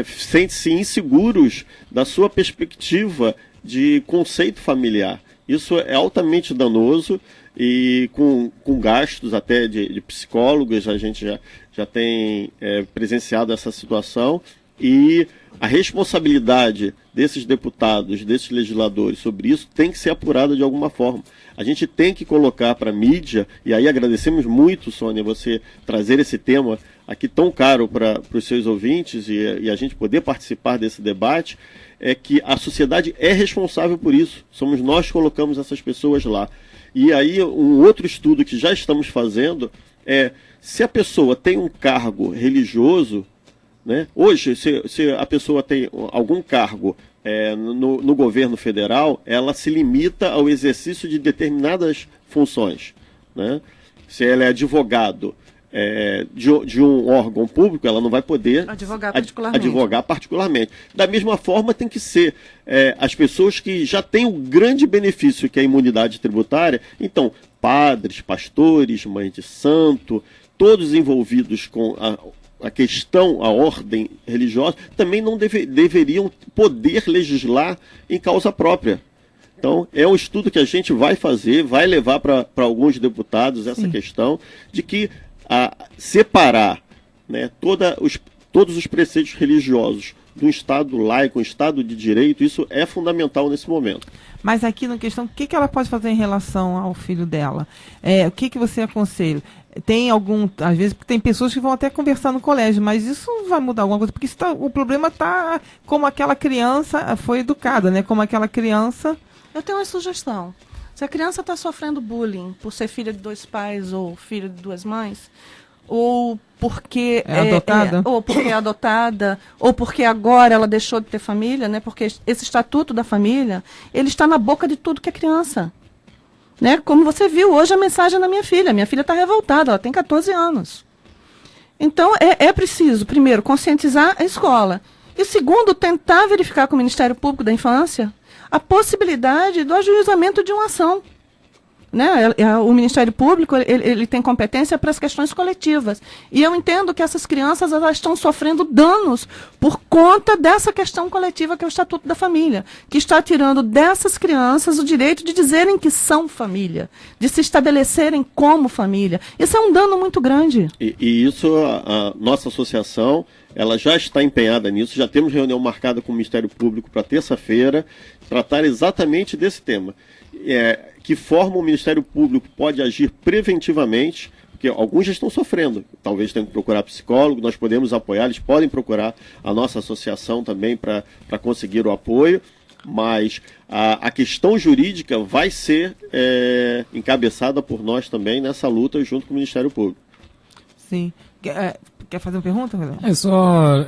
sentem-se inseguros da sua perspectiva de conceito familiar. Isso é altamente danoso e com gastos até de psicólogos, a gente já tem presenciado essa situação, e a responsabilidade desses deputados, desses legisladores sobre isso tem que ser apurada de alguma forma. A gente tem que colocar para a mídia, e aí agradecemos muito, Sônia, você trazer esse tema aqui tão caro para os seus ouvintes e a gente poder participar desse debate, é que a sociedade é responsável por isso. Somos nós que colocamos essas pessoas lá. E aí um outro estudo que já estamos fazendo é, se a pessoa tem um cargo religioso, né, hoje, se a pessoa tem algum cargo no governo federal, ela se limita ao exercício de determinadas funções. Né? Se ela é advogado de um órgão público, ela não vai poder advogar particularmente. Da mesma forma, tem que ser as pessoas que já têm o grande benefício que é a imunidade tributária. Então, padres, pastores, mães de santo, todos envolvidos com a questão, a ordem religiosa, também não deveriam poder legislar em causa própria. Então, é um estudo que a gente vai fazer, vai levar para alguns deputados essa questão de que separar, né, todos os preceitos religiosos do Estado laico, um Estado de direito, isso é fundamental nesse momento. Mas aqui na questão, o que ela pode fazer em relação ao filho dela? O que você aconselha? Tem às vezes, tem pessoas que vão até conversar no colégio, mas isso não vai mudar alguma coisa, porque o problema está como aquela criança foi educada, né? Como aquela criança... Eu tenho uma sugestão. Se a criança está sofrendo bullying por ser filha de 2 pais ou filha de 2 mães, ou porque adotada? Ou porque é adotada, ou porque agora ela deixou de ter família, né? Porque esse estatuto da família, ele está na boca de tudo que é criança. Né? Como você viu hoje a mensagem da minha filha. Minha filha está revoltada, ela tem 14 anos. Então, é preciso, primeiro, conscientizar a escola. E segundo, tentar verificar com o Ministério Público da Infância a possibilidade do ajuizamento de uma ação. Né? O Ministério Público ele tem competência para as questões coletivas. E eu entendo que essas crianças elas estão sofrendo danos por conta dessa questão coletiva que é o Estatuto da Família, que está tirando dessas crianças o direito de dizerem que são família, de se estabelecerem como família. Isso é um dano muito grande. E isso, a nossa associação, ela já está empenhada nisso, já temos reunião marcada com o Ministério Público para terça-feira, tratar exatamente desse tema. Que forma o Ministério Público pode agir preventivamente, porque alguns já estão sofrendo, talvez tenham que procurar psicólogo, nós podemos apoiar, eles podem procurar a nossa associação também para conseguir o apoio, mas a questão jurídica vai ser encabeçada por nós também nessa luta junto com o Ministério Público. Sim. Quer fazer uma pergunta, Rodrigo? É só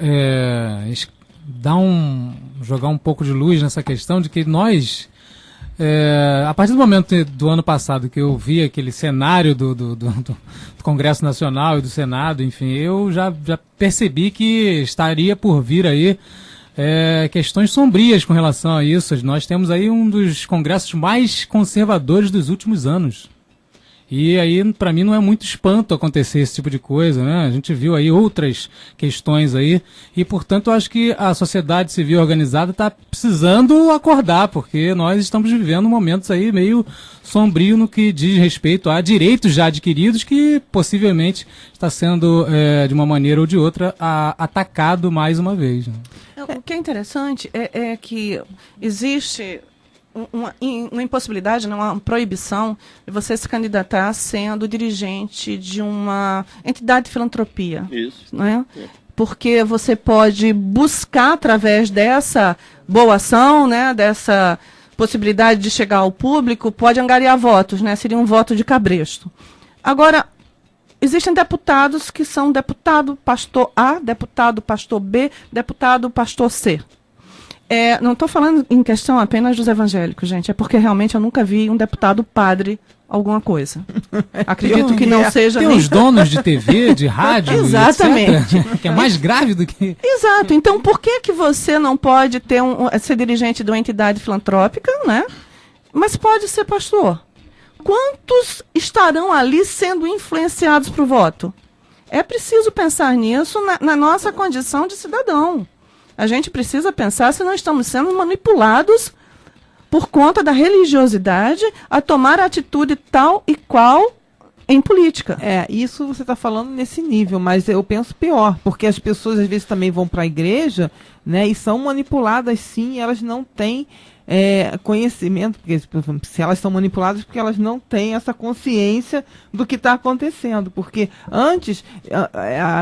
jogar um pouco de luz nessa questão de que nós, a partir do momento do ano passado que eu vi aquele cenário do Congresso Nacional e do Senado, enfim, eu já percebi que estaria por vir aí questões sombrias com relação a isso. Nós temos aí um dos congressos mais conservadores dos últimos anos. E aí, para mim, não é muito espanto acontecer esse tipo de coisa, né? A gente viu aí outras questões aí e, portanto, eu acho que a sociedade civil organizada está precisando acordar, porque nós estamos vivendo momentos aí meio sombrio no que diz respeito a direitos já adquiridos que possivelmente está sendo, de uma maneira ou de outra, atacado mais uma vez. Né? O que é interessante é que existe uma impossibilidade, uma proibição de você se candidatar sendo dirigente de uma entidade de filantropia. Isso. Não é? Porque você pode buscar, através dessa boa ação, né, dessa possibilidade de chegar ao público, pode angariar votos, né? Seria um voto de cabresto. Agora, existem deputados que são deputado pastor A, deputado pastor B, deputado pastor C. Não estou falando em questão apenas dos evangélicos, gente. É porque realmente eu nunca vi um deputado padre alguma coisa. Acredito que não seja... Tem os donos de TV, de rádio, exatamente, etc., que é mais grave do que... Exato. Então, por que você não pode ser dirigente de uma entidade filantrópica, né? Mas pode ser pastor? Quantos estarão ali sendo influenciados para o voto? É preciso pensar nisso na nossa condição de cidadão. A gente precisa pensar se não estamos sendo manipulados por conta da religiosidade a tomar atitude tal e qual em política. Isso você está falando nesse nível, mas eu penso pior, porque as pessoas às vezes também vão para a igreja, né, e são manipuladas sim, elas não têm conhecimento, porque se elas são manipuladas, porque elas não têm essa consciência do que está acontecendo, porque antes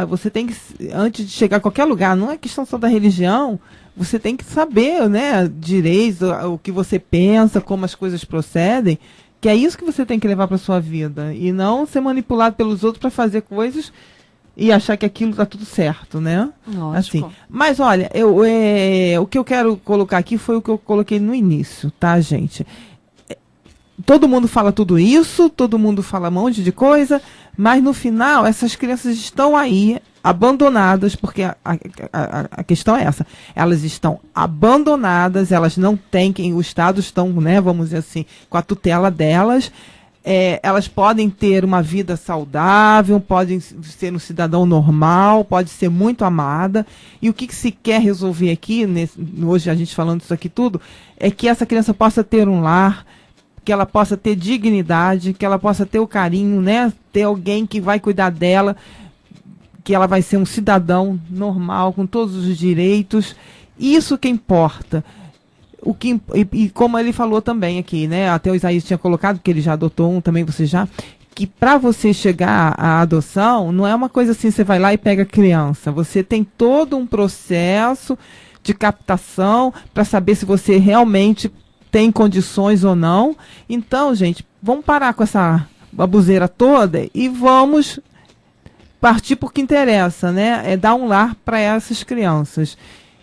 você tem que, antes de chegar a qualquer lugar, não é questão só da religião, você tem que saber, né, direito, o que você pensa, como as coisas procedem, que é isso que você tem que levar para sua vida, e não ser manipulado pelos outros para fazer coisas e achar que aquilo está tudo certo, né? Lógico. Assim. Mas olha, o que eu quero colocar aqui foi o que eu coloquei no início, tá, gente? Todo mundo fala tudo isso, todo mundo fala um monte de coisa, mas no final essas crianças estão aí, abandonadas, porque a questão é essa. Elas estão abandonadas, elas não têm quem, o Estado estão, né, vamos dizer assim, com a tutela delas. Elas podem ter uma vida saudável, podem ser um cidadão normal, pode ser muito amada. E o que se quer resolver aqui, hoje a gente falando isso aqui tudo, é que essa criança possa ter um lar, que ela possa ter dignidade, que ela possa ter o carinho, né? Ter alguém que vai cuidar dela, que ela vai ser um cidadão normal, com todos os direitos. Isso que importa. E como ele falou também aqui, né? Até o Isaías tinha colocado, porque ele já adotou um também, você já, que para você chegar à adoção, não é uma coisa assim, você vai lá e pega a criança. Você tem todo um processo de captação para saber se você realmente tem condições ou não. Então, gente, vamos parar com essa baboseira toda e vamos partir por que interessa, né? É dar um lar para essas crianças.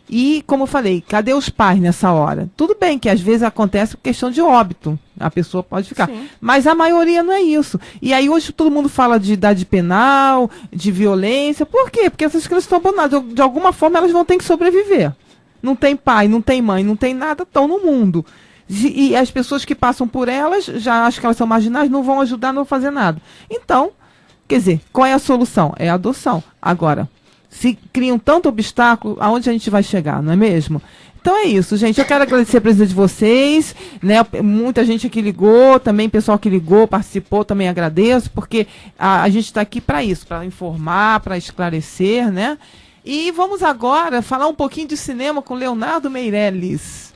E, como eu falei, cadê os pais nessa hora? Tudo bem que às vezes acontece questão de óbito, a pessoa pode ficar. Sim. Mas a maioria não é isso. E aí hoje todo mundo fala de idade penal, de violência. Por quê? Porque essas crianças estão abandonadas. De alguma forma elas vão ter que sobreviver. Não tem pai, não tem mãe, não tem nada, estão no mundo. E as pessoas que passam por elas, já acham que elas são marginais, não vão ajudar, não vão fazer nada. Então, quer dizer, qual é a solução? É a adoção. Agora, se criam tanto obstáculo, aonde a gente vai chegar, não é mesmo? Então é isso, gente. Eu quero agradecer a presença de vocês, né? Muita gente aqui ligou, também pessoal que ligou, participou, também agradeço, porque a gente está aqui para isso, para informar, para esclarecer, né? E vamos agora falar um pouquinho de cinema com Leonardo Meirelles.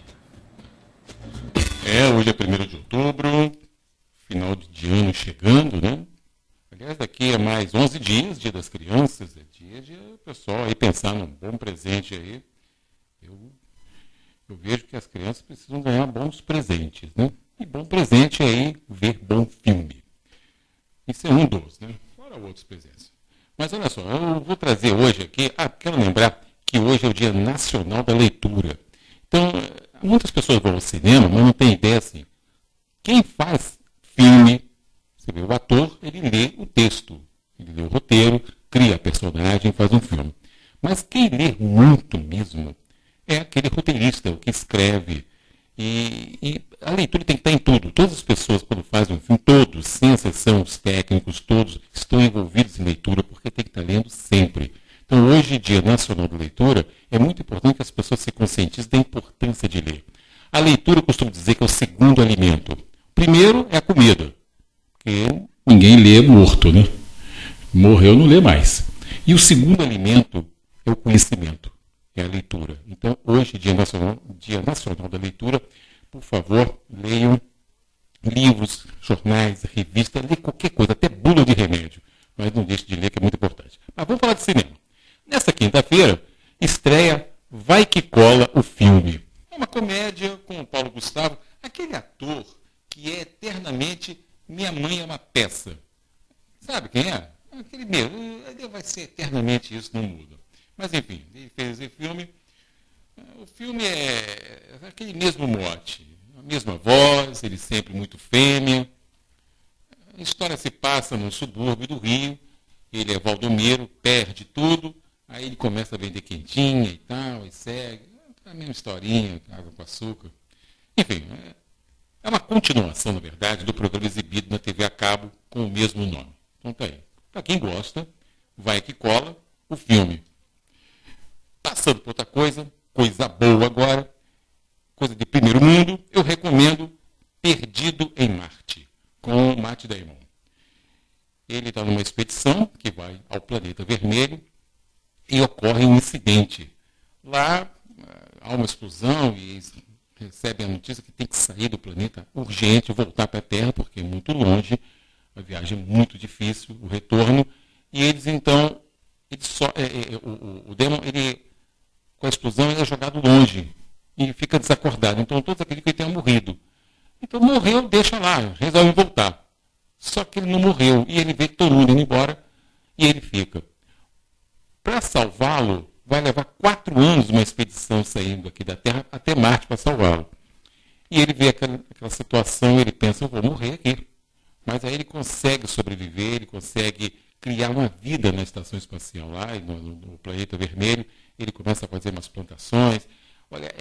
Hoje é 1º de outubro, final de ano chegando, né? Aliás, daqui a mais 11 dias, Dia das Crianças, é dia de o pessoal aí pensar num bom presente aí. Eu vejo que as crianças precisam ganhar bons presentes, né? E bom presente é aí ver bom filme. Isso é um dos, né? Fora outros presentes. Mas olha só, eu vou trazer hoje aqui, quero lembrar que hoje é o Dia Nacional da Leitura. Então, muitas pessoas vão ao cinema, mas não tem ideia assim. Quem faz filme, você vê, o ator, ele lê o texto, ele lê o roteiro, cria a personagem, faz um filme. Mas quem lê muito mesmo é aquele roteirista, o que escreve. E a leitura tem que estar em tudo. Todas as pessoas, quando fazem um filme, todos, sem exceção, os técnicos, todos estão envolvidos em leitura, porque tem que estar lendo sempre. Então, hoje, Dia Nacional da Leitura, é muito importante que as pessoas se conscientizem da importância de ler. A leitura, eu costumo dizer que é o segundo alimento. O primeiro é a comida, porque ninguém lê morto, né? Morreu, não lê mais. E o segundo alimento é o conhecimento, é a leitura. Então, hoje, Dia Nacional da Leitura, por favor, leiam livros, jornais, revistas, lê qualquer coisa, até bula de remédio. Mas não deixe de ler, que é muito importante. Mas vamos falar de cinema. Nessa quinta-feira, estreia Vai Que Cola, o filme. É uma comédia com o Paulo Gustavo, aquele ator que é eternamente Minha Mãe é uma Peça. Sabe quem é? Aquele mesmo. Ele vai ser eternamente isso, não muda. Mas enfim, ele fez esse filme. O filme é aquele mesmo mote, a mesma voz, ele sempre muito fêmea. A história se passa no subúrbio do Rio. Ele é Valdomiro, perde tudo. Aí ele começa a vender quentinha e tal, e segue. A mesma historinha, água com açúcar. Enfim, é uma continuação, na verdade, do programa exibido na TV a cabo com o mesmo nome. Então tá aí. Para quem gosta, Vai Que Cola, o filme. Passando por outra coisa boa agora, coisa de primeiro mundo, eu recomendo Perdido em Marte, com o Matt Damon. Ele está numa expedição que vai ao planeta vermelho e ocorre um incidente. Lá há uma explosão e eles recebem a notícia que tem que sair do planeta urgente, voltar para a Terra, porque é muito longe, a viagem é muito difícil, o retorno. E eles então, o Damon, com a explosão, ele é jogado longe e fica desacordado. Então todos acreditam que ele tenha morrido. Então morreu, deixa lá, resolve voltar. Só que ele não morreu e ele vê todo mundo indo embora e ele fica. Para salvá-lo, vai levar 4 anos uma expedição saindo aqui da Terra até Marte para salvá-lo. E ele vê aquela situação, ele pensa, eu vou morrer aqui. Mas aí ele consegue sobreviver, ele consegue criar uma vida na estação espacial lá, no planeta vermelho. Ele começa a fazer umas plantações. Olha,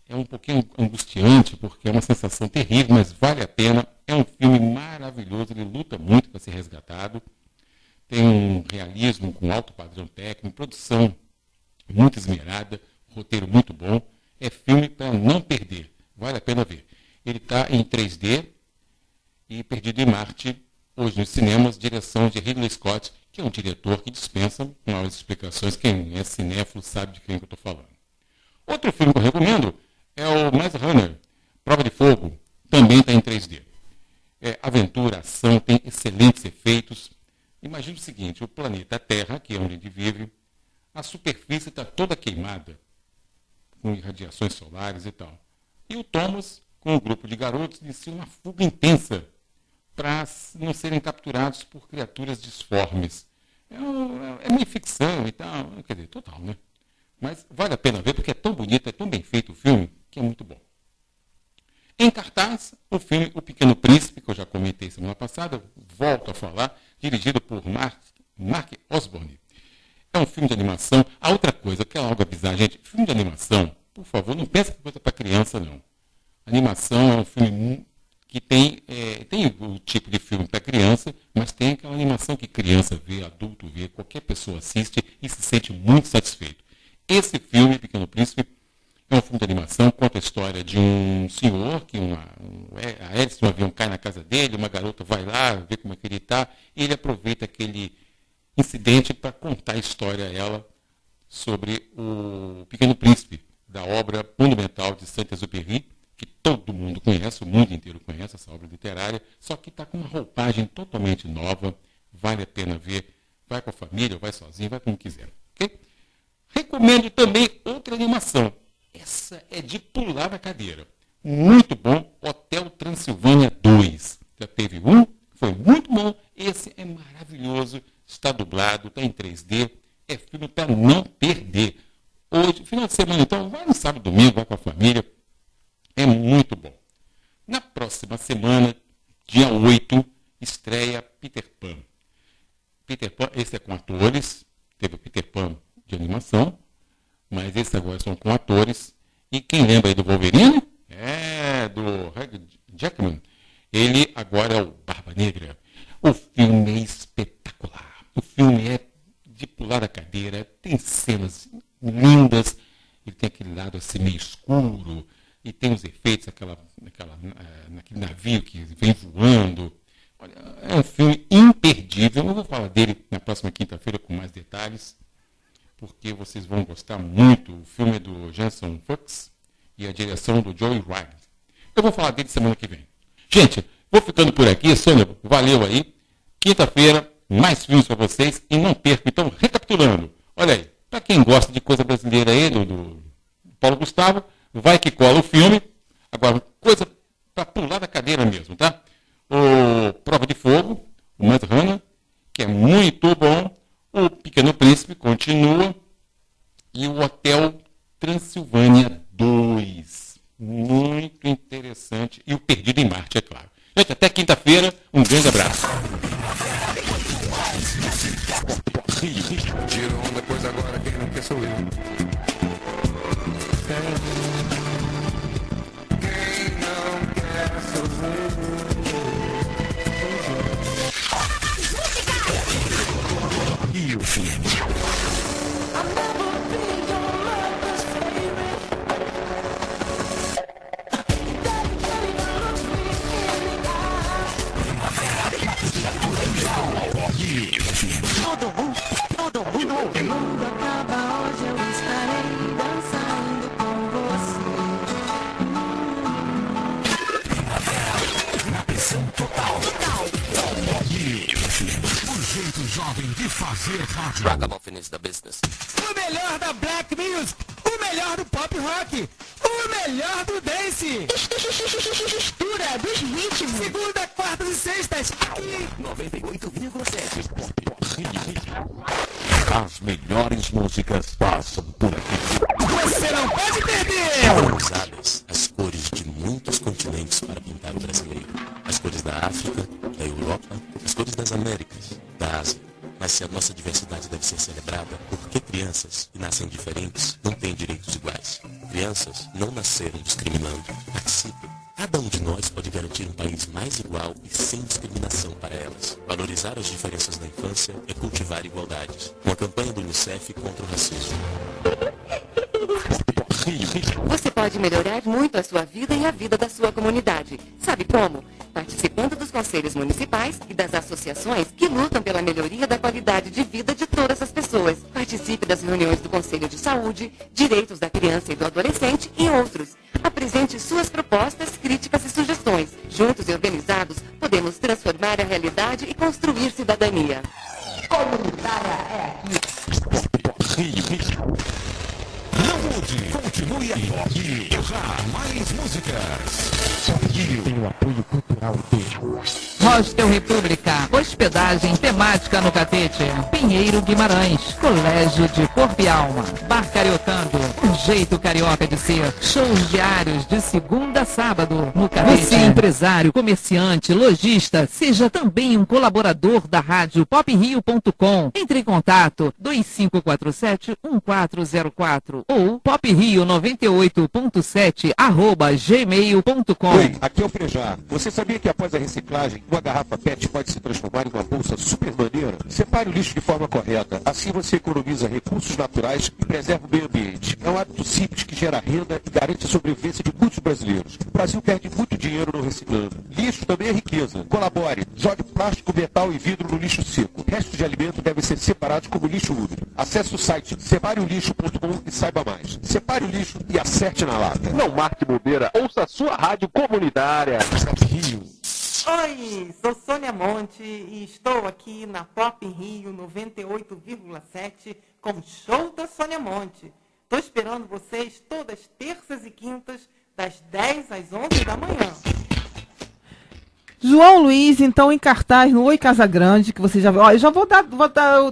é um pouquinho angustiante, porque é uma sensação terrível, mas vale a pena. É um filme maravilhoso, ele luta muito para ser resgatado. Tem um realismo com alto padrão técnico, produção muito esmerada, roteiro muito bom. É filme para não perder, vale a pena ver. Ele está em 3D e Perdido em Marte, hoje nos cinemas, direção de Ridley Scott, que é um diretor que dispensa maiores explicações. Quem é cinéfilo sabe de quem que eu estou falando. Outro filme que eu recomendo é o Maze Runner, Prova de Fogo, também está em 3D. É aventura, ação, tem excelentes efeitos. Imagine o seguinte, o planeta Terra, que é onde a gente vive, a superfície está toda queimada, com irradiações solares e tal. E o Thomas, com um grupo de garotos, inicia uma fuga intensa para não serem capturados por criaturas disformes. É meio ficção e tal, quer dizer, total, né? Mas vale a pena ver porque é tão bonito, é tão bem feito o filme, que é muito bom. Em cartaz, o filme O Pequeno Príncipe, que eu já comentei semana passada, volto a falar, dirigido por Mark Osborne. É um filme de animação. A outra coisa, que é algo a avisar, gente, filme de animação, por favor, não pense que é coisa para criança, não. Animação é um filme que tem o tipo de filme para criança, mas tem aquela animação que criança vê, adulto vê, qualquer pessoa assiste e se sente muito satisfeito. Esse filme, Pequeno Príncipe, é um filme de animação, conta a história de um senhor que a hélice de um avião cai na casa dele, uma garota vai lá ver como é que ele está, e ele aproveita aquele incidente para contar a história a ela sobre o Pequeno Príncipe, da obra monumental de Saint-Exupéry, que todo mundo conhece, o mundo inteiro conhece essa obra literária, só que está com uma roupagem totalmente nova, vale a pena ver, vai com a família, vai sozinho, vai como quiser. Okay? Recomendo também outra animação. Essa é de pular na cadeira. Muito bom, Hotel Transilvânia 2. Já teve um, foi muito bom. Esse é maravilhoso, está dublado, está em 3D. É filme para não perder. Hoje, final de semana, então, vai no sábado, domingo, vai com a família. É muito bom. Na próxima semana, dia 8, estreia Peter Pan. Peter Pan, esse é com atores. Teve o Peter Pan de animação, mas esses agora são com atores. E quem lembra aí do Wolverine? Do Hugh Jackman. Ele agora é o Barba Negra. O filme é espetacular. O filme é de pular da cadeira. Tem cenas lindas. Ele tem aquele lado assim meio escuro. E tem os efeitos, naquele navio que vem voando. Olha, é um filme imperdível. Eu vou falar dele na próxima quinta-feira com mais detalhes, porque vocês vão gostar muito. O filme é do Jensen Fuchs e a direção do Joey Wright. Eu vou falar dele semana que vem. Gente, vou ficando por aqui. Sônia, valeu aí. Quinta-feira, mais filmes para vocês. E não percam. Então, recapitulando. Olha aí, para quem gosta de coisa brasileira aí, do Paulo Gustavo, vai que cola o filme. Agora, coisa para pular da cadeira mesmo, tá? O Prova de Fogo, o Matt Hanna, que é muito bom. O Pequeno Príncipe continua. E o Hotel Transilvânia 2. Muito interessante. E o Perdido em Marte, é claro. Gente, até quinta-feira. Um grande abraço. Tira onda, pois agora quem não quer sou eu. Quem não quer sou eu. E o filme? Todo mundo acaba, hoje eu estarei dançando com você. Na pressão total. O jeito jovem de fazer rádio. Ragamuffin is the business. O melhor da black music, o melhor do pop rock, o melhor do dance. Mistura dos ritmos. Segunda, quartas e sextas, aqui 98,7. As melhores músicas passam por aqui. Você não pode perder! Foram usadas as cores de muitos continentes para pintar o brasileiro. As cores da África, da Europa, as cores das Américas, da Ásia. Mas se a nossa diversidade deve ser celebrada, por que crianças que nascem diferentes não têm direitos iguais? Crianças não nasceram discriminando. Participe. Cada um de nós pode garantir um país mais igual e sem discriminação para elas. Valorizar as diferenças da infância é cultivar igualdades. Uma campanha do UNICEF contra o racismo. Você pode melhorar muito a sua vida e a vida da sua comunidade. Sabe como? Participando dos conselhos municipais e das associações que lutam pela melhoria da qualidade de vida de todas as pessoas. Participe das reuniões do Conselho de Saúde, Direitos da Criança e do Adolescente e outros. Apresente suas propostas, críticas e sugestões. Juntos e organizados, podemos transformar a realidade e construir cidadania. Comunitária é aqui. Não mude, continue a Pop Rio. Já mais músicas. Pop Rio tem o apoio cultural do Hostel República, hospedagem temática no Catete. Pinheiro Guimarães, Colégio de Corpo e Alma. Bar Cariocando, um jeito carioca de ser. Shows diários de segunda a sábado no Catete. Você, empresário, comerciante, lojista, seja também um colaborador da rádio poprio.com. Entre em contato 2547-1404 ou poprio98.7@gmail.com. Oi, aqui é o Prejar. Você sabia que após a reciclagem, uma garrafa PET pode se transformar em uma bolsa super maneira? Separe o lixo de forma correta. Assim você economiza recursos naturais e preserva o meio ambiente. É um hábito simples que gera renda e garante a sobrevivência de muitos brasileiros. O Brasil perde muito dinheiro não reciclando. Lixo também é riqueza. Colabore. Jogue plástico, metal e vidro no lixo seco. Restos de alimento devem ser separados como lixo úmido. Acesse o site separeolixo.com e saiba mais. Separe o lixo e acerte na lata. Não marque bobeira. Ouça a sua rádio comunitária. Oi, sou Sônia Monte e estou aqui na Pop Rio 98,7 com o show da Sônia Monte. Estou esperando vocês todas terças e quintas, das 10 às 11 da manhã. João Luiz, então, em cartaz no Oi Casa Grande, que você já viu. Ó, eu já vou dar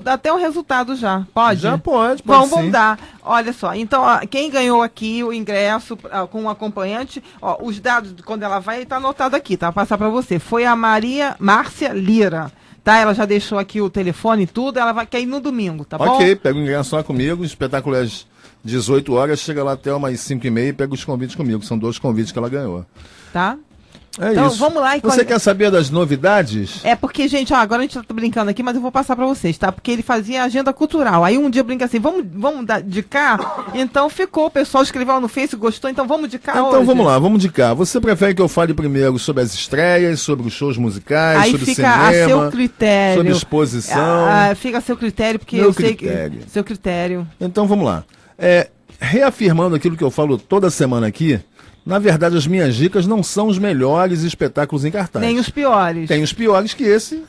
até o resultado já. Pode? Já pode Vamos dar. Olha só, então, ó, quem ganhou aqui o ingresso com o acompanhante, ó, os dados, quando ela vai, está anotado aqui, tá? Vou passar para você. Foi a Márcia Lira, tá? Ela já deixou aqui o telefone e tudo, ela vai cair no domingo, tá bom? Ok, pega o ingresso lá comigo, o espetáculo é às 18 horas, chega lá até umas 5h30 e pega os convites comigo, são 2 convites que ela ganhou. Tá? Então, isso. Vamos lá. Você quer saber das novidades? É porque, gente, ó, agora a gente tá brincando aqui, mas eu vou passar pra vocês, tá? Porque ele fazia agenda cultural. Aí um dia brinca assim, vamos de cá? Então ficou, o pessoal escreveu no Face, gostou, então vamos de cá Então hoje? vamos lá, vamos de cá. Você prefere que eu fale primeiro sobre as estreias, sobre os shows musicais, aí sobre fica cinema, a seu critério. sobre exposição? Fica a seu critério, porque Meu eu critério. sei que... Seu critério. Então vamos lá. Reafirmando aquilo que eu falo toda semana aqui, na verdade, as minhas dicas não são os melhores espetáculos em cartaz. Nem os piores. Tem os piores que esse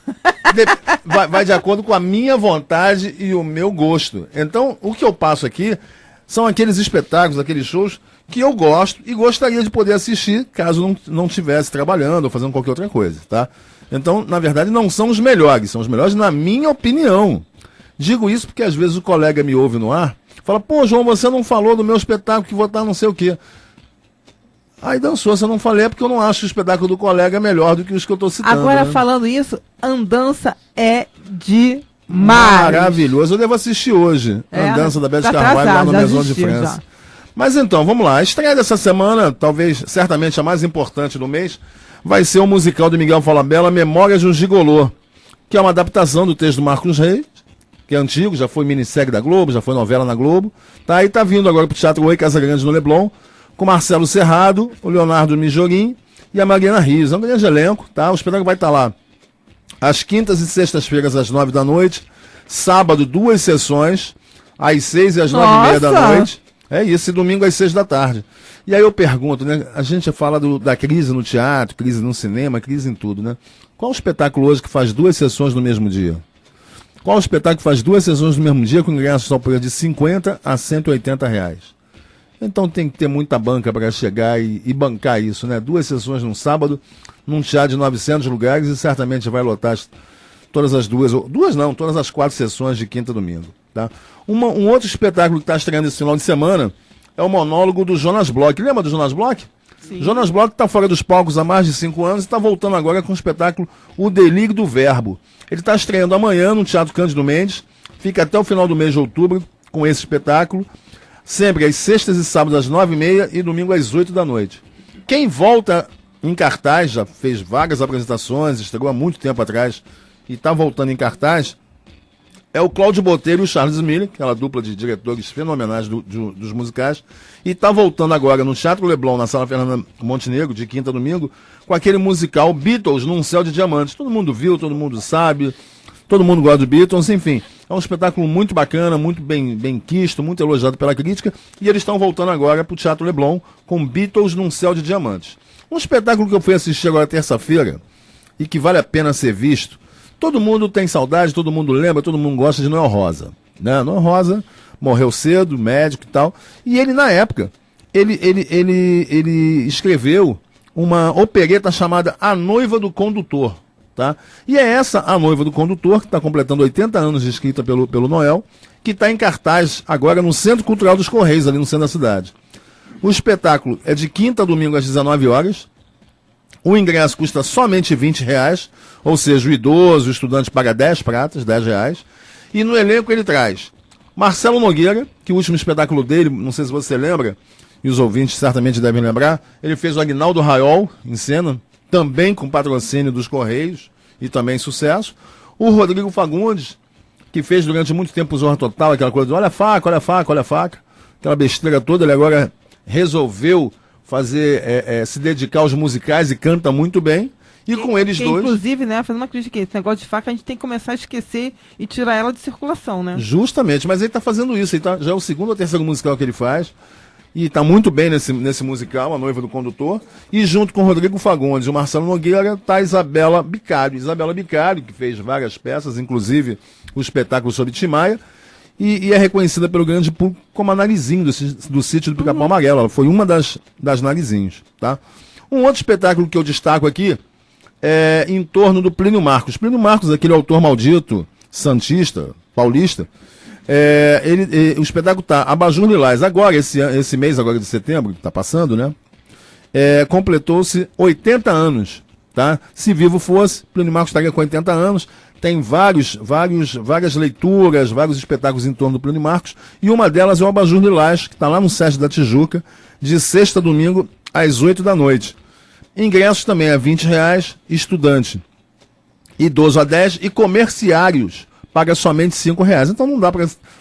vai de acordo com a minha vontade e o meu gosto. Então, o que eu passo aqui são aqueles espetáculos, aqueles shows que eu gosto e gostaria de poder assistir caso não estivesse trabalhando ou fazendo qualquer outra coisa, tá? Então, na verdade, não são os melhores na minha opinião. Digo isso porque às vezes o colega me ouve no ar, fala, pô, João, você não falou do meu espetáculo que vou estar não sei o quê. Aí dançou, se eu não falei é porque eu não acho o espetáculo do colega melhor do que os que eu estou citando. Agora, falando isso, Andança é demais. Maravilhoso, eu devo assistir hoje. Andança da Beth Carvalho lá no Maison de França. Mas então, vamos lá. A estreia dessa semana, talvez, certamente a mais importante do mês, vai ser o musical de Miguel Falabella, Memórias de um Gigolô, que é uma adaptação do texto do Marcos Reis, que é antigo, já foi minissérie da Globo, já foi novela na Globo. Tá? E tá vindo agora pro Teatro Oi Casa Grande no Leblon, com Marcelo Serrado, o Leonardo Mijorim e a Mariana Rios. É um grande elenco, tá? O espetáculo vai estar lá às quintas e sextas-feiras, às 9 da noite. Sábado, 2 sessões, às 6 e às 9h30 da noite. É isso, e domingo às 6 da tarde. E aí eu pergunto, né? A gente fala da crise no teatro, crise no cinema, crise em tudo, né? Qual o espetáculo hoje que faz 2 sessões no mesmo dia? Qual o espetáculo que faz 2 sessões no mesmo dia com ingressos ao preço de R$50 a R$180? Então tem que ter muita banca para chegar e bancar isso, né? 2 sessões num sábado, num teatro de 900 lugares e certamente vai lotar todas as todas as 4 sessões de quinta a domingo, tá? Um outro espetáculo que está estreando esse final de semana é o monólogo do Jonas Bloch. Lembra do Jonas Bloch? Sim. Jonas Bloch está fora dos palcos há mais de 5 anos e está voltando agora com o espetáculo O Delírio do Verbo. Ele está estreando amanhã no Teatro Cândido Mendes, fica até o final do mês de outubro com esse espetáculo. Sempre às sextas e sábados às 9h30 e domingo às 8 da noite. Quem volta em cartaz, já fez várias apresentações, estreou há muito tempo atrás e está voltando em cartaz, é o Cláudio Botelho e o Charles Miller, aquela dupla de diretores fenomenais dos musicais, e está voltando agora no Teatro Leblon, na Sala Fernanda Montenegro, de quinta a domingo, com aquele musical Beatles num Céu de Diamantes. Todo mundo viu, todo mundo sabe, todo mundo gosta do Beatles, enfim. É um espetáculo muito bacana, muito bem quisto, muito elogiado pela crítica. E eles estão voltando agora para o Teatro Leblon com Beatles num Céu de Diamantes. Um espetáculo que eu fui assistir agora terça-feira e que vale a pena ser visto. Todo mundo tem saudade, todo mundo lembra, todo mundo gosta de Noel Rosa. Né? Noel Rosa morreu cedo, médico e tal. E ele, na época, ele escreveu uma opereta chamada A Noiva do Condutor. Tá? E é essa A Noiva do Condutor, que está completando 80 anos de escrita pelo Noel, que está em cartaz agora no Centro Cultural dos Correios, ali no centro da cidade. O espetáculo é de quinta a domingo às 19 horas. O ingresso custa somente R$20, ou seja, o idoso, o estudante paga 10 pratas, R$10. E no elenco ele traz Marcelo Nogueira, que o último espetáculo dele, não sei se você lembra, e os ouvintes certamente devem lembrar, ele fez o Aguinaldo Raiol em cena, também com patrocínio dos Correios, e também sucesso. O Rodrigo Fagundes, que fez durante muito tempo o Zorra Total, aquela coisa de olha a faca, olha a faca, olha a faca, aquela besteira toda, ele agora resolveu fazer, se dedicar aos musicais e canta muito bem. E com eles dois... Inclusive, né, fazendo uma crítica, esse negócio de faca a gente tem que começar a esquecer e tirar ela de circulação, né? Justamente, mas ele está fazendo isso, já é o segundo ou terceiro musical que ele faz, e está muito bem nesse musical, A Noiva do Condutor, e junto com o Rodrigo Fagundes e o Marcelo Nogueira está Isabela Bicário. Isabela Bicário, que fez várias peças, inclusive o espetáculo sobre Tim Maia, e é reconhecida pelo grande público como a Narizinho do Sítio do Pica-Pau Amarelo. Ela foi uma das Narizinhos, tá? Um outro espetáculo que eu destaco aqui é em torno do Plínio Marcos. Plínio Marcos, aquele autor maldito, santista, paulista, o espetáculo tá Abajur Lilás. Agora, esse mês agora de setembro, que está passando, né? Completou-se 80 anos, tá? Se vivo fosse, Plínio Marcos estaria com 80 anos. Tem várias leituras, vários espetáculos em torno do Plínio Marcos, e uma delas é o Abajur Lilás, que está lá no Sesc da Tijuca, de sexta a domingo, às 8 da noite. Ingressos também a R$20, estudante, idoso a 10 e comerciários paga somente R$5. Então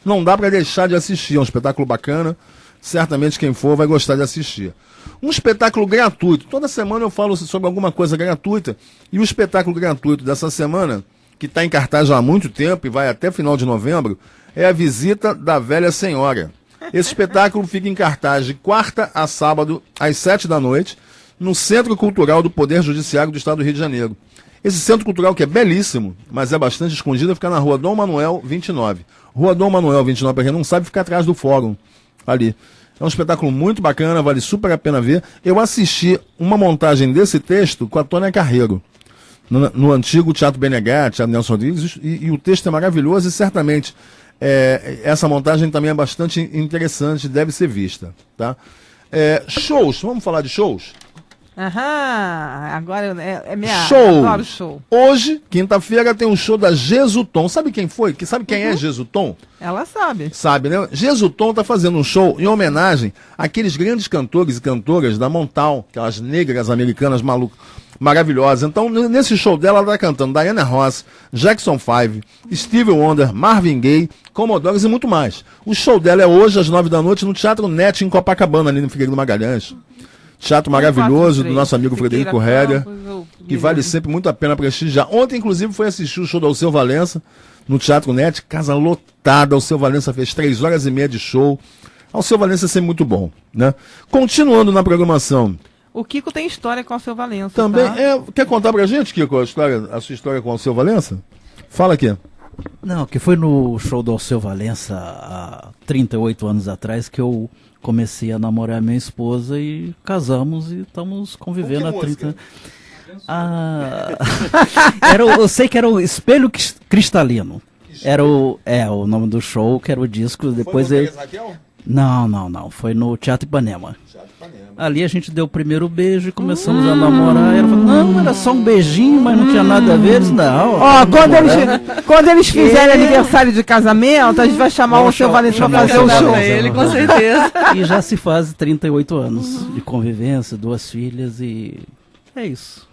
não dá para deixar de assistir, é um espetáculo bacana, certamente quem for vai gostar de assistir. Um espetáculo gratuito, toda semana eu falo sobre alguma coisa gratuita, e o espetáculo gratuito dessa semana, que está em cartaz já há muito tempo e vai até final de novembro, é A Visita da Velha Senhora. Esse espetáculo fica em cartaz de quarta a sábado, às 7 da noite, no Centro Cultural do Poder Judiciário do Estado do Rio de Janeiro. Esse centro cultural, que é belíssimo, mas é bastante escondido, fica na Rua Dom Manuel 29. Rua Dom Manuel 29, para quem não sabe, fica atrás do fórum, ali. É um espetáculo muito bacana, vale super a pena ver. Eu assisti uma montagem desse texto com a Tônia Carreiro, no antigo Teatro BNH, Teatro Nelson Rodrigues, e o texto é maravilhoso e certamente essa montagem também é bastante interessante, deve ser vista, tá? Shows, vamos falar de shows? Agora é minha... Show! Adoro show. Hoje, quinta-feira, tem um show da Jesutom. Sabe quem foi? Sabe quem é Jesutom? Ela sabe. Sabe, né? Jesutom está fazendo um show em homenagem àqueles grandes cantores e cantoras da Motown, aquelas negras americanas malucas, maravilhosas. Então, nesse show dela, ela está cantando Diana Ross, Jackson 5, Stevie Wonder, Marvin Gaye, Commodores e muito mais. O show dela é hoje, às 9 da noite, no Teatro Net, em Copacabana, ali no Figueiredo Magalhães. Teatro maravilhoso do nosso amigo Frederico Réria, que vale sempre muito a pena prestigiar. Ontem, inclusive, foi assistir o show do Alceu Valença, no Teatro Net, casa lotada. Alceu Valença fez 3h30 de show. Alceu Valença é sempre muito bom, né? Continuando na programação. O Kiko tem história com o Alceu Valença. Também, tá? Quer contar pra gente, Kiko, a sua história com o Alceu Valença? Fala aqui. Não, que foi no show do Alceu Valença há 38 anos atrás que eu comecei a namorar minha esposa e casamos e estamos convivendo há 30 anos. Eu sei que era o Espelho Cristalino. Era o nome do show, que era o disco. Depois foi no Raquel? Não. Foi no Teatro Ipanema. Ali a gente deu o primeiro beijo e começamos a namorar. Ela falou, não, era só um beijinho, mas não tinha nada a ver. Não. Quando eles fizerem aniversário de casamento, a gente vai chamar o Alceu Valença para fazer o show. Ele, com certeza. E já se faz 38 anos de convivência, 2 filhas e é isso.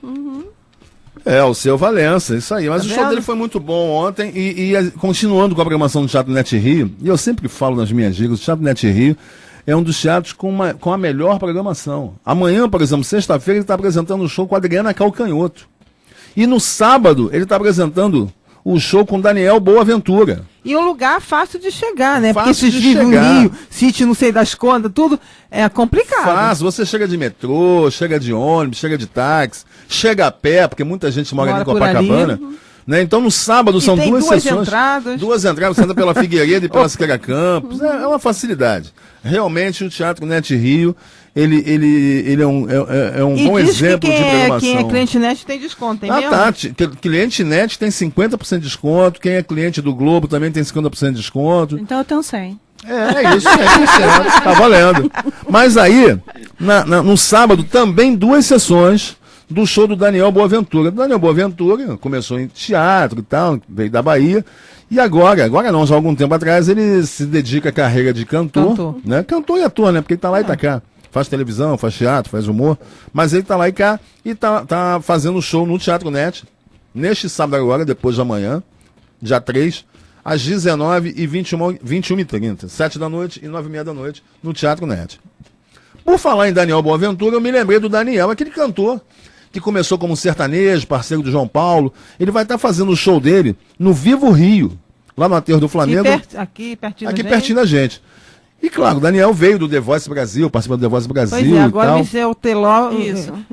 Alceu Valença, isso aí. Mas o show dele foi muito bom ontem e continuando com a programação do Teatro Net Rio, e eu sempre falo nas minhas dicas, o Teatro Net Rio é um dos teatros com a melhor programação. Amanhã, por exemplo, sexta-feira, ele está apresentando um show com a Adriana Calcanhoto. E no sábado, ele está apresentando o show com Daniel Boaventura. E um lugar fácil de chegar, né? Fácil. Porque vocês vivem no Rio, sítio não sei das contas, tudo é complicado. Fácil, você chega de metrô, chega de ônibus, chega de táxi, chega a pé, porque muita gente mora ali em Copacabana. Né? Então no sábado E são tem duas sessões. entradas. Duas entradas, você anda pela Figueiredo e pela Siqueira Campos. É uma facilidade. Realmente o Teatro Net Rio, ele é um E bom diz exemplo que de programação. quem é cliente net tem desconto, tem mesmo? Tá. Cliente Net tem 50% de desconto. Quem é cliente do Globo também tem 50% de desconto. Então eu tenho 100. É isso, tá valendo. Mas aí, no sábado, também duas sessões do show do Daniel Boaventura. Daniel Boaventura começou em teatro e tal, veio da Bahia. E agora não, já há algum tempo atrás, ele se dedica à carreira de cantor. Né? Cantor e ator, né? Porque ele tá lá e tá cá. Faz televisão, faz teatro, faz humor. Mas ele tá lá e cá e tá fazendo show no Teatro Net. Neste sábado agora, depois de amanhã, dia 3, às 19h e 21h30. 7 da noite e 9h30 da noite, no Teatro Net. Por falar em Daniel Boaventura, eu me lembrei do Daniel, aquele cantor que começou como sertanejo, parceiro do João Paulo. Ele vai estar fazendo o show dele no Vivo Rio, lá no Aterro do Flamengo. Aqui pertinho da gente. E claro, o Daniel veio do The Voice Brasil, participou do The Voice Brasil. Pois é, agora e tal. Michel Teló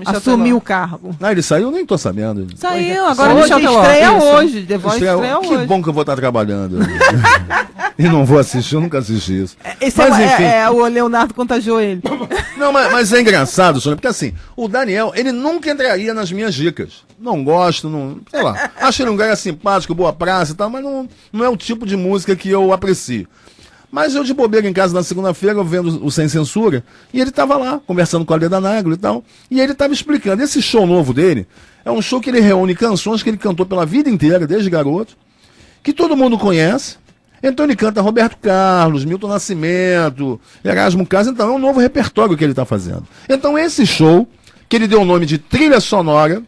assumiu o cargo. Ah, ele saiu? Nem tô sabendo. Saiu, agora hoje Michel Teló. estreia hoje, The Voice estreia Que hoje. bom que eu vou estar trabalhando. E não vou assistir, eu nunca assisti isso. Esse mas, enfim, o Leonardo contagiou ele. Não, mas é engraçado, Sônia, porque assim, o Daniel, ele nunca entraria nas minhas dicas. Não gosto, sei lá. Acho ele um cara simpático, boa praça e tal, mas não é o tipo de música que eu aprecio. Mas eu de bobeira em casa na segunda-feira, vendo o Sem Censura, e ele estava lá, conversando com a Leda Naglo e tal, e ele estava explicando, esse show novo dele, é um show que ele reúne canções que ele cantou pela vida inteira, desde garoto, que todo mundo conhece. Então ele canta Roberto Carlos, Milton Nascimento, Erasmo Carlos, então é um novo repertório que ele está fazendo. Então esse show, que ele deu o nome de Trilha Sonora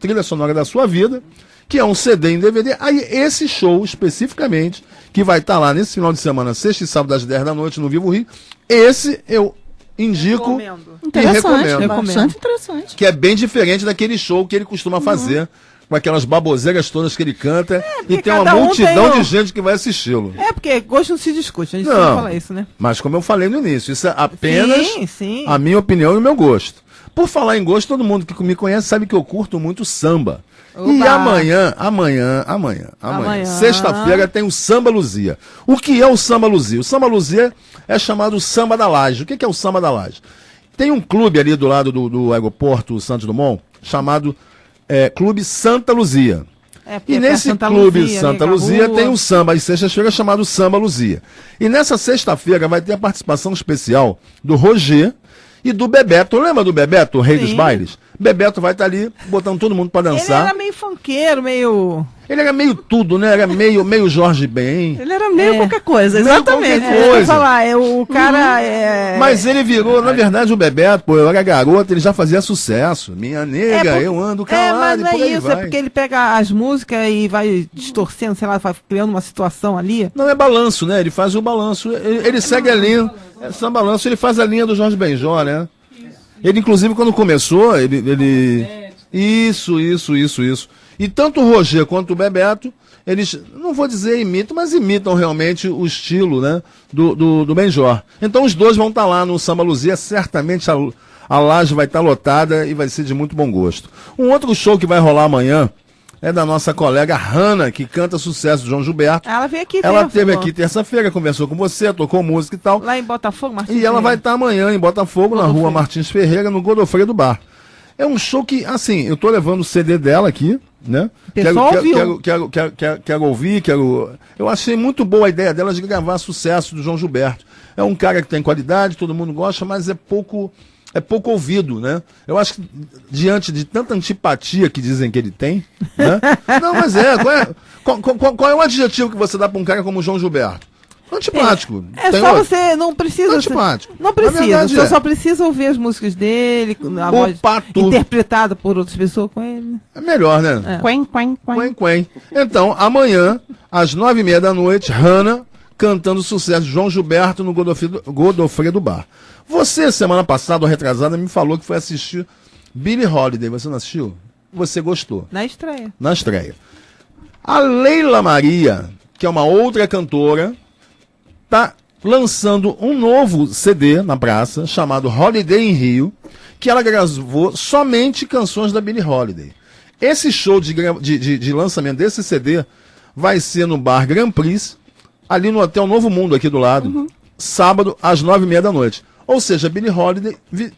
da Sua Vida, que é um CD em DVD, aí esse show especificamente, que vai estar lá nesse final de semana, sexta e sábado às 10 da noite no Vivo Rio, esse eu indico e recomendo. Bastante interessante. Que é bem diferente daquele show que ele costuma fazer, com aquelas baboseiras todas que ele canta, e tem uma multidão de gente que vai assisti-lo. É, porque gosto não se discute, a gente sempre fala isso, né? Mas como eu falei no início, isso é apenas a minha opinião e o meu gosto. Por falar em gosto, todo mundo que me conhece sabe que eu curto muito samba. Oba. E amanhã, sexta-feira, tem o Samba Luzia. O que é o Samba Luzia? O Samba Luzia é chamado Samba da Laje. O que é o Samba da Laje? Tem um clube ali do lado do aeroporto Santos Dumont, chamado Clube Santa Luzia. E nesse Clube Santa Luzia tem um samba às sextas-feiras chamado Samba Luzia. E nessa sexta-feira vai ter a participação especial do Roger e do Bebeto. Lembra do Bebeto, o rei dos bailes? Bebeto vai estar ali, botando todo mundo pra dançar. Ele era meio funkeiro, meio... Ele era meio tudo, né? Era meio Jorge Ben. Ele era meio qualquer coisa, exatamente. O cara Mas ele virou, na verdade, o Bebeto, pô, eu era garoto, ele já fazia sucesso. Minha nega, eu ando calado, mas não e por aí isso, vai. é porque ele pega as músicas e vai distorcendo, sei lá, vai criando uma situação ali. Não, é balanço, né? Ele faz o balanço, ele segue a linha, esse balanço, ele faz a linha do Jorge Benjó, né? Ele, inclusive, quando começou, ele... Isso. E tanto o Roger quanto o Bebeto, eles, não vou dizer imitam, mas imitam realmente o estilo, né, do Benjor. Então os dois vão estar lá no Samba Luzia, certamente a laje vai estar lotada e vai ser de muito bom gosto. Um outro show que vai rolar amanhã é da nossa colega Hanna, que canta sucesso do João Gilberto. Ela veio aqui. Ela esteve aqui terça-feira, conversou com você, tocou música e tal. Lá em Botafogo, Martins E ela vai estar amanhã em Botafogo, na rua Martins Ferreira, no Godofredo Bar. É um show que, assim, eu tô levando o CD dela aqui, né? Quero ouvir, Eu achei muito boa a ideia dela de gravar sucesso do João Gilberto. É um cara que tem qualidade, todo mundo gosta, mas é pouco ouvido, né? Eu acho que diante de tanta antipatia que dizem que ele tem, né? Não, mas qual é o adjetivo que você dá para um cara como o João Gilberto? Antipático. Tem só você, não precisa... Antipático. Não precisa, você só precisa ouvir as músicas dele, a voz interpretada por outras pessoas com ele. É melhor, né? Quen. Então, amanhã, às 9h30 da noite, Hanna cantando sucesso de João Gilberto no Godofredo Bar. Você, semana passada, ou retrasada, me falou que foi assistir Billie Holiday. Você não assistiu? Você gostou? Na estreia. Na estreia. A Leila Maria, que é uma outra cantora, tá lançando um novo CD na praça, chamado Holiday em Rio, que ela gravou somente canções da Billie Holiday. Esse show de lançamento desse CD vai ser no Bar Grand Prix, ali no Hotel Novo Mundo, aqui do lado, sábado, às 9h30 da noite. Ou seja, Billie Holiday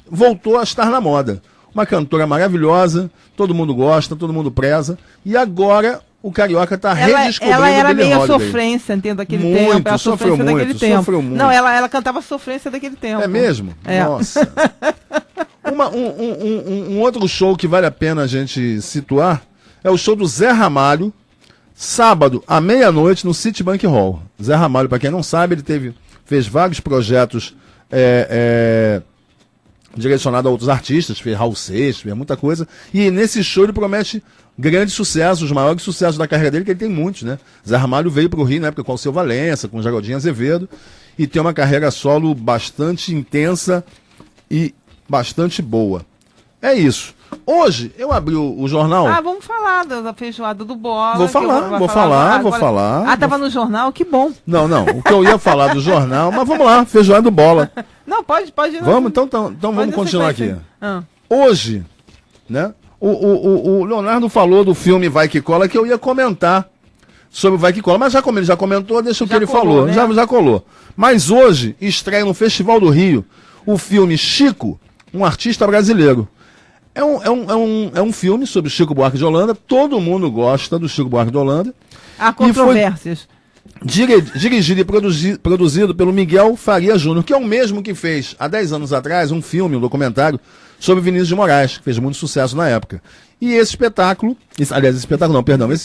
voltou a estar na moda. Uma cantora maravilhosa, todo mundo gosta, todo mundo preza, e agora o Carioca está redescobrindo ela era Billie meio Holiday. Sofrência, entendo, daquele muito, tempo. Ela sofreu muito, daquele tempo. Sofreu muito. Não, ela cantava Sofrência daquele tempo. É mesmo? É. Nossa. Um outro show que vale a pena a gente situar é o show do Zé Ramalho, sábado, à meia-noite, no Citibank Hall. Zé Ramalho, para quem não sabe, ele fez vários projetos direcionados a outros artistas, fez Raul Seixas, fez muita coisa, e nesse show ele promete grandes sucessos, os maiores sucessos da carreira dele, que ele tem muitos, né? Zé Ramalho veio para o Rio na época com o Alceu Valença, com o Geraldinho Azevedo, e tem uma carreira solo bastante intensa e bastante boa. É isso. Hoje, eu abri o jornal... vamos falar da feijoada do Bola. Vou falar. Ah, tava no jornal? Que bom. Não, o que eu ia falar do jornal, mas vamos lá, feijoada do Bola. Não, pode ir. Vamos, então vamos continuar aqui. Hoje, né, o Leonardo falou do filme Vai Que Cola, que eu ia comentar sobre o Vai Que Cola, mas já como ele já comentou, deixa o que ele falou, né? já colou. Mas hoje, estreia no Festival do Rio, o filme Chico, um artista brasileiro. É um filme sobre Chico Buarque de Holanda. Todo mundo gosta do Chico Buarque de Holanda. Há controvérsias. Dirigido e produzido pelo Miguel Faria Júnior, que é o mesmo que fez, há 10 anos atrás, um filme, um documentário, sobre Vinícius de Moraes, que fez muito sucesso na época. E esse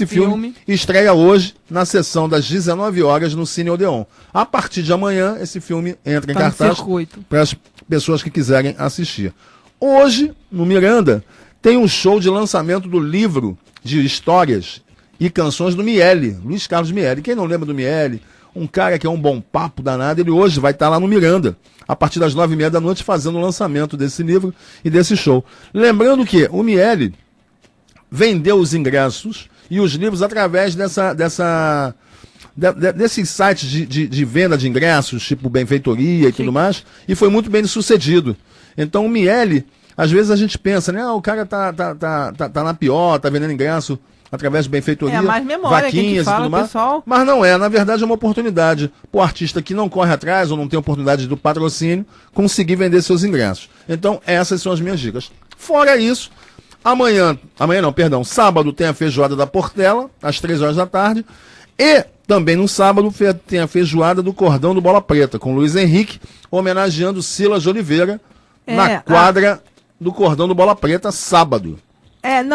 filme estreia hoje, na sessão das 19 horas, no Cine Odeon. A partir de amanhã, esse filme entra em cartaz para as pessoas que quiserem assistir. Hoje, no Miranda, tem um show de lançamento do livro de histórias e canções do Miele, Luiz Carlos Miele. Quem não lembra do Miele, um cara que é um bom papo danado, ele hoje vai estar lá no Miranda, a partir das 9h30 da noite, fazendo o lançamento desse livro e desse show. Lembrando que o Miele vendeu os ingressos e os livros através desses sites de venda de ingressos, tipo Benfeitoria e tudo mais, e foi muito bem sucedido. Então o Miele, às vezes a gente pensa, né? O cara tá na pior, tá vendendo ingresso através de benfeitoria, vaquinhas e tudo mais. Pessoal... Mas não é, na verdade é uma oportunidade para o artista que não corre atrás ou não tem oportunidade do patrocínio conseguir vender seus ingressos. Então essas são as minhas dicas. Fora isso, sábado tem a feijoada da Portela, às 3 horas da tarde, e também no sábado tem a feijoada do Cordão do Bola Preta, com Luiz Henrique, homenageando Silas de Oliveira, na quadra do Cordão do Bola Preta, sábado.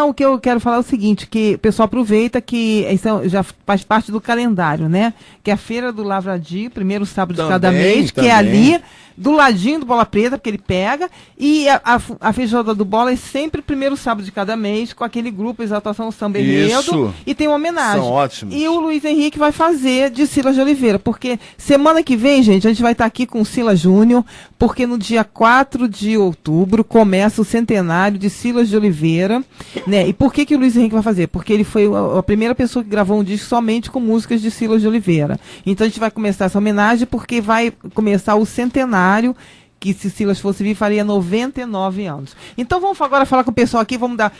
O que eu quero falar é o seguinte, que o pessoal aproveita que isso já faz parte do calendário, né? Que é a Feira do Lavradio, primeiro sábado de cada mês, que é ali, do ladinho do Bola Preta, porque ele pega, e a feijoada do Bola é sempre primeiro sábado de cada mês, com aquele grupo Exaltação Samba Enredo, e tem uma homenagem. São ótimos. E o Luiz Henrique vai fazer de Silas de Oliveira, porque semana que vem, gente, a gente vai estar aqui com o Silas Júnior, porque no dia 4 de outubro começa o centenário de Silas de Oliveira, né? E por que o Luiz Henrique vai fazer? Porque ele foi a primeira pessoa que gravou um disco somente com músicas de Silas de Oliveira. Então a gente vai começar essa homenagem porque vai começar o centenário, que se Silas fosse vir faria 99 anos. Então vamos agora falar com o pessoal aqui, vamos dar...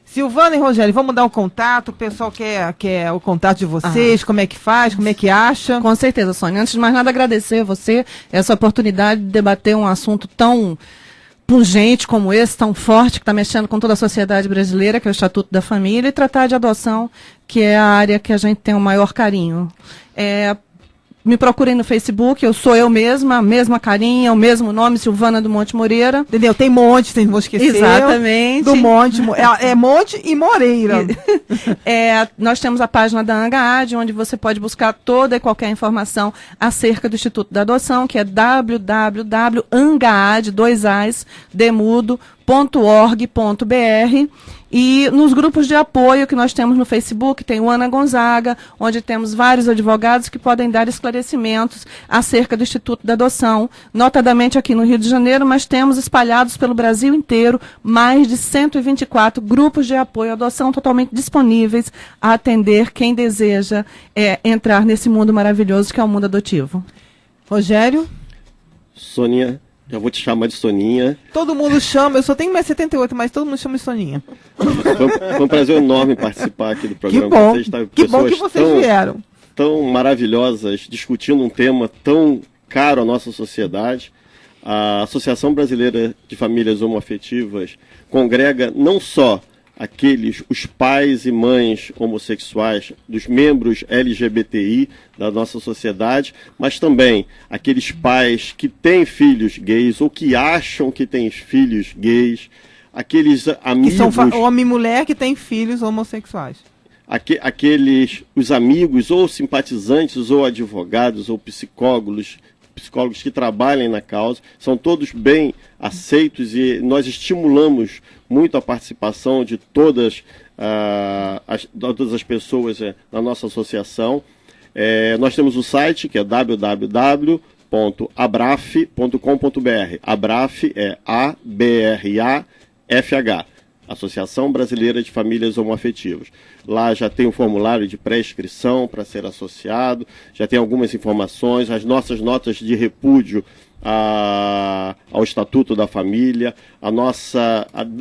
Silvana e Rogério, vamos dar um contato, o pessoal quer o contato de vocês, como é que faz, como é que acha? Com certeza, Sônia. Antes de mais nada, agradecer a você essa oportunidade de debater um assunto tão pungente como esse, tão forte, que está mexendo com toda a sociedade brasileira, que é o Estatuto da Família, e tratar de adoção, que é a área que a gente tem o maior carinho. Me procurem no Facebook, eu sou eu mesma, a mesma carinha, o mesmo nome, Silvana do Monte Moreira. Entendeu? Tem Monte, não vou esquecer. Exatamente. Do Monte, é Monte e Moreira. Nós temos a página da ANGAAD, onde você pode buscar toda e qualquer informação acerca do Instituto da Adoção, que é www.angaad.org.br. E nos grupos de apoio que nós temos no Facebook, tem o Ana Gonzaga, onde temos vários advogados que podem dar esclarecimentos acerca do Instituto da Adoção, notadamente aqui no Rio de Janeiro, mas temos espalhados pelo Brasil inteiro mais de 124 grupos de apoio à adoção totalmente disponíveis a atender quem deseja entrar nesse mundo maravilhoso que é o mundo adotivo. Rogério? Sônia, Já vou te chamar de Soninha. Todo mundo chama, eu só tenho 1,78 m, mas todo mundo chama de Soninha. Foi um prazer enorme participar aqui do programa. Que bom, que bom que vocês vieram. Tão maravilhosas, discutindo um tema tão caro à nossa sociedade. A Associação Brasileira de Famílias Homoafetivas congrega não só os pais e mães homossexuais, dos membros LGBTI da nossa sociedade, mas também aqueles pais que têm filhos gays ou que acham que têm filhos gays, aqueles amigos... Que são homem e mulher que têm filhos homossexuais. Os amigos ou simpatizantes ou advogados ou psicólogos que trabalhem na causa, são todos bem aceitos e nós estimulamos muito a participação de todas as pessoas na nossa associação. Nós temos o site que é www.abraf.com.br. Abraf é A-B-R-A-F-H. Associação Brasileira de Famílias Homoafetivas. Lá já tem um formulário de pré-inscrição para ser associado, já tem algumas informações, as nossas notas de repúdio ao Estatuto da Família,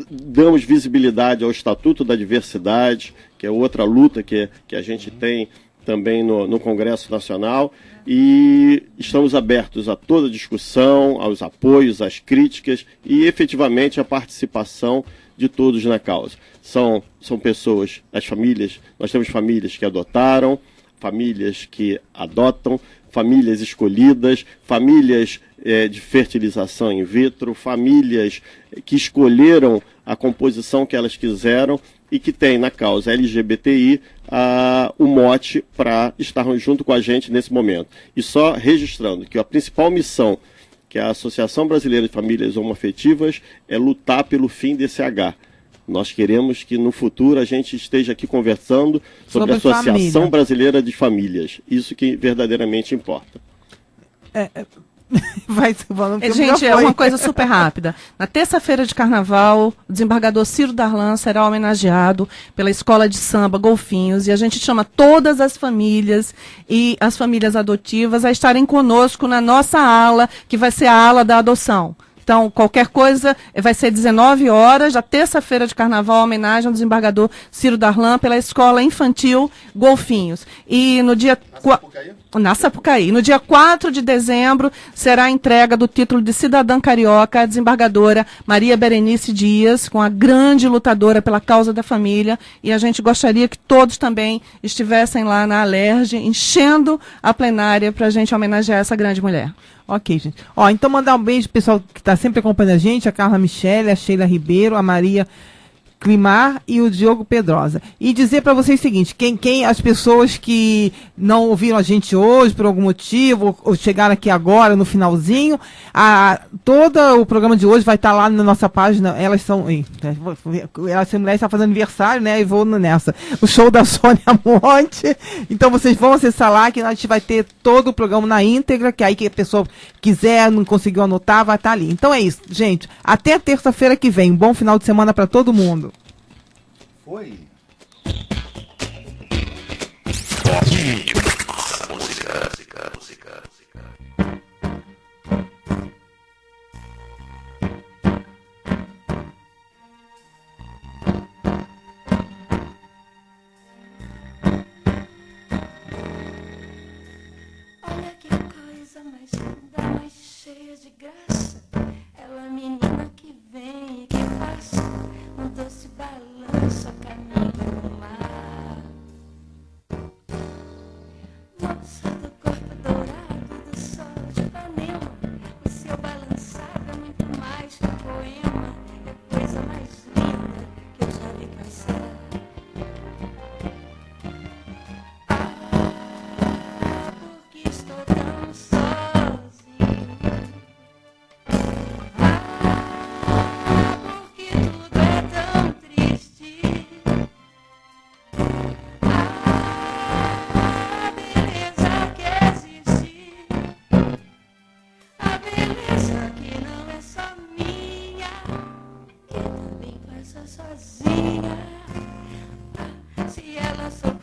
damos visibilidade ao Estatuto da Diversidade, que é outra luta que a gente tem também no Congresso Nacional, e estamos abertos a toda discussão, aos apoios, às críticas e efetivamente a participação de todos na causa. São pessoas, as famílias, nós temos famílias que adotaram, famílias que adotam, famílias escolhidas, famílias de fertilização in vitro, famílias que escolheram a composição que elas quiseram e que tem na causa LGBTI o mote para estar junto com a gente nesse momento. E só registrando que a principal missão que a Associação Brasileira de Famílias Homoafetivas é lutar pelo fim desse H. Nós queremos que no futuro a gente esteja aqui conversando sobre a Associação Brasileira de Famílias. Isso que verdadeiramente importa. Gente, é uma coisa super rápida. Na terça-feira de carnaval, o desembargador Ciro Darlan será homenageado pela Escola de Samba Golfinhos e a gente chama todas as famílias e as famílias adotivas a estarem conosco na nossa ala, que vai ser a ala da adoção. Então, qualquer coisa, vai ser 19 horas, da terça-feira de carnaval, homenagem ao desembargador Ciro Darlan pela Escola Infantil Golfinhos. E no dia... Na Sapucaí. No dia 4 de dezembro, será a entrega do título de cidadã carioca à desembargadora Maria Berenice Dias, com a grande lutadora pela causa da família. E a gente gostaria que todos também estivessem lá na Alerj, enchendo a plenária para a gente homenagear essa grande mulher. Ok, gente. Então mandar um beijo pro pessoal que está sempre acompanhando a gente, a Carla Michele, a Sheila Ribeiro, a Maria Climar e o Diogo Pedrosa. E dizer para vocês o seguinte, as pessoas que não ouviram a gente hoje por algum motivo, ou chegaram aqui agora no finalzinho, todo o programa de hoje vai estar lá na nossa página. Elas são mulheres estão fazendo aniversário, né? E vou nessa. O show da Sônia Monte. Então vocês vão acessar lá, que a gente vai ter todo o programa na íntegra, que aí que a pessoa quiser, não conseguiu anotar, vai estar ali. Então é isso, gente. Até terça-feira que vem. Um bom final de semana para todo mundo. Foi. Música. Olha que coisa mais linda, mais cheia de graça. Ela menina que vem e que passa, um doce balanço a caminho do mar. Moça do corpo dourado do sol de Ipanema, o seu balançado é muito mais que um poema, é a coisa mais linda que eu já vi passar. Porque estou tão sozinho. Porque tudo é tão triste. A beleza que existe, a beleza que não é só minha, que também passa sozinha. Se ela souber